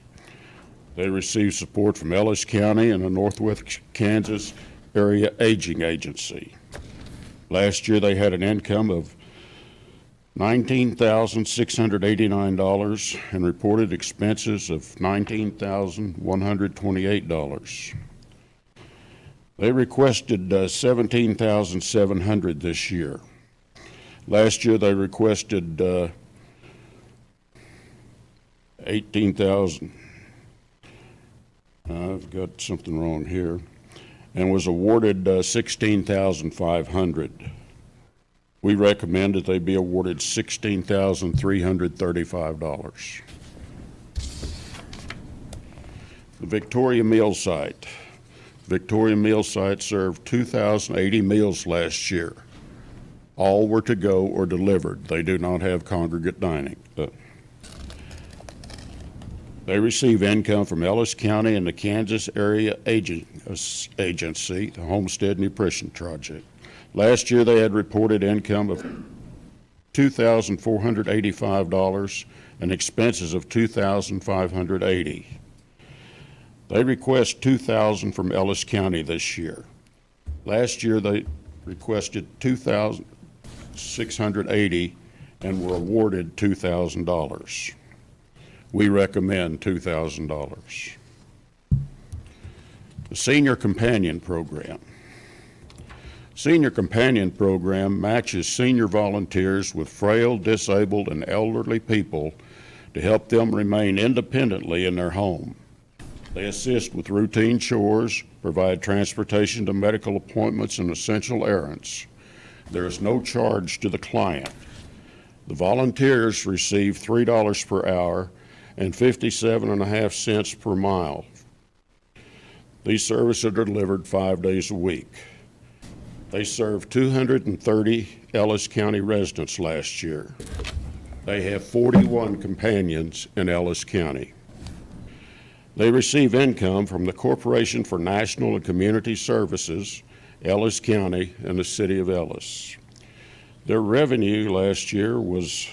They received support from Ellis County and the Northwest Kansas Area Aging Agency. Last year they had an income of $19,689 and reported expenses of $19,128. They requested $17,700 this year. Last year they requested $18,000. I've got something wrong here, and was awarded $16,500. We recommend that they be awarded $16,335. The Victoria Meal Site. Victoria Meal Site served 2,080 meals last year. All were to go or delivered. They do not have congregate dining. They receive income from Ellis County and the Kansas Area Agency, the Homestead Nutrition Project. Last year, they had reported income of $2,485 and expenses of $2,580. They request $2,000 from Ellis County this year. Last year, they requested $2,680 and were awarded $2,000. We recommend $2,000. The Senior Companion Program. Senior Companion Program matches senior volunteers with frail, disabled, and elderly people to help them remain independently in their home. They assist with routine chores, provide transportation to medical appointments and essential errands. There is no charge to the client. The volunteers receive $3 per hour and 57.5 cents per mile. These services are delivered 5 days a week. They served 230 Ellis County residents last year. They have 41 companions in Ellis County. They receive income from the Corporation for National and Community Services, Ellis County, and the City of Ellis. Their revenue last year was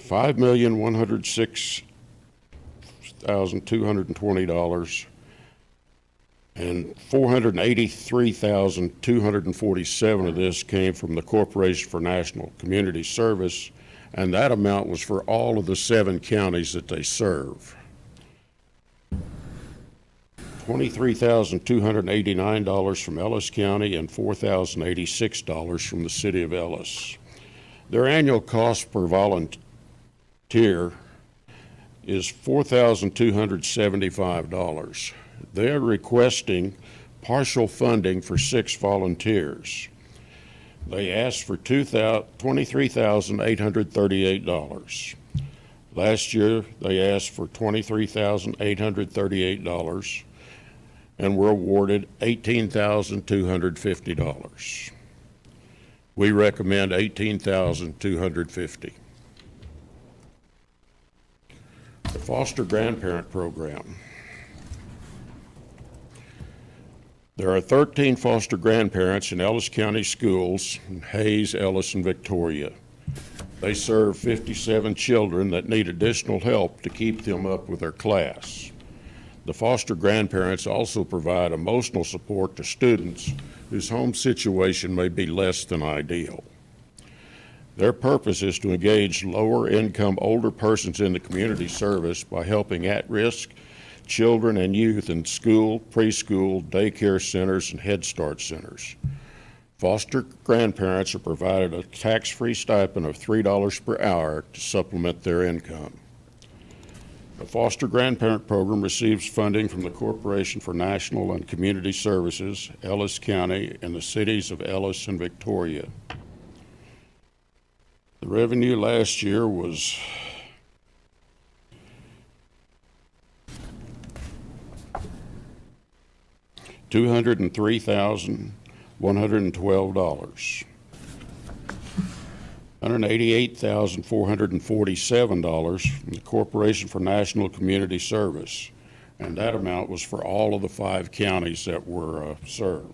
$5,106,220, and $483,247 of this came from the Corporation for National Community Service, and that amount was for all of the 7 counties that they serve. $23,289 from Ellis County and $4,086 from the City of Ellis. Their annual cost per volunteer is $4,275. They're requesting partial funding for 6 volunteers. They asked for $23,838. Last year, they asked for $23,838 and were awarded $18,250. We recommend $18,250. The Foster Grandparent Program. There are 13 foster grandparents in Ellis County schools in Hayes, Ellis, and Victoria. They serve 57 children that need additional help to keep them up with their class. The foster grandparents also provide emotional support to students whose home situation may be less than ideal. Their purpose is to engage lower-income older persons in the community service by helping at-risk children and youth in school, preschool, daycare centers, and Head Start centers. Foster grandparents are provided a tax-free stipend of $3 per hour to supplement their income. The Foster Grandparent Program receives funding from the Corporation for National and Community Services, Ellis County, and the cities of Ellis and Victoria. The revenue last year was $203,112. $188,447 from the Corporation for National Community Service, and that amount was for all of the 5 counties that were served.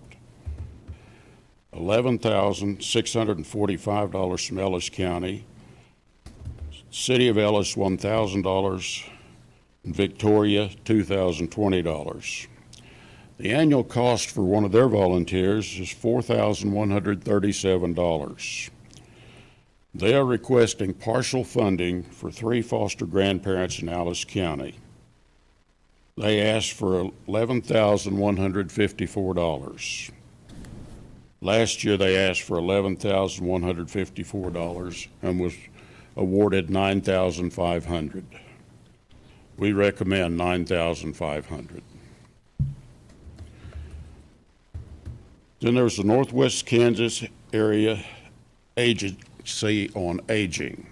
$11,645 from Ellis County, City of Ellis $1,000, and Victoria $2,020. The annual cost for one of their volunteers is $4,137. They are requesting partial funding for 3 foster grandparents in Ellis County. They asked for $11,154. Last year they asked for $11,154 and was awarded $9,500. We recommend $9,500. Then there's the Northwest Kansas Area Agency on Aging.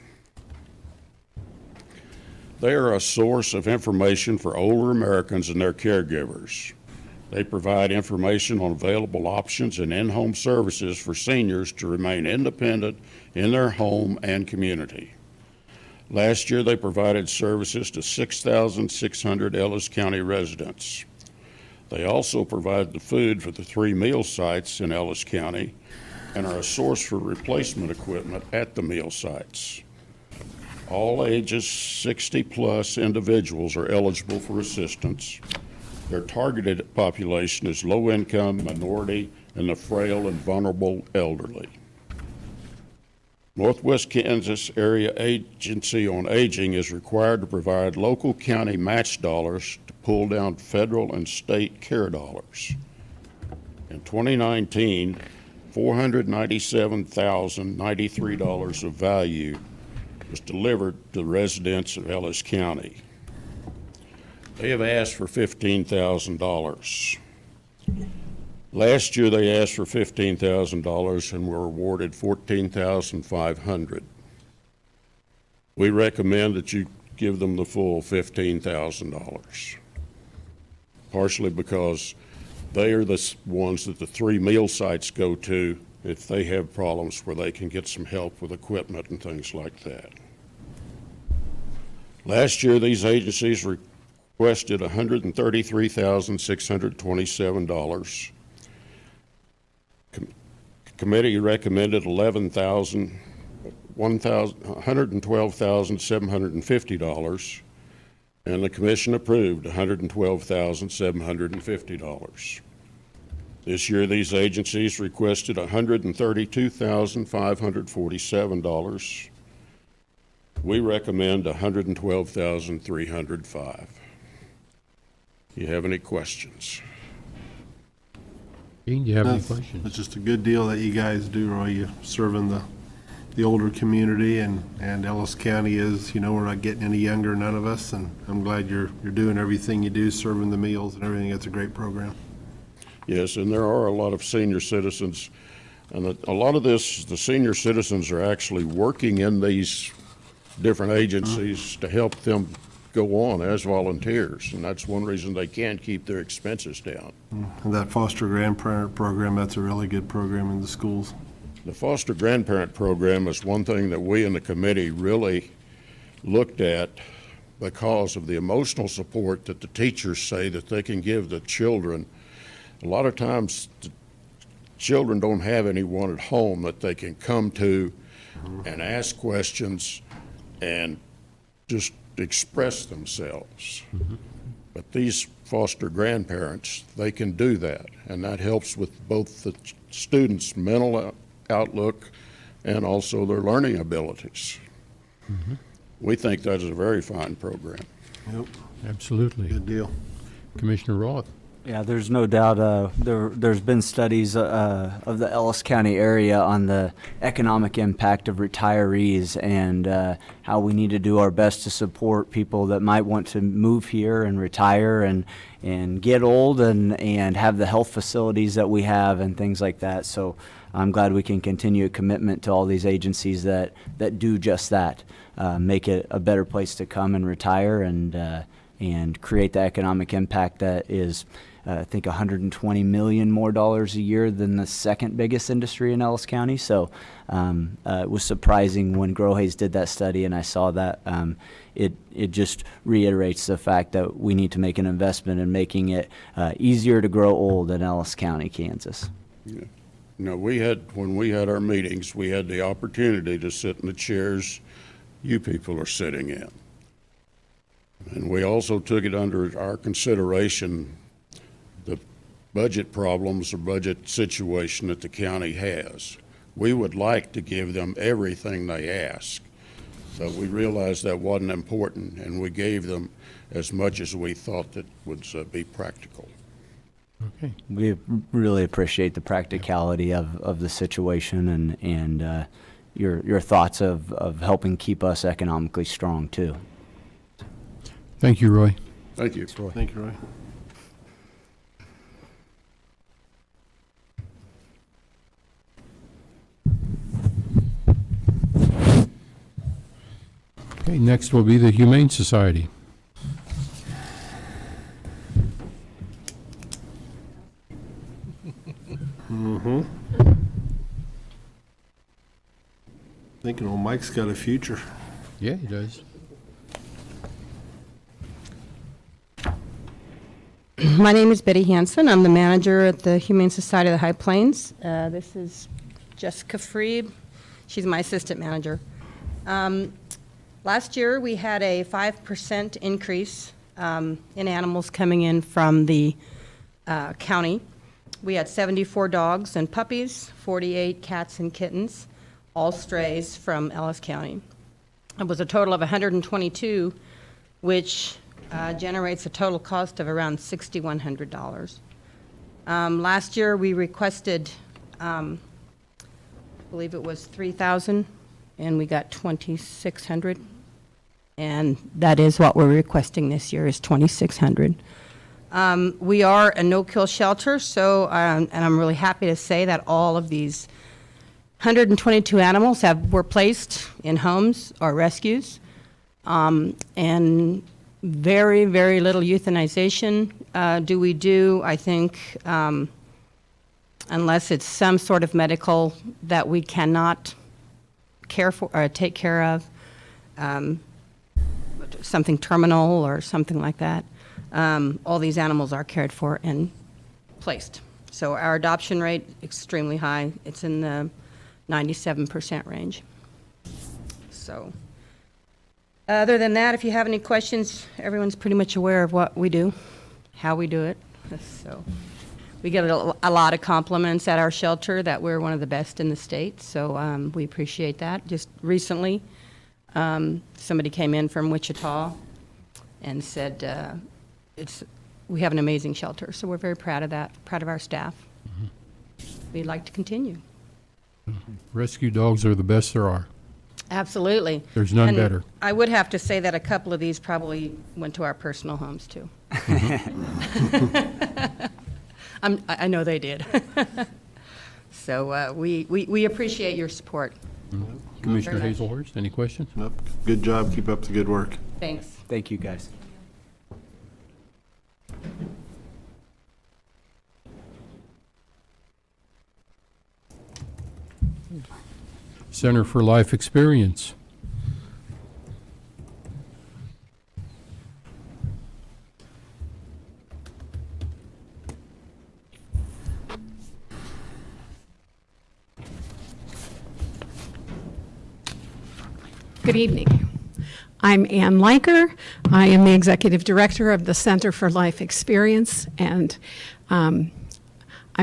They are a source of information for older Americans and their caregivers. They provide information on available options and in-home services for seniors to remain independent in their home and community. Last year, they provided services to 6,600 Ellis County residents. They also provide the food for the 3 meal sites in Ellis County and are a source for replacement equipment at the meal sites. All ages 60-plus individuals are eligible for assistance. Their targeted population is low-income, minority, and the frail and vulnerable elderly. Northwest Kansas Area Agency on Aging is required to provide local county match dollars to pull down federal and state care dollars. In 2019, $497,093 of value was delivered to residents of Ellis County. They have asked for $15,000. Last year, they asked for $15,000 and were awarded $14,500. We recommend that you give them the full $15,000, partially because they are the ones that the 3 meal sites go to if they have problems where they can get some help with equipment and things like that. Last year, these agencies requested $133,627. Committee recommended $112,750, and the commission approved $112,750. This year, these agencies requested $132,547. We recommend $112,305. Do you have any questions? Dean, do you have any questions? It's just a good deal that you guys do, Roy. You serving the older community, and Ellis County is, you know, we're not getting any younger, none of us, and I'm glad you're doing everything you do, serving the meals and everything. It's a great program. Yes, and there are a lot of senior citizens, and a lot of this, the senior citizens are actually working in these different agencies to help them go on as volunteers, and that's one reason they can keep their expenses down. And that foster grandparent program, that's a really good program in the schools. The foster grandparent program is one thing that we in the committee really looked at because of the emotional support that the teachers say that they can give the children. A lot of times, the children don't have anyone at home that they can come to and ask questions and just express themselves. But these foster grandparents, they can do that, and that helps with both the students' mental outlook and also their learning abilities. We think that is a very fine program. Yep. Absolutely. Good deal. Commissioner Roth? Yeah, there's no doubt there's been studies of the Ellis County area on the economic impact of retirees and how we need to do our best to support people that might want to move here and retire and get old and have the health facilities that we have and things like that. So I'm glad we can continue a commitment to all these agencies that do just that, make it a better place to come and retire and create the economic impact that is, I think, $120 million more dollars a year than the second biggest industry in Ellis County. So it was surprising when GrowHaze did that study, and I saw that. It just reiterates the fact that we need to make an investment in making it easier to grow old in Ellis County, Kansas. Yeah. You know, when we had our meetings, we had the opportunity to sit in the chairs you people are sitting in. And we also took it under our consideration the budget problems or budget situation that the county has. We would like to give them everything they ask. So we realized that wasn't important, and we gave them as much as we thought that would be practical. Okay. We really appreciate the practicality of the situation and your thoughts of helping keep us economically strong too. Thank you, Roy. Thank you. Thanks, Roy. Thank you, Roy. Okay, next will be the Humane Society. Mm-hmm. Thinking old Mike's got a future. Yeah, he does. My name is Betty Hansen. I'm the manager at the Humane Society of the High Plains. This is Jessica Freeb. She's my assistant manager. Last year, we had a 5% increase in animals coming in from the county. We had 74 dogs and puppies, 48 cats and kittens, all strays from Ellis County. It was a total of 122, which generates a total cost of around $6,100. Last year, we requested, I believe it was 3,000, and we got 2,600. And that is what we're requesting this year, is 2,600. We are a no-kill shelter, so, and I'm really happy to say that all of these 122 animals were placed in homes or rescues, and very, very little euthanization do we do. I think unless it's some sort of medical that we cannot care for or take care of, something terminal or something like that, all these animals are cared for and placed. So our adoption rate extremely high. It's in the 97% range. So other than that, if you have any questions, everyone's pretty much aware of what we do, how we do it. So we get a lot of compliments at our shelter that we're one of the best in the state. So we appreciate that. Just recently, somebody came in from Wichita and said we have an amazing shelter. So we're very proud of that, proud of our staff. We'd like to continue. Rescue dogs are the best there are. Absolutely. There's none And better. I would have to say that a couple of these probably went to our personal homes, too. I know they did. So we appreciate your support. Commissioner Very much. Hazelhurst, any questions? Nope. Good job. Keep up the good work. Thanks. Thank you, guys. Center for Life Experience. Good evening. I'm Ann Leiker. I am the Executive Director of the Center for Life Experience, and I'm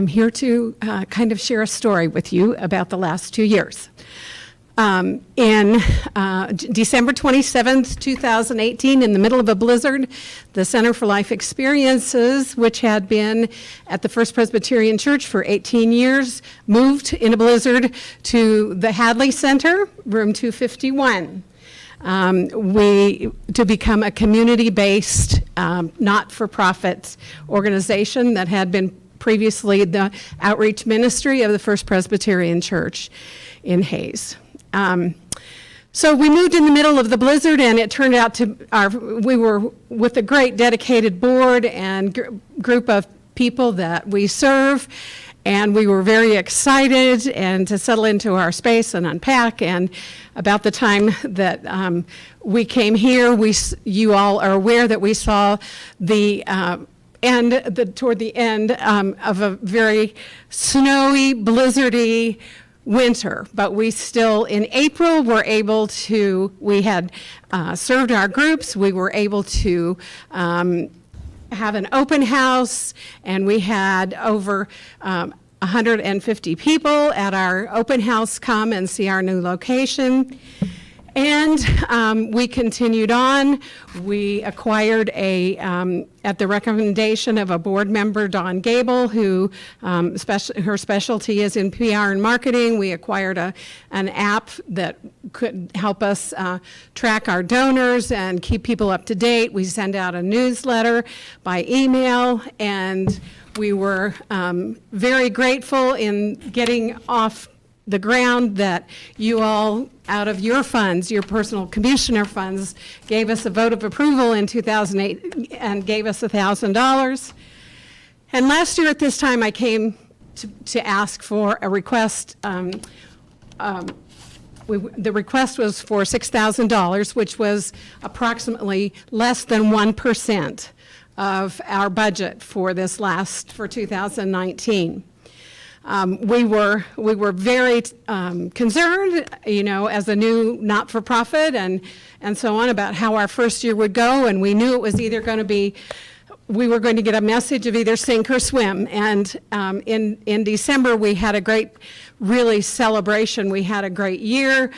here to kind of share a story with you about the last 2 years. In December 27th, 2018, in the middle of a blizzard, the Center for Life Experiences, which had been at the First Presbyterian Church for 18 years, moved in a blizzard to the Hadley Center, room 251. To become a community-based, not-for-profit organization that had been previously the outreach ministry of the First Presbyterian Church in Hayes. So we moved in the middle of the blizzard, and it turned out we were with a great dedicated board and group of people that we serve, and we were very excited and to settle into our space and unpack. And about the time that we came here, you all are aware that we saw toward the end of a very snowy, blizzardy winter, but we still, in April, we had served our groups, we were able to have an open house, and we had over 150 people at our open house come and see our new location. And we continued on. We acquired at the recommendation of a board member, Dawn Gable, who her specialty is in PR and marketing. We acquired an app that could help us track our donors and keep people up to date. We send out a newsletter by email, and we were very grateful in getting off the ground that you all, out of your funds, your personal commissioner funds, gave us a vote of approval in 2008 and gave us $1,000. And last year at this time, I came to ask for a request. The request was for $6,000, which was approximately less than 1% of our budget for for 2019. We were very concerned, as a new not-for-profit and so on, about how our first year would go, and we knew it was either going to be, we were going to get a message of either sink or swim. And in December, we had a great, really celebration. We had a great year.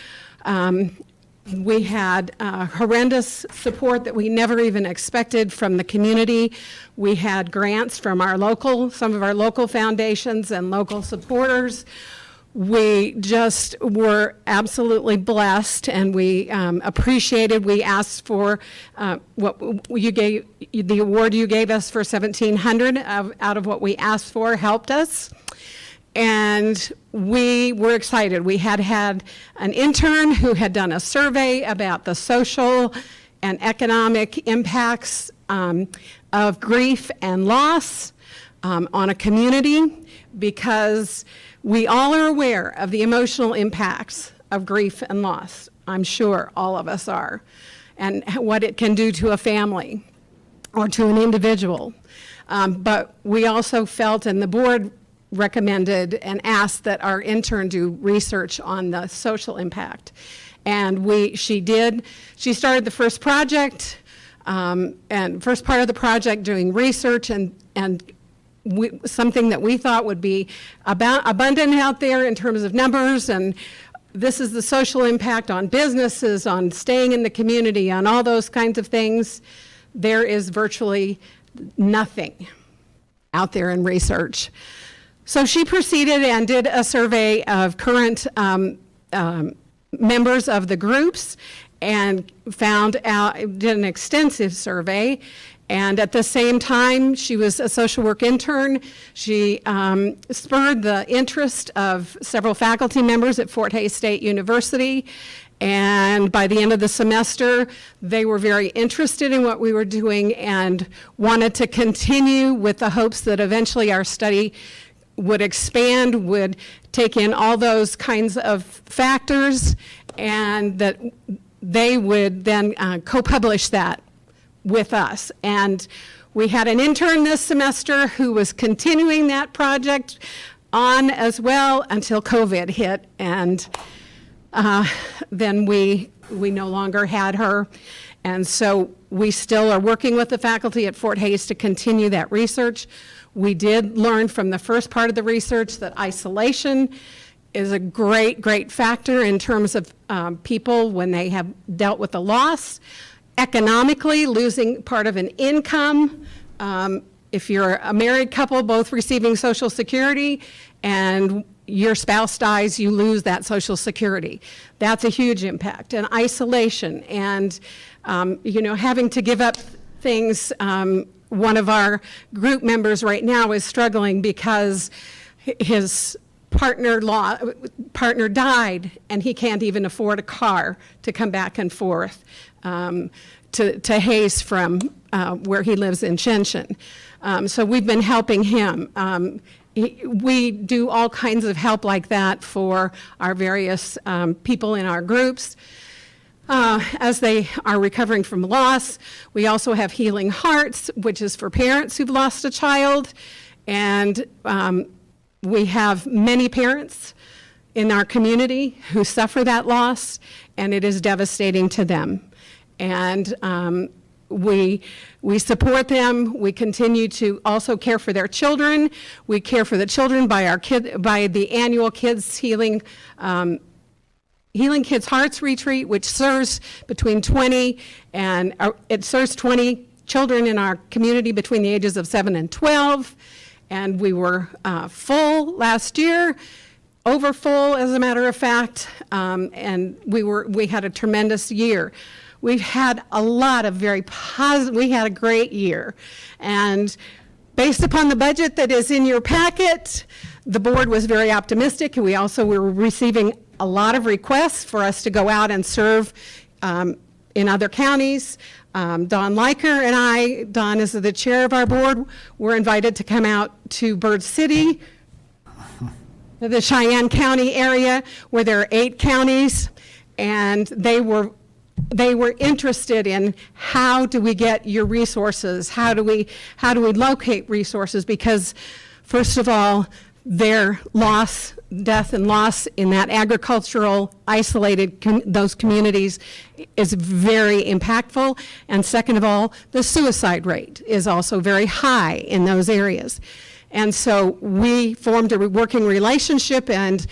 We had horrendous support that we never even expected from the community. We had grants from some of our local foundations and local supporters. We just were absolutely blessed, and we appreciated. We asked for what you gave, the award you gave us for $1,700 out of what we asked for helped us. And we were excited. We had an intern who had done a survey about the social and economic impacts of grief and loss on a community, because we all are aware of the emotional impacts of grief and loss. I'm sure all of us are, and what it can do to a family or to an individual. But we also felt, and the board recommended and asked, that our intern do research on the social impact. And she did. She started the first project, and first part of the project doing research and something that we thought would be abundant out there in terms of numbers. And this is the social impact on businesses, on staying in the community, on all those kinds of things. There is virtually nothing out there in research. So she proceeded and did a survey of current members of the groups, and did an extensive survey. And at the same time, she was a social work intern. She spurred the interest of several faculty members at Fort Hays State University. And by the end of the semester, they were very interested in what we were doing and wanted to continue, with the hopes that eventually our study would expand, would take in all those kinds of factors, and that they would then co-publish that with us. And we had an intern this semester who was continuing that project on as well until COVID hit, and then we no longer had her. And so we still are working with the faculty at Fort Hays to continue that research. We did learn from the first part of the research that isolation is a great factor in terms of people when they have dealt with a loss. Economically, losing part of an income, if you're a married couple both receiving Social Security and your spouse dies, you lose that Social Security. That's a huge impact. And isolation and having to give up things. One of our group members right now is struggling because his partner died, and he can't even afford a car to come back and forth to Hays from where he lives in Shenshin. So we've been helping him. We do all kinds of help like that for our various people in our groups. As they are recovering from loss. We also have Healing Hearts, which is for parents who've lost a child. And we have many parents in our community who suffer that loss, and it is devastating to them. And we support them. We continue to also care for their children. We care for the children by the annual Kids Healing Kids Hearts Retreat, which serves between 20 and it serves 20 children in our community between the ages of 7 and 12. And we were full last year, over full as a matter of fact, and we had a tremendous year. We've had a lot of very positive, we had a great year. And based upon the budget that is in your packet, The board was very optimistic, and we also were receiving a lot of requests for us to go out and serve in other counties. Don Leiker and I, Don is the chair of our board, were invited to come out to Bird City, the Cheyenne County area, where there are 8 counties, and they were interested in how do we get your resources, how do we locate resources, because first of all, their death and loss in that agricultural isolated those communities is very impactful, and second of all, the suicide rate is also very high in those areas. And so we formed a working relationship, and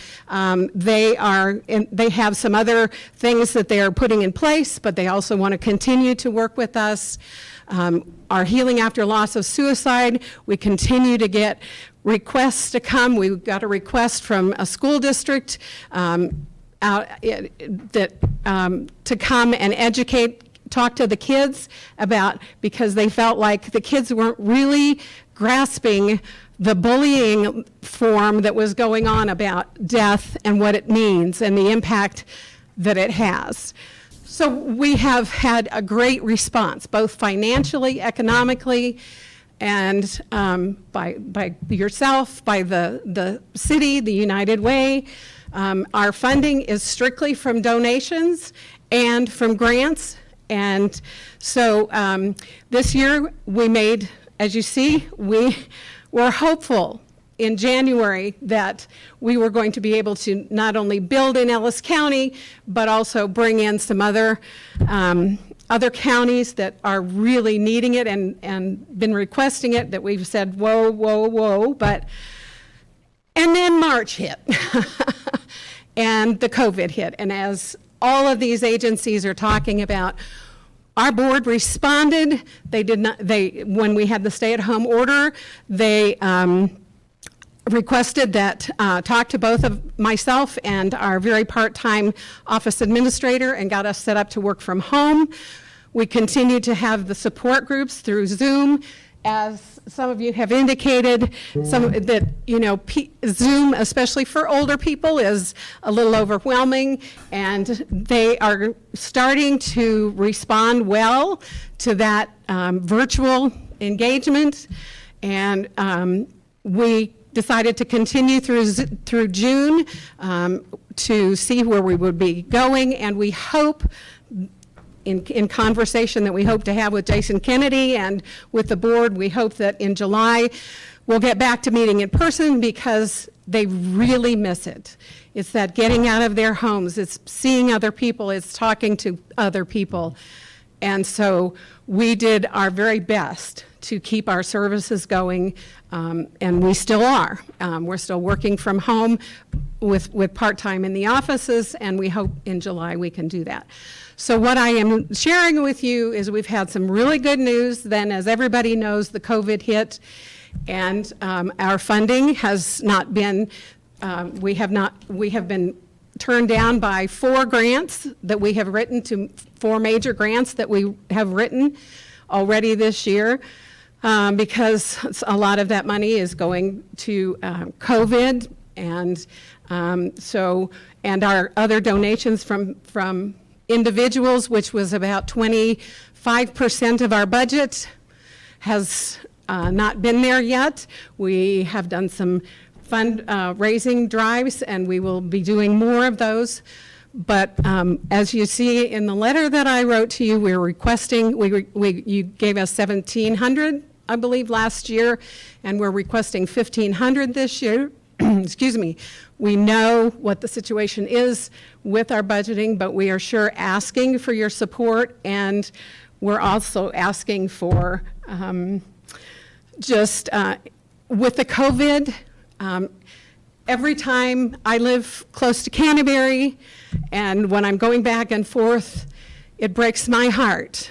they have some other things that they are putting in place, but they also want to continue to work with us. Our Healing After Loss of Suicide, we continue to get requests to come. We got a request from a school district to come and talk to the kids about, because they felt like the kids weren't really grasping the bullying form that was going on about death and what it means and the impact that it has. So we have had a great response, both financially, economically, and by yourself, by the city, the United Way. Our funding is strictly from donations and from grants. And so this year we made, as you see, we were hopeful in January that we were going to be able to not only build in Ellis County, but also bring in some other counties that are really needing it and been requesting it, that we've said, whoa, whoa, whoa, and then March hit, and the COVID hit, and as all of these agencies are talking about, our board responded. When we had the stay-at-home order, they requested that, talk to both of myself and our very part-time office administrator, and got us set up to work from home. We continue to have the support groups through Zoom. As some of you have indicated, Zoom, especially for older people, is a little overwhelming, and they are starting to respond well to that virtual engagement. And we decided to continue through June to see where we would be going, and we hope, in conversation that we hope to have with Jason Kennedy and with the board, we hope that in July we'll get back to meeting in person, because they really miss it. It's that getting out of their homes, it's seeing other people, it's talking to other people. And so we did our very best to keep our services going, and we still are. We're still working from home with part-time in the offices, and we hope in July we can do that. So what I am sharing with you is we've had some really good news. Then, as everybody knows, the COVID hit, and our funding has not been, we have been turned down by 4 grants that we have written, to 4 major grants that we have written already this year, because a lot of that money is going to COVID, and and our other donations from individuals, which was about 25% of our budget, has not been there yet. We have done some fundraising drives, and we will be doing more of those. But as you see in the letter that I wrote to you, we're requesting, you gave us $1,700, I believe, last year, and we're requesting $1,500 this year. Excuse me. We know what the situation is with our budgeting, but we are sure asking for your support, and we're also asking for with the COVID, every time I live close to Canterbury, and when I'm going back and forth, it breaks my heart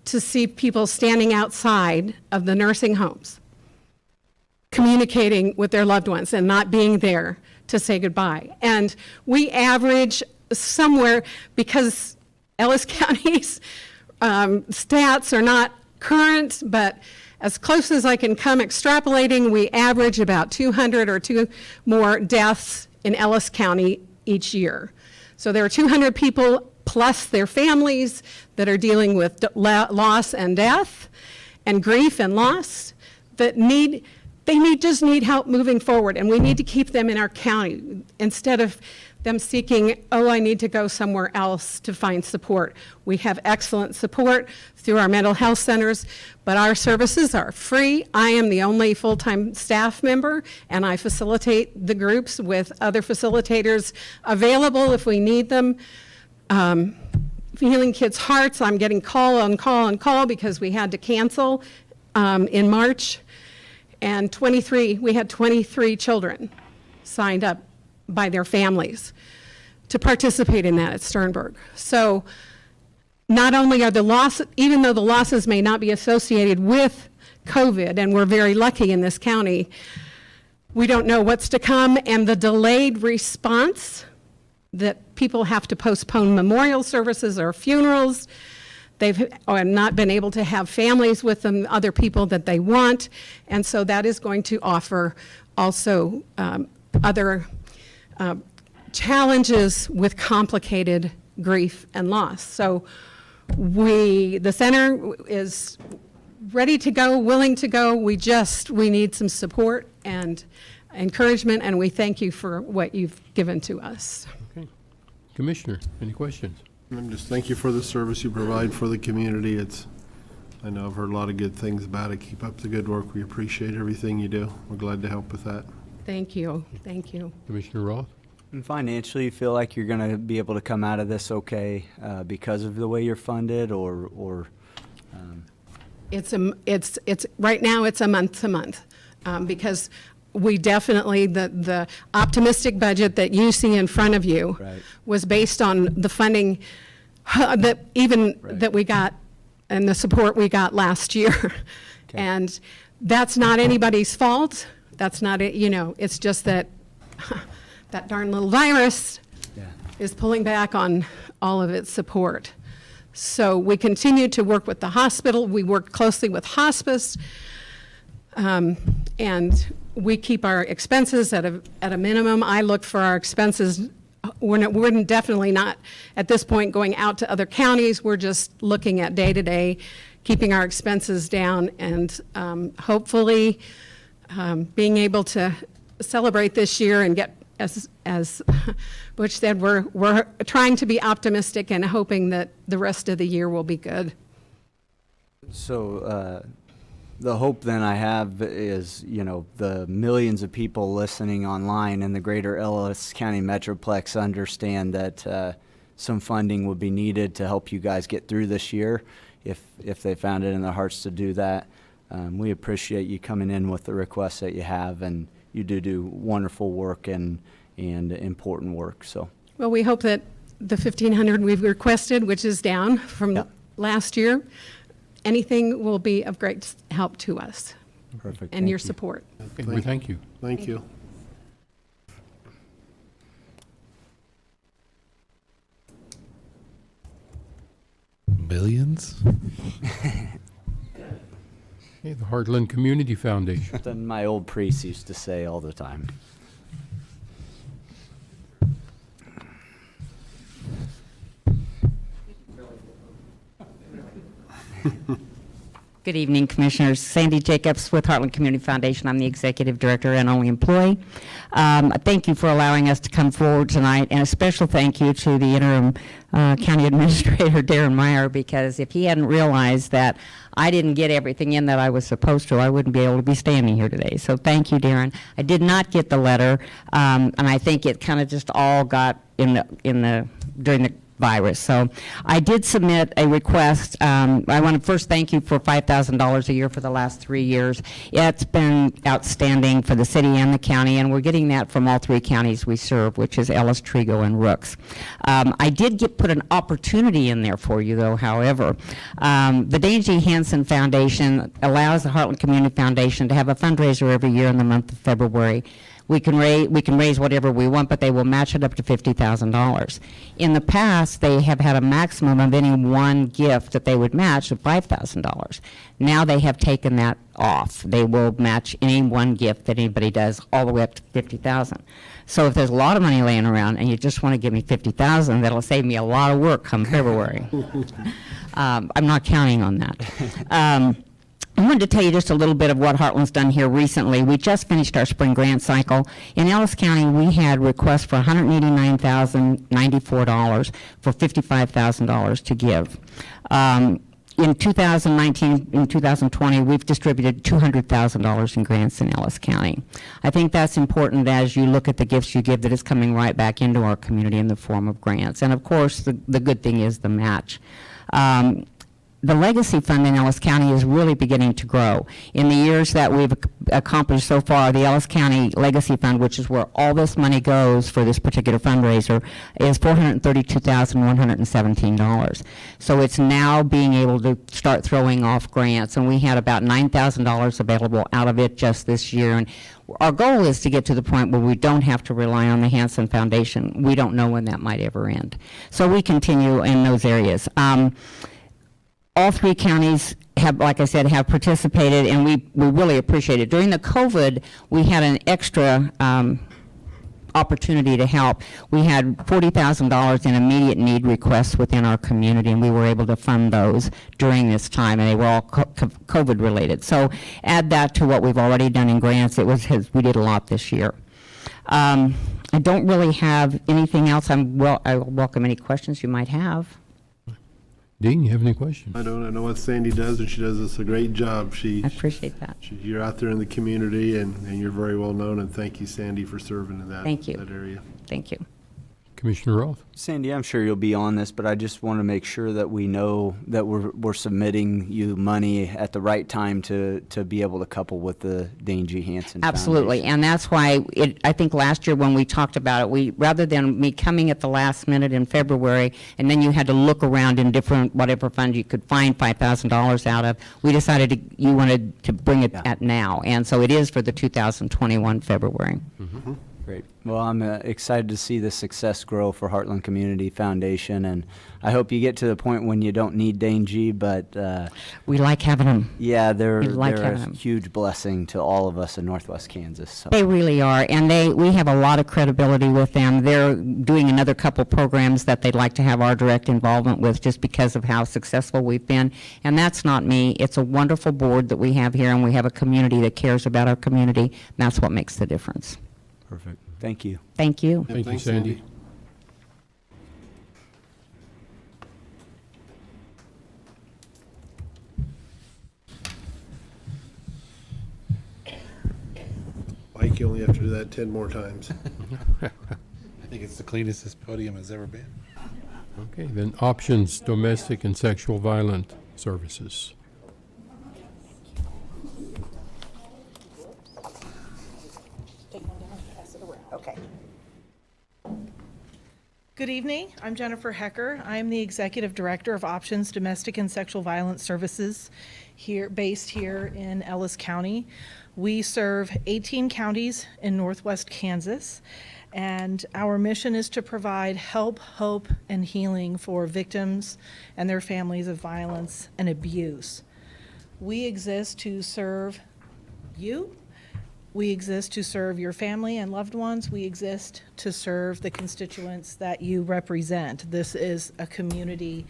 to see people standing outside of the nursing homes, communicating with their loved ones and not being there to say goodbye. And we average somewhere, because Ellis County's stats are not current, but as close as I can come extrapolating, we average about 200 or two more deaths in Ellis County each year. So there are 200 people plus their families that are dealing with loss and death and grief and loss that just need help moving forward, and we need to keep them in our county instead of them seeking, oh, I need to go somewhere else to find support. We have excellent support through our mental health centers, but our services are free. I am the only full-time staff member, and I facilitate the groups with other facilitators available if we need them. Healing Kids Hearts, I'm getting call on call on call because we had to cancel in March. And we had 23 children signed up by their families to participate in that at Sternberg. So not only are even though the losses may not be associated with COVID, and we're very lucky in this county, we don't know what's to come, and the delayed response that people have to postpone memorial services or funerals. They've not been able to have families with them, other people that they want, and so that is going to offer also other challenges with complicated grief and loss. So the center is ready to go, willing to go. We need some support and encouragement, and we thank you for what you've given to us. Okay. Commissioner, any questions? Just thank you for the service you provide for the community. I know I've heard a lot of good things about it. Keep up the good work. We appreciate everything you do. We're glad to help with that. Thank you. Thank you. Commissioner Roth? And financially, you feel like you're going to be able to come out of this okay because of the way you're funded, or It's right now it's a month to month because we definitely, the optimistic budget that you see in front of you was based on the funding that we got and the support we got last year. And that's not anybody's fault. That's not it, it's just that that darn little virus is pulling back on all of its support. So we continue to work with the hospital. We work closely with hospice, and we keep our expenses at a minimum. I look for our expenses. We're definitely not, at this point, going out to other counties. We're just looking at day-to-day, keeping our expenses down, and hopefully being able to celebrate this year and get, as Butch said, we're trying to be optimistic and hoping that the rest of the year will be good. So the hope then I have is, the millions of people listening online in the greater Ellis County Metroplex understand that some funding would be needed to help you guys get through this year if they found it in their hearts to do that. We appreciate you coming in with the requests that you have, and you do wonderful work and important work. So, well, we hope that the $1,500 we've requested, which is down from last year, anything will be of great help to us. Perfect. And your support. Okay, thank you. Thank you. Billions? Okay, the Heartland Community Foundation. Something my old priest used to say all the time. Good evening, Commissioners. Sandy Jacobs with Heartland Community Foundation. I'm the Executive Director and only employee. Thank you for allowing us to come forward tonight, and a special thank you to the Interim County Administrator, Darren Meyer, because if he hadn't realized that I didn't get everything in that I was supposed to, I wouldn't be able to be standing here today. So thank you, Darren. I did not get the letter, and I think it kind of just all got during the virus. So I did submit a request. I want to first thank you for $5,000 a year for the last 3 years. It's been outstanding for the city and the county, and we're getting that from all 3 counties we serve, which is Ellis, Trigo, and Rooks. I did put an opportunity in there for you, though, however. The Dane G. Hansen Foundation allows the Heartland Community Foundation to have a fundraiser every year in the month of February. We can raise whatever we want, but they will match it up to $50,000. In the past, they have had a maximum of any one gift that they would match of $5,000. Now they have taken that off. They will match any one gift that anybody does all the way up to $50,000. So if there's a lot of money laying around and you just want to give me $50,000, that'll save me a lot of work come February. I'm not counting on that. I wanted to tell you just a little bit of what Heartland's done here recently. We just finished our spring grant cycle. In Ellis County, we had requests for $189,094 for $55,000 to give. In 2019 and 2020, we've distributed $200,000 in grants in Ellis County. I think that's important as you look at the gifts you give, that it's coming right back into our community in the form of grants. And of course, the good thing is the match. The legacy fund in Ellis County is really beginning to grow. In the years that we've accomplished so far, the Ellis County Legacy Fund, which is where all this money goes for this particular fundraiser, is $432,117. So it's now being able to start throwing off grants, and we had about $9,000 available out of it just this year. And our goal is to get to the point where we don't have to rely on the Hanson Foundation. We don't know when that might ever end. So we continue in those areas. All three counties have, like I said, have participated, and we really appreciate it. During the COVID, we had an extra opportunity to help. We had $40,000 in immediate need requests within our community, and we were able to fund those during this time, and they were all COVID related. So add that to what we've already done in grants. We did a lot this year. I don't really have anything else. I welcome any questions you might have. Dean, you have any questions? I don't. I know what Sandy does, and she does us a great job. I appreciate that. You're out there in the community, and you're very well known, and thank you, Sandy, for serving in that, Thank you. that area. Thank you. Commissioner Roth? Sandy, I'm sure you'll be on this, but I just want to make sure that we know that we're submitting you money at the right time to be able to couple with the Dane G. Hanson Absolutely, Foundation. and that's why I think last year when we talked about it, rather than me coming at the last minute in February, and then you had to look around in different, whatever fund you could find $5,000 out of, we decided you wanted to bring it at now, and so it is for the 2021 February. Mm-hmm. Great. Well, I'm excited to see the success grow for Heartland Community Foundation, and I hope you get to the point when you don't need Dane G, but we like having them. Yeah, they're a huge blessing to all of us in Northwest Kansas. So. They really are, and we have a lot of credibility with them. They're doing another couple programs that they'd like to have our direct involvement with just because of how successful we've been, and that's not me. It's a wonderful board that we have here, and we have a community that cares about our community, and that's what makes the difference. Perfect. Thank you. Thank you. Thank you, Sandy. Mike, you only have to do that 10 more times. I think it's the cleanest this podium has ever been. Okay, then options, domestic and sexual violent services. Okay. Good evening. I'm Jennifer Hecker. I am the Executive Director of Options Domestic and Sexual Violence Services based here in Ellis County. We serve 18 counties in Northwest Kansas, and our mission is to provide help, hope, and healing for victims and their families of violence and abuse. We exist to serve you. We exist to serve your family and loved ones. We exist to serve the constituents that you represent. This is a community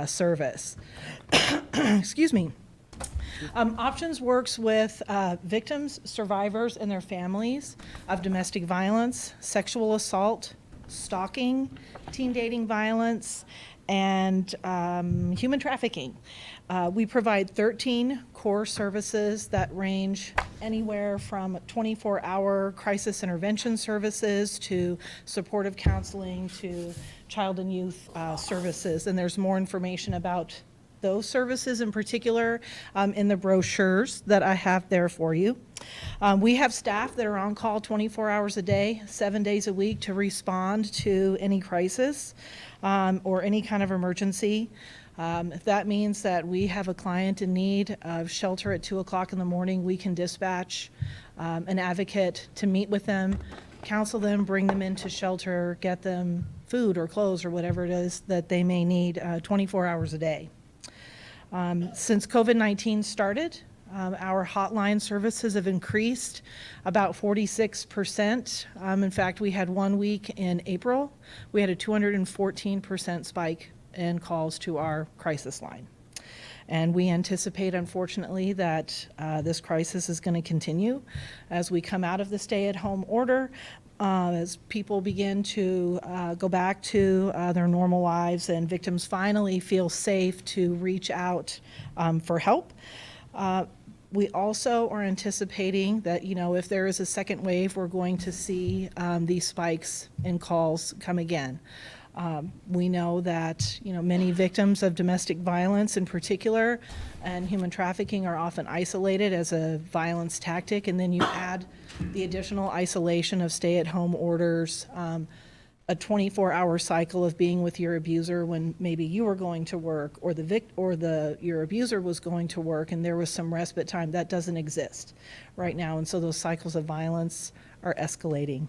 service. Excuse me. Options works with victims, survivors, and their families of domestic violence, sexual assault, stalking, teen dating violence, and human trafficking. We provide 13 core services that range anywhere from 24-hour crisis intervention services to supportive counseling to child and youth services. And there's more information about those services in particular in the brochures that I have there for you. We have staff that are on call 24 hours a day, 7 days a week to respond to any crisis or any kind of emergency. If that means that we have a client in need of shelter at 2 o'clock in the morning, we can dispatch an advocate to meet with them, counsel them, bring them into shelter, get them food or clothes or whatever it is that they may need 24 hours a day. Since COVID-19 started, our hotline services have increased about 46%. In fact, we had 1 week in April, we had a 214% spike in calls to our crisis line. And we anticipate, unfortunately, that this crisis is going to continue as we come out of the stay-at-home order, as people begin to go back to their normal lives and victims finally feel safe to reach out for help. We also are anticipating that, if there is a second wave, we're going to see these spikes in calls come again. We know that, many victims of domestic violence in particular and human trafficking are often isolated as a violence tactic, and then you add the additional isolation of stay-at-home orders, a 24-hour cycle of being with your abuser when maybe you were going to work or your abuser was going to work and there was some respite time. That doesn't exist right now, and so those cycles of violence are escalating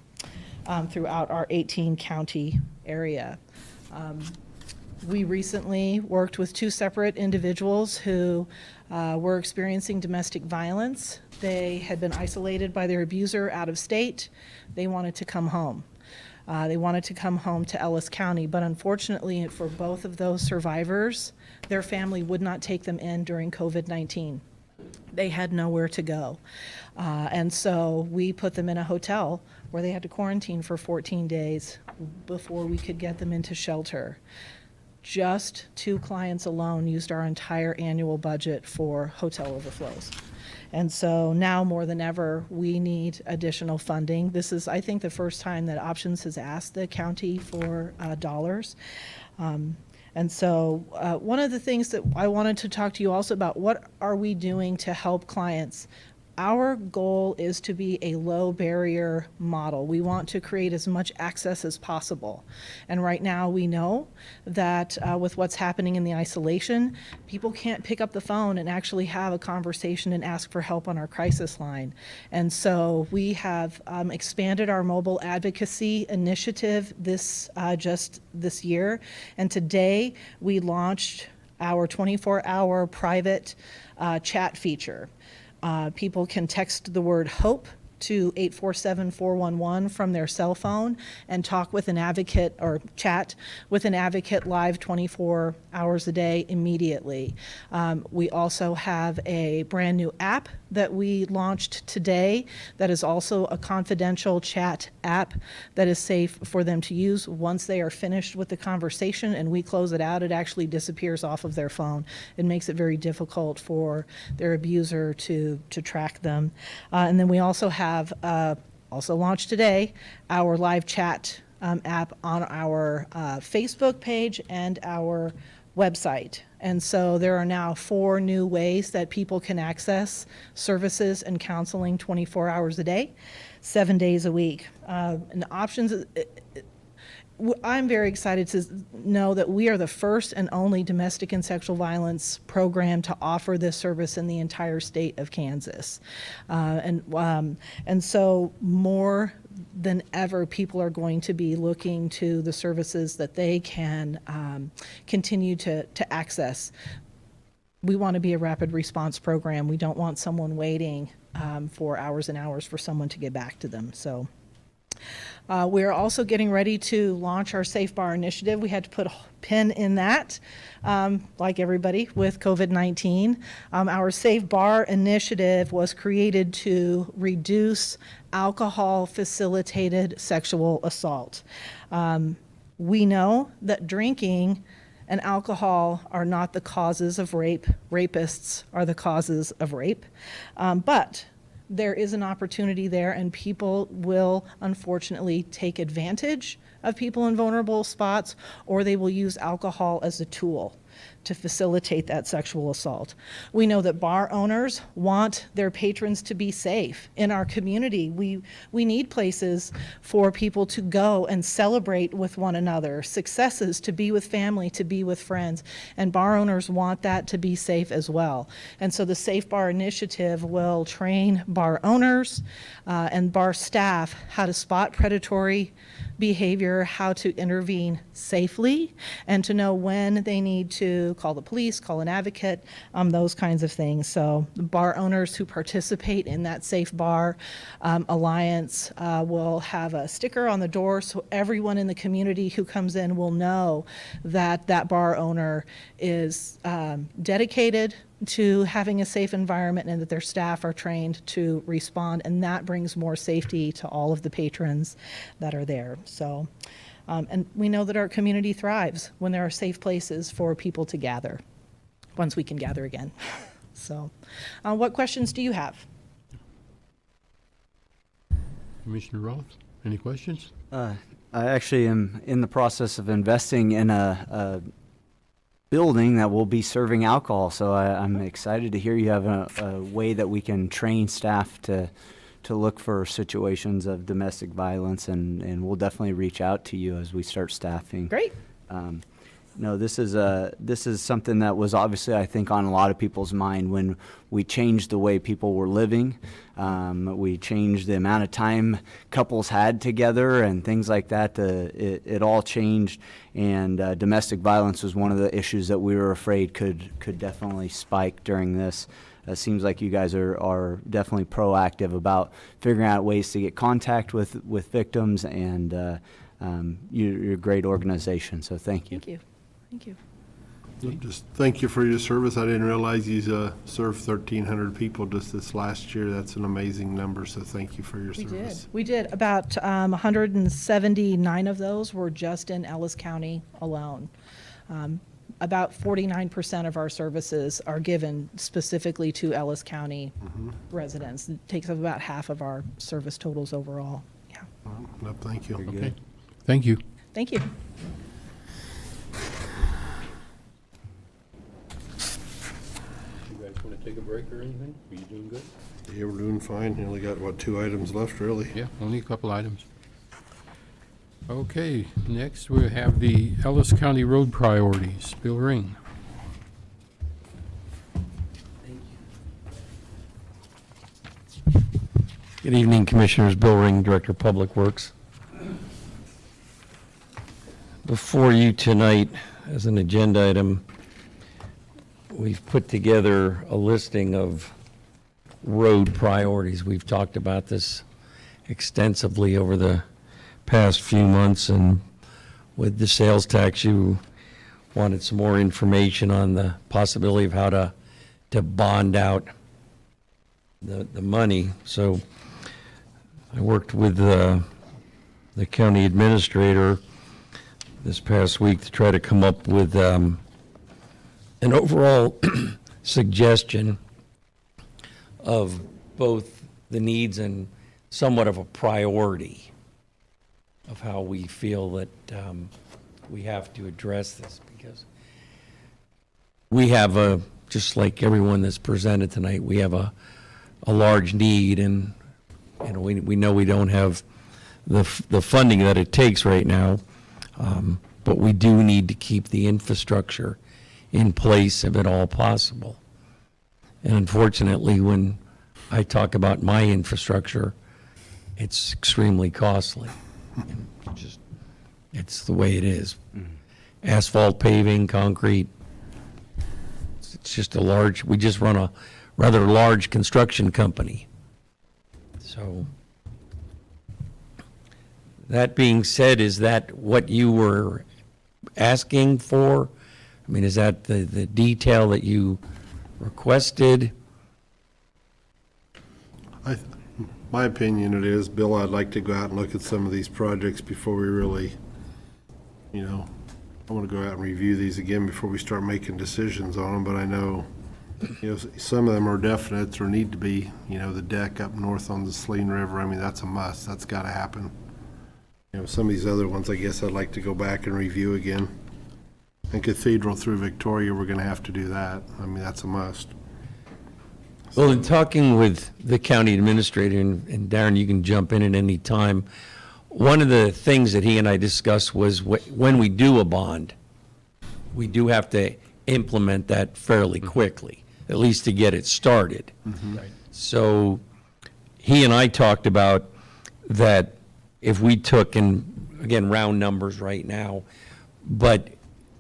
throughout our 18-county area. We recently worked with 2 separate individuals who were experiencing domestic violence. They had been isolated by their abuser out of state. They wanted to come home. They wanted to come home to Ellis County, but unfortunately for both of those survivors, their family would not take them in during COVID-19. They had nowhere to go. And so we put them in a hotel where they had to quarantine for 14 days before we could get them into shelter. Just 2 clients alone used our entire annual budget for hotel overflows. And so now more than ever, we need additional funding. This is, I think, the first time that Options has asked the county for dollars. And so one of the things that I wanted to talk to you also about, what are we doing to help clients? Our goal is to be a low barrier model. We want to create as much access as possible. And right now we know that with what's happening in the isolation, people can't pick up the phone and actually have a conversation and ask for help on our crisis line. And so we have expanded our mobile advocacy initiative just this year. And today we launched our 24-hour private chat feature. People can text the word HOPE to 847-411 from their cell phone and talk with an advocate or chat with an advocate live 24 hours a day immediately. We also have a brand new app that we launched today that is also a confidential chat app that is safe for them to use. Once they are finished with the conversation and we close it out, it actually disappears off of their phone. It makes it very difficult for their abuser to track them. And then we also have also launched today, our live chat app on our Facebook page and our website. And so there are now 4 new ways that people can access services and counseling 24 hours a day, 7 days a week. And Options, I'm very excited to know that we are the first and only domestic and sexual violence program to offer this service in the entire state of Kansas. And so more than ever, people are going to be looking to the services that they can continue to access. We want to be a rapid response program. We don't want someone waiting for hours and hours for someone to get back to them. So. We're also getting ready to launch our Safe Bar initiative. We had to put a pin in that, like everybody with COVID-19. Our Safe Bar initiative was created to reduce alcohol-facilitated sexual assault. We know that drinking and alcohol are not the causes of rape. Rapists are the causes of rape. But there is an opportunity there, and people will unfortunately take advantage of people in vulnerable spots, or they will use alcohol as a tool. to facilitate that sexual assault. We know that bar owners want their patrons to be safe. In our community, we need places for people to go and celebrate with one another, successes, to be with family, to be with friends, and bar owners want that to be safe as well. And so the Safe Bar Initiative will train bar owners and bar staff how to spot predatory behavior, how to intervene safely, and to know when they need to call the police, call an advocate, those kinds of things. So the bar owners who participate in that Safe Bar Alliance will have a sticker on the door, so everyone in the community who comes in will know that that bar owner is dedicated to having a safe environment and that their staff are trained to respond, and that brings more safety to all of the patrons that are there. So, and we know that our community thrives when there are safe places for people to gather, once we can gather again. So, what questions do you have? Commissioner Roth, any questions? I actually am in the process of investing in a building that will be serving alcohol, so I'm excited to hear you have a way that we can train staff to look for situations of domestic violence, and we'll definitely reach out to you as we start staffing. Great. No, this is something that was obviously, I think, on a lot of people's mind when we changed the way people were living. We changed the amount of time couples had together and things like that. It all changed, and domestic violence was one of the issues that we were afraid could definitely spike during this. It seems like you guys are definitely proactive about figuring out ways to get contact with victims, and you're a great organization, so thank you. Thank you. Thank you. Just thank you for your service. I didn't realize you served 1,300 people just this last year. That's an amazing number, so thank you for your service. We did. About 179 of those were just in Ellis County alone. About 49% of our services are given specifically to Ellis County residents. It takes up about half of our service totals overall. Yeah. No, thank you. Okay. Thank you. Thank you. You guys want to take a break or anything? Are you doing good? Yeah, we're doing fine. You only got, what, 2 items left, really? Yeah, only a couple items. Okay, next we have the Ellis County Road Priorities. Bill Ring. Good evening, Commissioners. Bill Ring, Director of Public Works. Before you tonight, as an agenda item, we've put together a listing of road priorities. We've talked about this extensively over the past few months, and with the sales tax, you wanted some more information on the possibility of how to bond out the money. So I worked with the county administrator this past week to try to come up with an overall suggestion of both the needs and somewhat of a priority of how we feel that we have to address this, because we have just like everyone that's presented tonight, we have a large need, and we know we don't have the funding that it takes right now, but we do need to keep the infrastructure in place if at all possible. And unfortunately, when I talk about my infrastructure, it's extremely costly. It's the way it is. Asphalt, paving, concrete. It's just we just run a rather large construction company. So, that being said, is that what you were asking for? I mean, is that the detail that you requested? My opinion it is, Bill, I'd like to go out and look at some of these projects before we really, I want to go out and review these again before we start making decisions on them, but I know, some of them are definite or need to be, the deck up north on the Saline River, I mean, that's a must, that's got to happen. Some of these other ones, I guess I'd like to go back and review again. And Cathedral through Victoria, we're going to have to do that. I mean, that's a must. Well, in talking with the county administrator, and Darren, you can jump in at any time, one of the things that he and I discussed was when we do a bond, we do have to implement that fairly quickly, at least to get it started. Right. So he and I talked about that if we took, and again, round numbers right now, but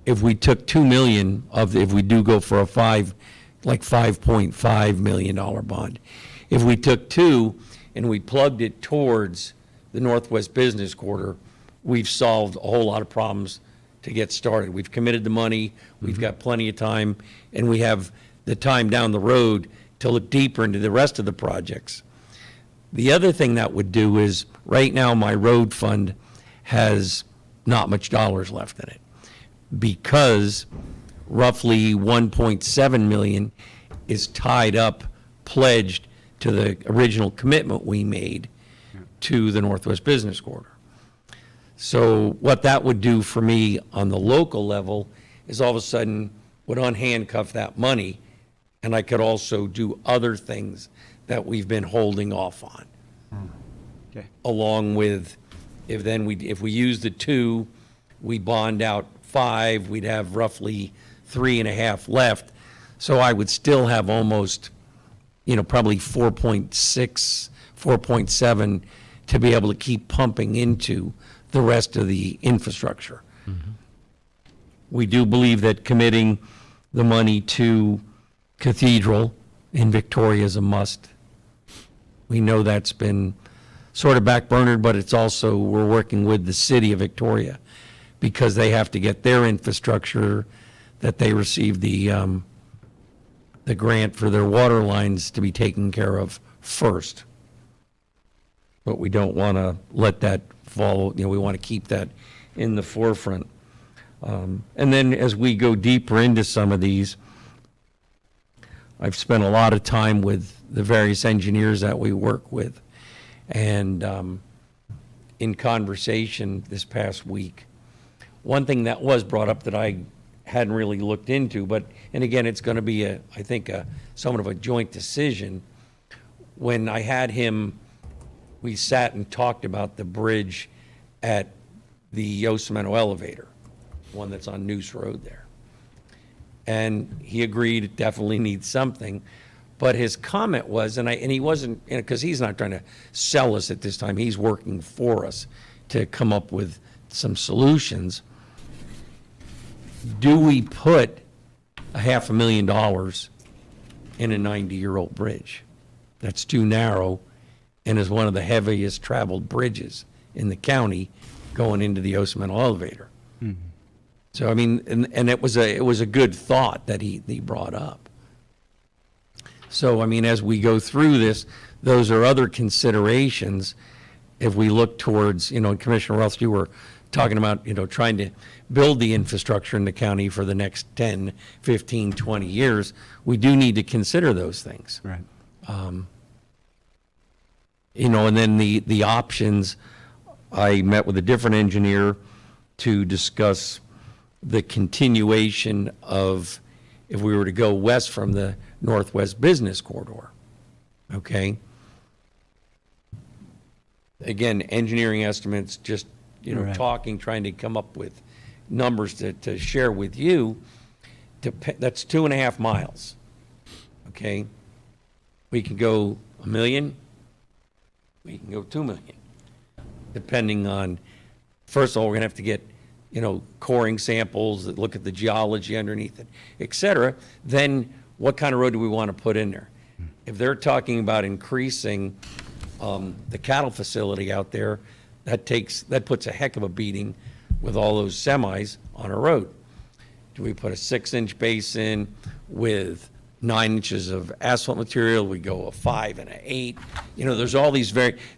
if we took 2 million if we do go for a $5.5 million bond, if we took 2 and we plugged it towards the Northwest Business Corridor, we've solved a whole lot of problems to get started. We've committed the money, we've got plenty of time, and we have the time down the road to look deeper into the rest of the projects. The other thing that would do is, right now, my road fund has not much dollars left in it, because roughly 1.7 million is tied up, pledged to the original commitment we made to the Northwest Business Corridor. So what that would do for me on the local level is all of a sudden would unhandcuff that money, and I could also do other things that we've been holding off on. Okay. Along with, if we use the 2, we bond out 5, we'd have roughly 3.5 left. So I would still have almost, probably 4.6, 4.7 to be able to keep pumping into the rest of the infrastructure. We do believe that committing the money to Cathedral in Victoria is a must. We know that's been sort of backburnered, but it's also, we're working with the city of Victoria because they have to get their infrastructure that they received the grant for their water lines to be taken care of first. But we don't want to let that fall, we want to keep that in the forefront. And then as we go deeper into some of these, I've spent a lot of time with the various engineers that we work with. And in conversation this past week, one thing that was brought up that I hadn't really looked into, and again, it's going to be I think somewhat of a joint decision. When I had him, we sat and talked about the bridge at the Yosemite elevator, one that's on Noose Road there. And he agreed it definitely needs something. But his comment was, and he wasn't, because he's not trying to sell us at this time, he's working for us to come up with some solutions. Do we put $500,000 in a 90-year-old bridge that's too narrow and is one of the heaviest traveled bridges in the county going into the Yosemite elevator? So, I mean, and it was a good thought that he brought up. So, I mean, as we go through this, those are other considerations. If we look towards, and Commissioner Wells, you were talking about, trying to build the infrastructure in the county for the next 10, 15, 20 years, we do need to consider those things. Right. And then the options, I met with a different engineer to discuss the continuation of, if we were to go west from the Northwest Business Corridor, okay? Again, engineering estimates, just, Right. talking, trying to come up with numbers to share with you, that's 2.5 miles, okay? We can go 1 million, we can go 2 million, depending on, first of all, we're gonna have to get, coring samples that look at the geology underneath it, et cetera. Then what kind of road do we want to put in there? If they're talking about increasing the cattle facility out there, that puts a heck of a beating with all those semis on a road. Do we put a 6-inch base in with 9 inches of asphalt material? We go a 5 and an 8. There's all these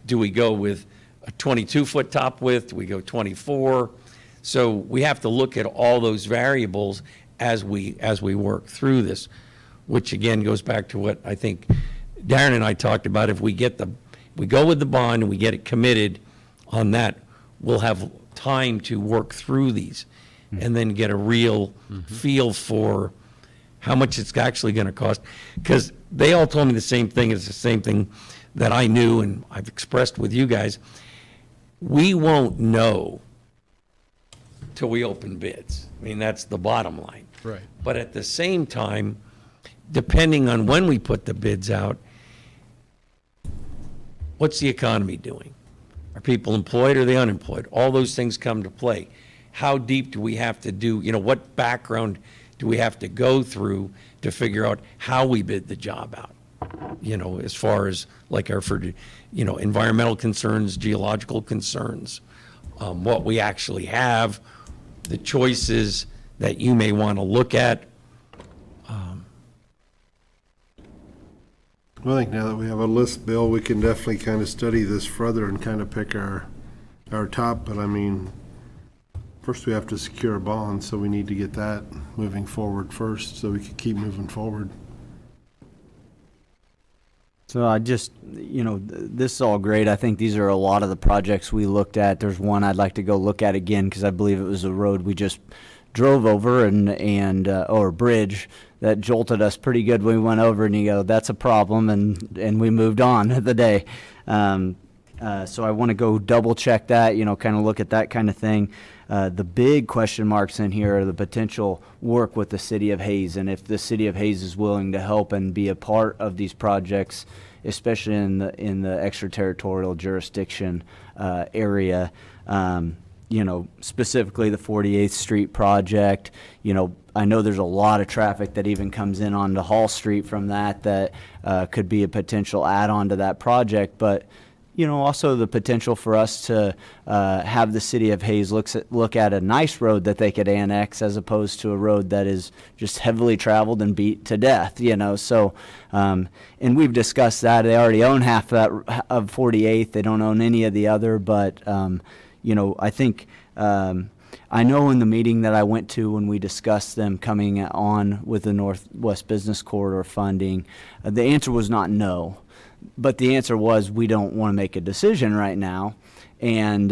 do we go with a 22-foot top width? Do we go 24? So we have to look at all those variables as we work through this, which again goes back to what I think Darren and I talked about. If we go with the bond and we get it committed on that, we'll have time to work through these. and then get a real feel for how much it's actually going to cost. Because they all told me the same thing. It's the same thing that I knew and I've expressed with you guys. We won't know till we open bids. I mean, that's the bottom line. Right. But at the same time, depending on when we put the bids out, what's the economy doing? Are people employed or are they unemployed? All those things come to play. How deep do we have to do, what background do we have to go through to figure out how we bid the job out? As far as like environmental concerns, geological concerns, what we actually have, the choices that you may want to look at. Well, I think now that we have a list, Bill, we can definitely kind of study this further and kind of pick our top, but I mean, first we have to secure a bond, so we need to get that moving forward first, so we can keep moving forward. So I just, this is all great. I think these are a lot of the projects we looked at. There's one I'd like to go look at again because I believe it was a road we just drove over or a bridge that jolted us pretty good when we went over, and you go, that's a problem, and we moved on the day. So I want to go double check that, kind of look at that kind of thing. The big question marks in here are the potential work with the city of Hayes, and if the city of Hayes is willing to help and be a part of these projects, especially in the extraterritorial jurisdiction area. Specifically the 48th Street project. I know there's a lot of traffic that even comes in onto Hall Street from that could be a potential add-on to that project, but also the potential for us to have the city of Hayes look at a nice road that they could annex as opposed to a road that is just heavily traveled and beat to death, So, and we've discussed that. They already own half of 48th. They don't own any of the other, but, I think, I know in the meeting that I went to when we discussed them coming on with the Northwest Business Corridor funding, the answer was not no. But the answer was we don't want to make a decision right now, and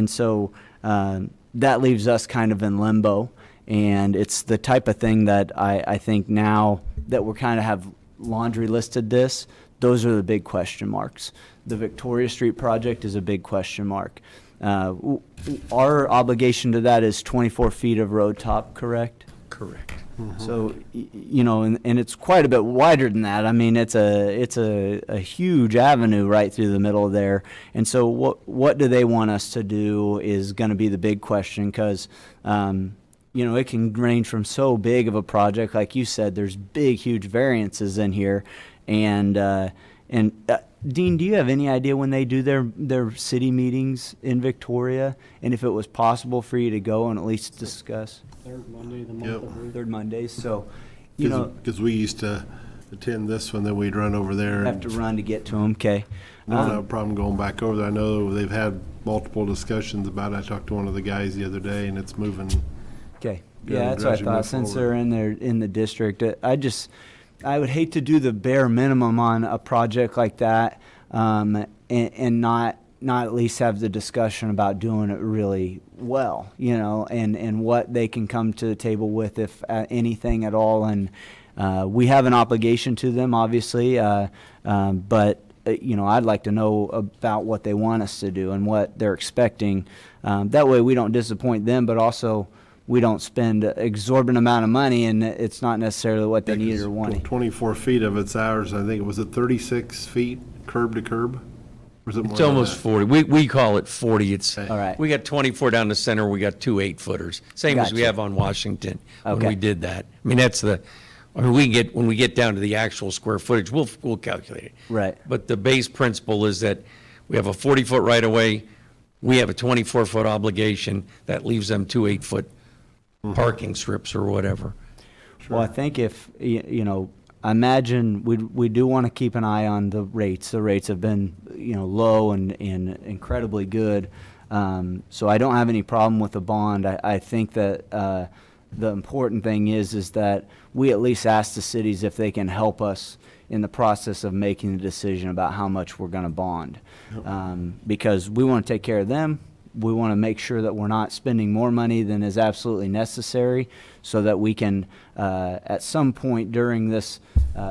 so that leaves us kind of in limbo. And it's the type of thing that I think now that we're kind of have laundry listed this, those are the big question marks. The Victoria Street project is a big question mark. Our obligation to that is 24 feet of road top, correct? Correct. So, and it's quite a bit wider than that. I mean, it's a huge avenue right through the middle there. And so what do they want us to do is going to be the big question, because, it can range from so big of a project. Like you said, there's big, huge variances in here. And Dean, do you have any idea when they do their city meetings in Victoria? And if it was possible for you to go and at least discuss? Third Monday of the Yep. month. Third Mondays, so, Because we used to attend this one, then we'd run over there. have to run to get to them, okay? I don't have a problem going back over there. I know they've had multiple discussions about it. I talked to one of the guys the other day, and it's moving. Okay, Good, yeah, that's what I gradually thought, move since forward. they're in the district. I would hate to do the bare minimum on a project like that, and not at least have the discussion about doing it really well, and what they can come to the table with, if anything at all. And we have an obligation to them, obviously, but I'd like to know about what they want us to do and what they're expecting. That way we don't disappoint them, but also we don't spend exorbitant amount of money and it's not necessarily what they need or want. 24 feet of it's ours. I think it was at 36 feet curb to curb. Or is it more It's than almost that? 40. We call it 40. It's, All right. we got 24 down the center, we got 2 8-footers. Same as we Gotcha. have on Washington when Okay. we did that. I mean, when we get down to the actual square footage, we'll calculate it. Right. But the base principle is that we have a 40-foot right-of-way, we have a 24-foot obligation, that leaves them 2 8-foot parking strips or whatever. Well, I think if, I imagine we do want to keep an eye on the rates. The rates have been, low and incredibly good. So I don't have any problem with the bond. I think that the important thing is that we at least ask the cities if they can help us in the process of making the decision about how much we're going to bond. Because we want to take care of them, we want to make sure that we're not spending more money than is absolutely necessary, so that we can, at some point during this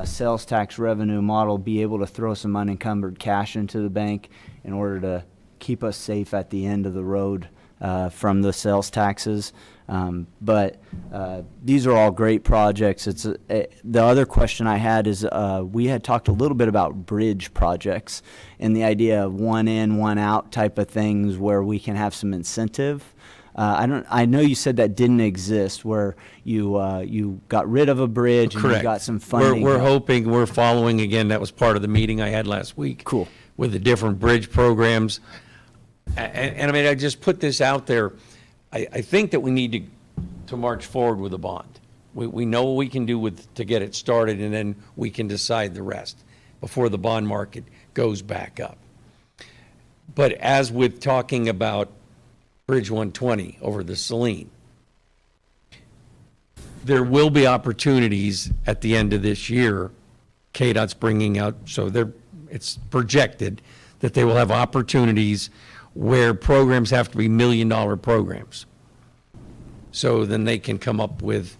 sales tax revenue model, be able to throw some unencumbered cash into the bank in order to keep us safe at the end of the road from the sales taxes. But these are all great projects. The other question I had is, we had talked a little bit about bridge projects and the idea of one in, one out type of things where we can have some incentive. I know you said that didn't exist, where you got rid of a bridge and you Correct. got some funding. We're hoping, we're following, again, that was part of the meeting I had last week. Cool. With the different bridge programs. And I mean, I just put this out there. I think that we need to march forward with a bond. We know what we can do to get it started, and then we can decide the rest before the bond market goes back up. But as with talking about Bridge 120 over the Saline, there will be opportunities at the end of this year. KDOT's bringing out, so it's projected that they will have opportunities where programs have to be $1 million programs. So then they can come up with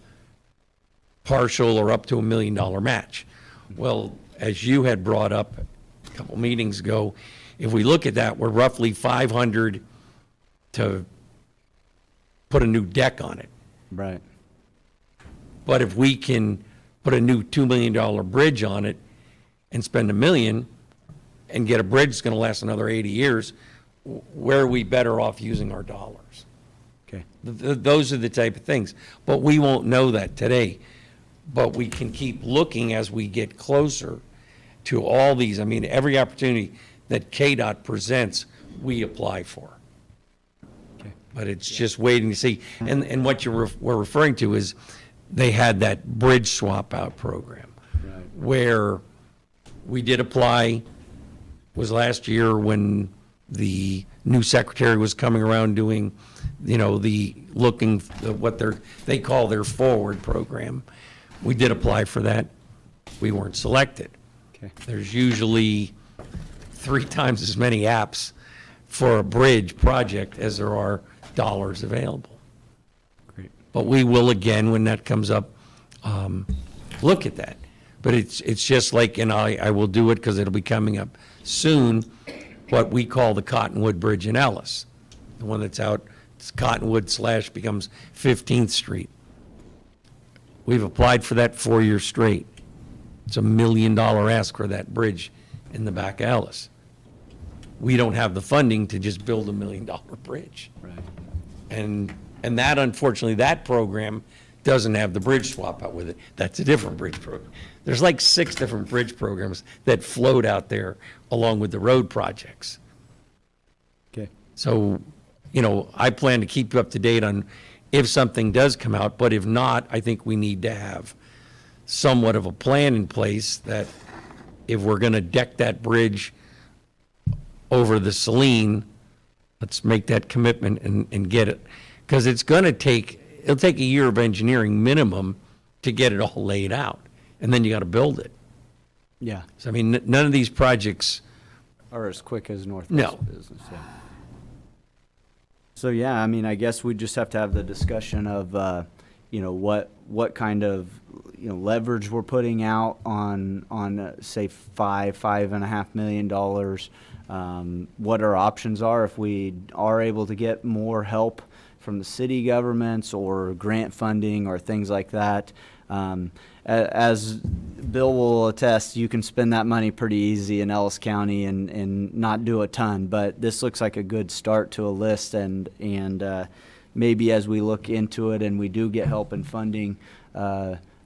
partial or up to $1 million match. Well, as you had brought up a couple meetings ago, if we look at that, we're roughly 500 to put a new deck on it. Right. But if we can put a new $2 million bridge on it and spend $1 million and get a bridge that's going to last another 80 years, where are we better off using our dollars? Okay. Those are the type of things. But we won't know that today. But we can keep looking as we get closer to all these. I mean, every opportunity that KDOT presents, we apply for. Okay. But it's just waiting to see. And what you were referring to is they had that bridge swap out program, Right. where we did apply, was last year when the new secretary was coming around doing, what they call their forward program. We did apply for that. We weren't selected. Okay. There's usually 3 times as many apps for a bridge project as there are dollars available. Great. But we will, again, when that comes up, look at that. But it's just like, and I will do it because it'll be coming up soon, what we call the Cottonwood Bridge in Ellis. The one that's out, it's Cottonwood / becomes 15th Street. We've applied for that 4 years straight. It's $1 million ask for that bridge in the back of Ellis. We don't have the funding to just build $1 million bridge. Right. And that, unfortunately, that program doesn't have the bridge swap out with it. That's a different bridge program. There's like 6 different bridge programs that float out there along with the road projects. Okay. So, I plan to keep you up to date on if something does come out, but if not, I think we need to have somewhat of a plan in place that if we're going to deck that bridge over the Saline, let's make that commitment and get it. Because it'll take a year of engineering minimum to get it all laid out, and then you got to build it. Yeah. So, I mean, none of these projects Or as quick as Northwest No. Business, yeah. So, yeah, I mean, I guess we just have to have the discussion of, what kind of, leverage we're putting out on say, $5.5 million. What our options are if we are able to get more help from the city governments or grant funding or things like that. As Bill will attest, you can spend that money pretty easy in Ellis County and not do a ton, but this looks like a good start to a list, and maybe as we look into it and we do get help and funding,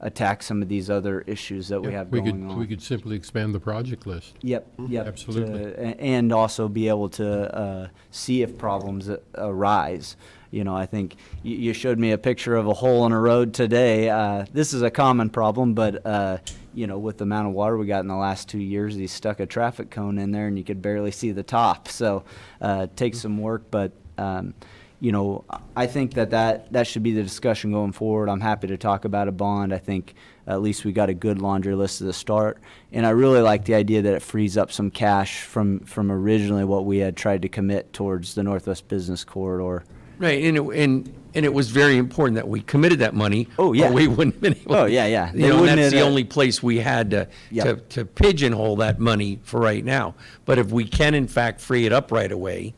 attack some of these other issues that we have going on. We could simply expand the project list. Yep. Absolutely. And also be able to see if problems arise. I think you showed me a picture of a hole in a road today. This is a common problem, but, with the amount of water we got in the last 2 years, he stuck a traffic cone in there and you could barely see the top. So it takes some work, but, you know, I think that should be the discussion going forward. I'm happy to talk about a bond. I think at least we got a good laundry list at the start. And I really like the idea that it frees up some cash from originally what we had tried to commit towards the Northwest Business Corridor. Right, and it was very important that we committed that money. Oh, yeah. Or we wouldn't have been able. Oh, yeah. You know, wouldn't that's the have- only place we had to pigeonhole that money for right now. But if we can in fact free it up right away,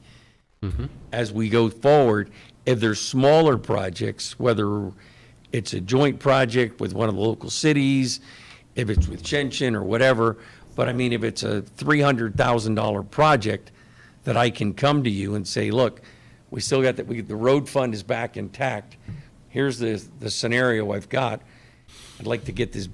as we go forward, if there's smaller projects, whether it's a joint project with one of the local cities, if it's with Shenshin or whatever, but I mean, if it's a $300,000 project, that I can come to you and say, look, we still got that, the road fund is back intact. Here's the scenario I've got. I'd like to get this,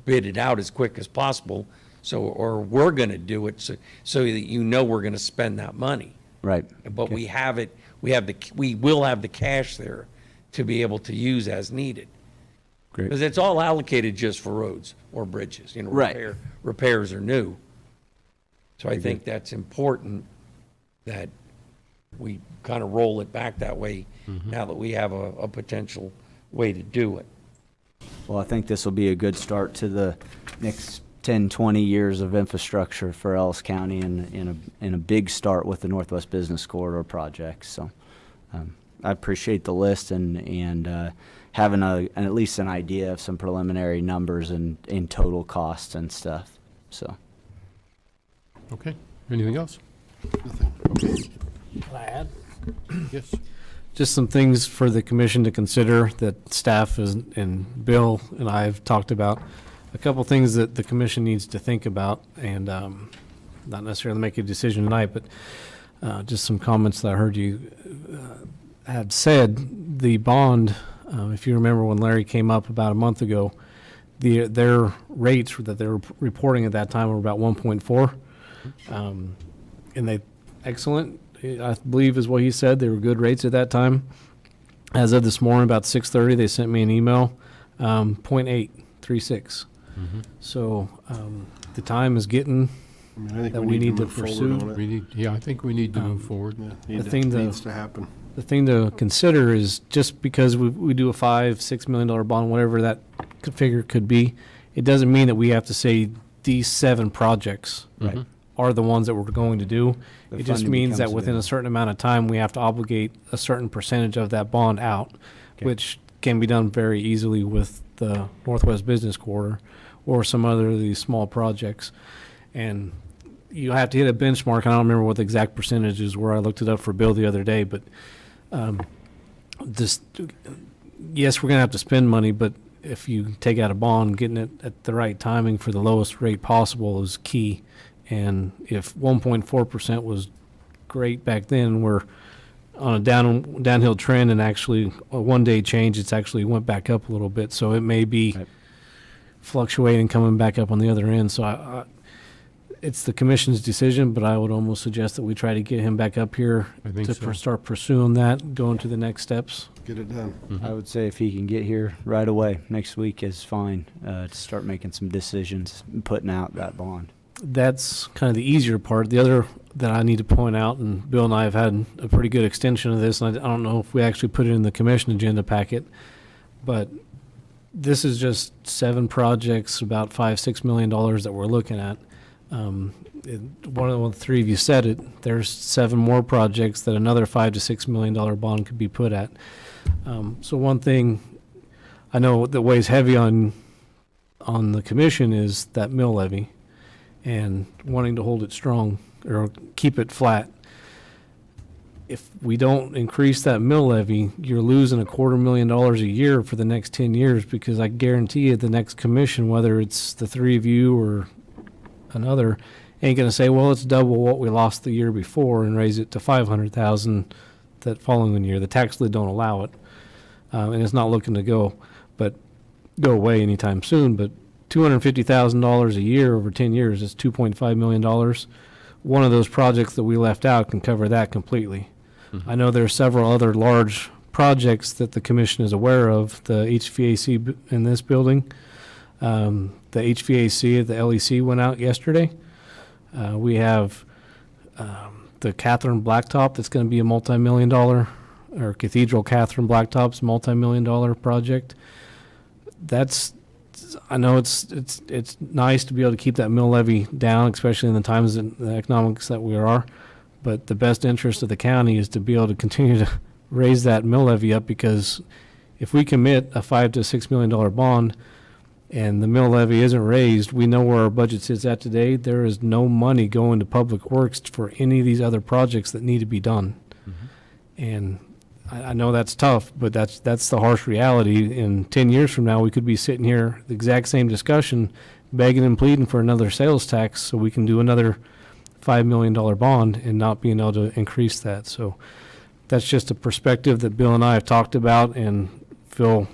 bidded out as quick as possible. So, or we're going to do it so that you know we're going to spend that money. Right. But we have it, we will have the cash there to be able to use as needed. Great. Because it's all allocated just for roads or bridges, Right. repairs are new. So I think that's important that we kind of roll it back that way now that we have a potential way to do it. Well, I think this will be a good start to the next 10, 20 years of infrastructure for Ellis County and a big start with the Northwest Business Corridor project. So I appreciate the list and having at least an idea of some preliminary numbers and total costs and stuff. So. Okay, anything else? Nothing. Okay. Can I add? Yes. Just some things for the commission to consider that staff and Bill and I have talked about. A couple things that the commission needs to think about, and not necessarily make a decision tonight, but just some comments that I heard you had said. The bond, if you remember when Larry came up about a month ago, their rates that they were reporting at that time were about 1.4. And they, excellent, I believe is what he said. They were good rates at that time. As of this morning, about 6:30, they sent me an email, 0.836. So the time is getting I think that we need to to move forward pursue. on it. I think we need to move forward. Needs to happen. The thing to consider is just because we do a $5-6 million bond, whatever that figure could be, it doesn't mean that we have to say these 7 projects are the ones that we're going to do. It just funding means that becomes within a certain amount of time, we have to obligate a certain percentage of that bond out, which can be done very easily with the Northwest Business Corridor or some other of these small projects. And you have to hit a benchmark. I don't remember what the exact percentages were. I looked it up for Bill the other day, but yes, we're going to have to spend money, but if you take out a bond, getting it at the right timing for the lowest rate possible is key. And if 1.4% was great back then, we're on a downhill trend, and actually a one-day change, it's actually went back up a little bit. So it may be fluctuating, coming back up on the other end. So it's the commission's decision, but I would almost suggest that we try to get him back up here to start pursuing that, going to the next steps. Get it done. I would say if he can get here right away, next week is fine, to start making some decisions and putting out that bond. That's kind of the easier part. The other that I need to point out, and Bill and I have had a pretty good extension of this, and I don't know if we actually put it in the commission agenda packet, but this is just 7 projects, about $5-6 million that we're looking at. One of the 3 of you said it. There's 7 more projects that another $5-6 million bond could be put at. So one thing I know that weighs heavy on the commission is that mill levy, and wanting to hold it strong or keep it flat. If we don't increase that mill levy, you're losing $250,000 a year for the next 10 years, because I guarantee you the next commission, whether it's the 3 of you or another, ain't going to say, well, it's double what we lost the year before and raise it to $500,000 that following year. The tax lid don't allow it, and it's not looking to go away anytime soon. But $250,000 a year over 10 years is $2.5 million. One of those projects that we left out can cover that completely. I know there are several other large projects that the commission is aware of. The HVAC in this building, the HVAC at the LEC went out yesterday. We have the Catherine Blacktop that's going to be a multi-million-dollar or Cathedral Catherine Blacktops multi-million-dollar project. I know it's nice to be able to keep that mill levy down, especially in the times and the economics that we are. But the best interest of the county is to be able to continue to raise that mill levy up, because if we commit a $5 to $6 million bond and the mill levy isn't raised, we know where our budget sits at today. There is no money going to Public Works for any of these other projects that need to be done. And I know that's tough, but that's the harsh reality. In 10 years from now, we could be sitting here, the exact same discussion, begging and pleading for another sales tax so we can do another $5 million bond and not being able to increase that. So that's just a perspective that Bill and I have talked about and feel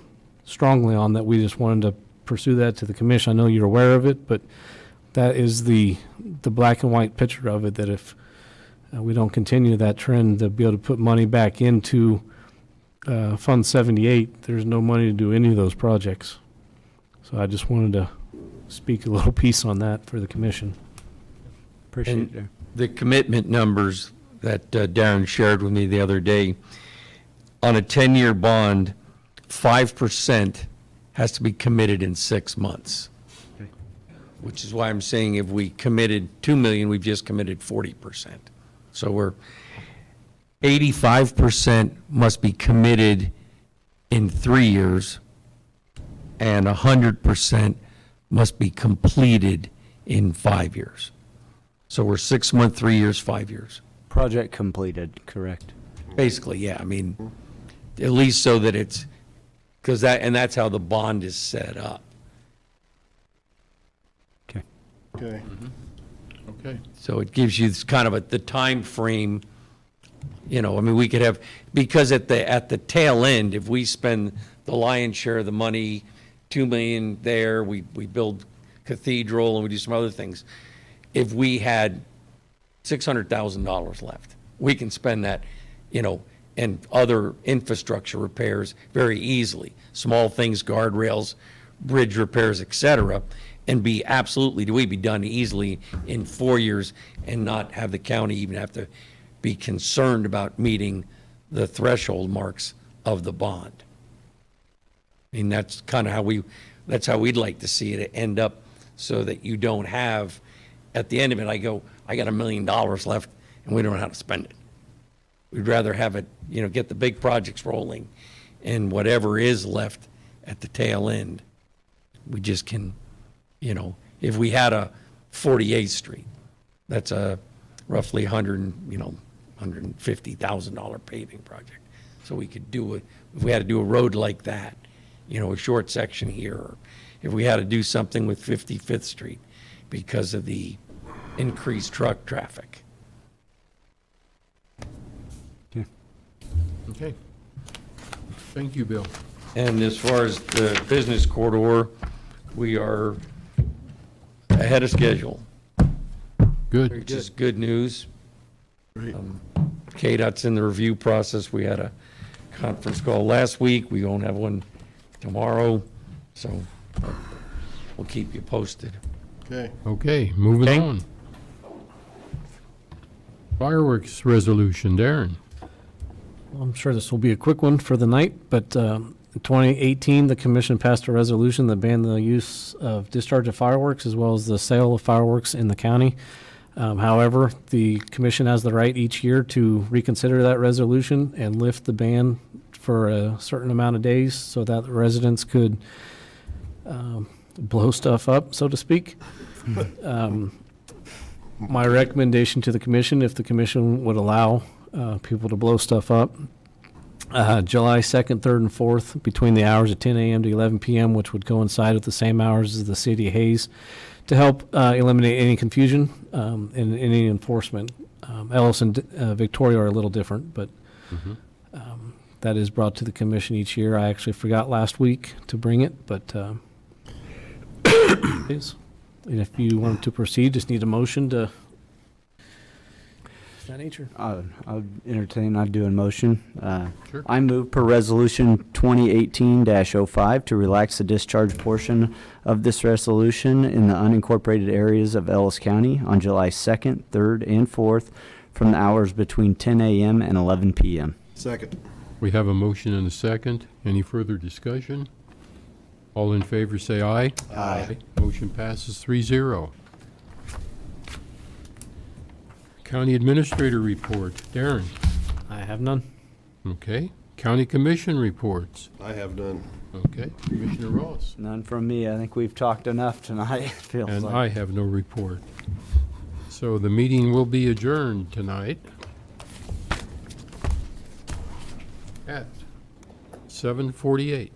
strongly on, that we just wanted to pursue that to the commission. I know you're aware of it, but that is the black and white picture of it, that if we don't continue that trend to be able to put money back into Fund 78, there's no money to do any of those projects. So I just wanted to speak a little piece on that for the commission. Appreciate it. The commitment numbers that Darren shared with me the other day, on a 10-year bond, 5% has to be committed in 6 months. Okay. Which is why I'm saying if we committed $2 million, we've just committed 40%. So we're 85% must be committed in 3 years, and 100% must be completed in 5 years. So we're 6 months, 3 years, 5 years. Project completed, correct. Basically, yeah. I mean, at least so that it's, because that's how the bond is set up. Okay. Okay. Okay. So it gives you kind of the time frame, I mean, we could have, because at the tail end, if we spend the lion's share of the money, $2 million there, we build Cathedral and we do some other things. If we had $600,000 left, we can spend that, and other infrastructure repairs very easily, small things, guardrails, bridge repairs, et cetera, and we'd be done easily in 4 years and not have the county even have to be concerned about meeting the threshold marks of the bond. I mean, that's kind of that's how we'd like to see it end up, so that you don't have, at the end of it, I got $1 million left and we don't know how to spend it. We'd rather have it, get the big projects rolling, and whatever is left at the tail end, we just can, if we had a 48th Street, that's a roughly $150,000 paving project. So we could do it, if we had to do a road like that, a short section here, or if we had to do something with 55th Street because of the increased truck traffic. Okay. Thank you, Bill. And as far as the business corridor, we are ahead of schedule. Good. Which is good news. KDOT's in the review process. We had a conference call last week. We won't have one tomorrow, so we'll keep you posted. Okay. Okay, moving Okay. on. Fireworks resolution, Darren. I'm sure this will be a quick one for the night, but in 2018, the commission passed a resolution that banned the use of discharge of fireworks as well as the sale of fireworks in the county. However, the commission has the right each year to reconsider that resolution and lift the ban for a certain amount of days so that the residents could blow stuff up, so to speak. My recommendation to the commission, if the commission would allow people to blow stuff up, July 2nd, 3rd, and 4th, between the hours of 10 a.m. to 11 p.m., which would coincide with the same hours as the city of Hayes, to help eliminate any confusion and any enforcement. Ellis and Victoria are a little different, but that is brought to the commission each year. I actually forgot last week to bring it, but it is. And if you want to proceed, just need a motion to that nature. I'll entertain, I'd do a motion. Sure. I move per resolution 2018-05 to relax the discharge portion of this resolution in the unincorporated areas of Ellis County on July 2nd, 3rd, and 4th from the hours between 10 a.m. and 11 p.m. Second. We have a motion and a second. Any further discussion? All in favor say aye. Aye. Motion passes 3-0. County Administrator report. Darren? I have none. Okay. County Commission reports. I have none. Okay. Commissioner Ross? None from me. I think we've talked enough tonight, it feels And like. I have no report. So the meeting will be adjourned tonight at 7:48.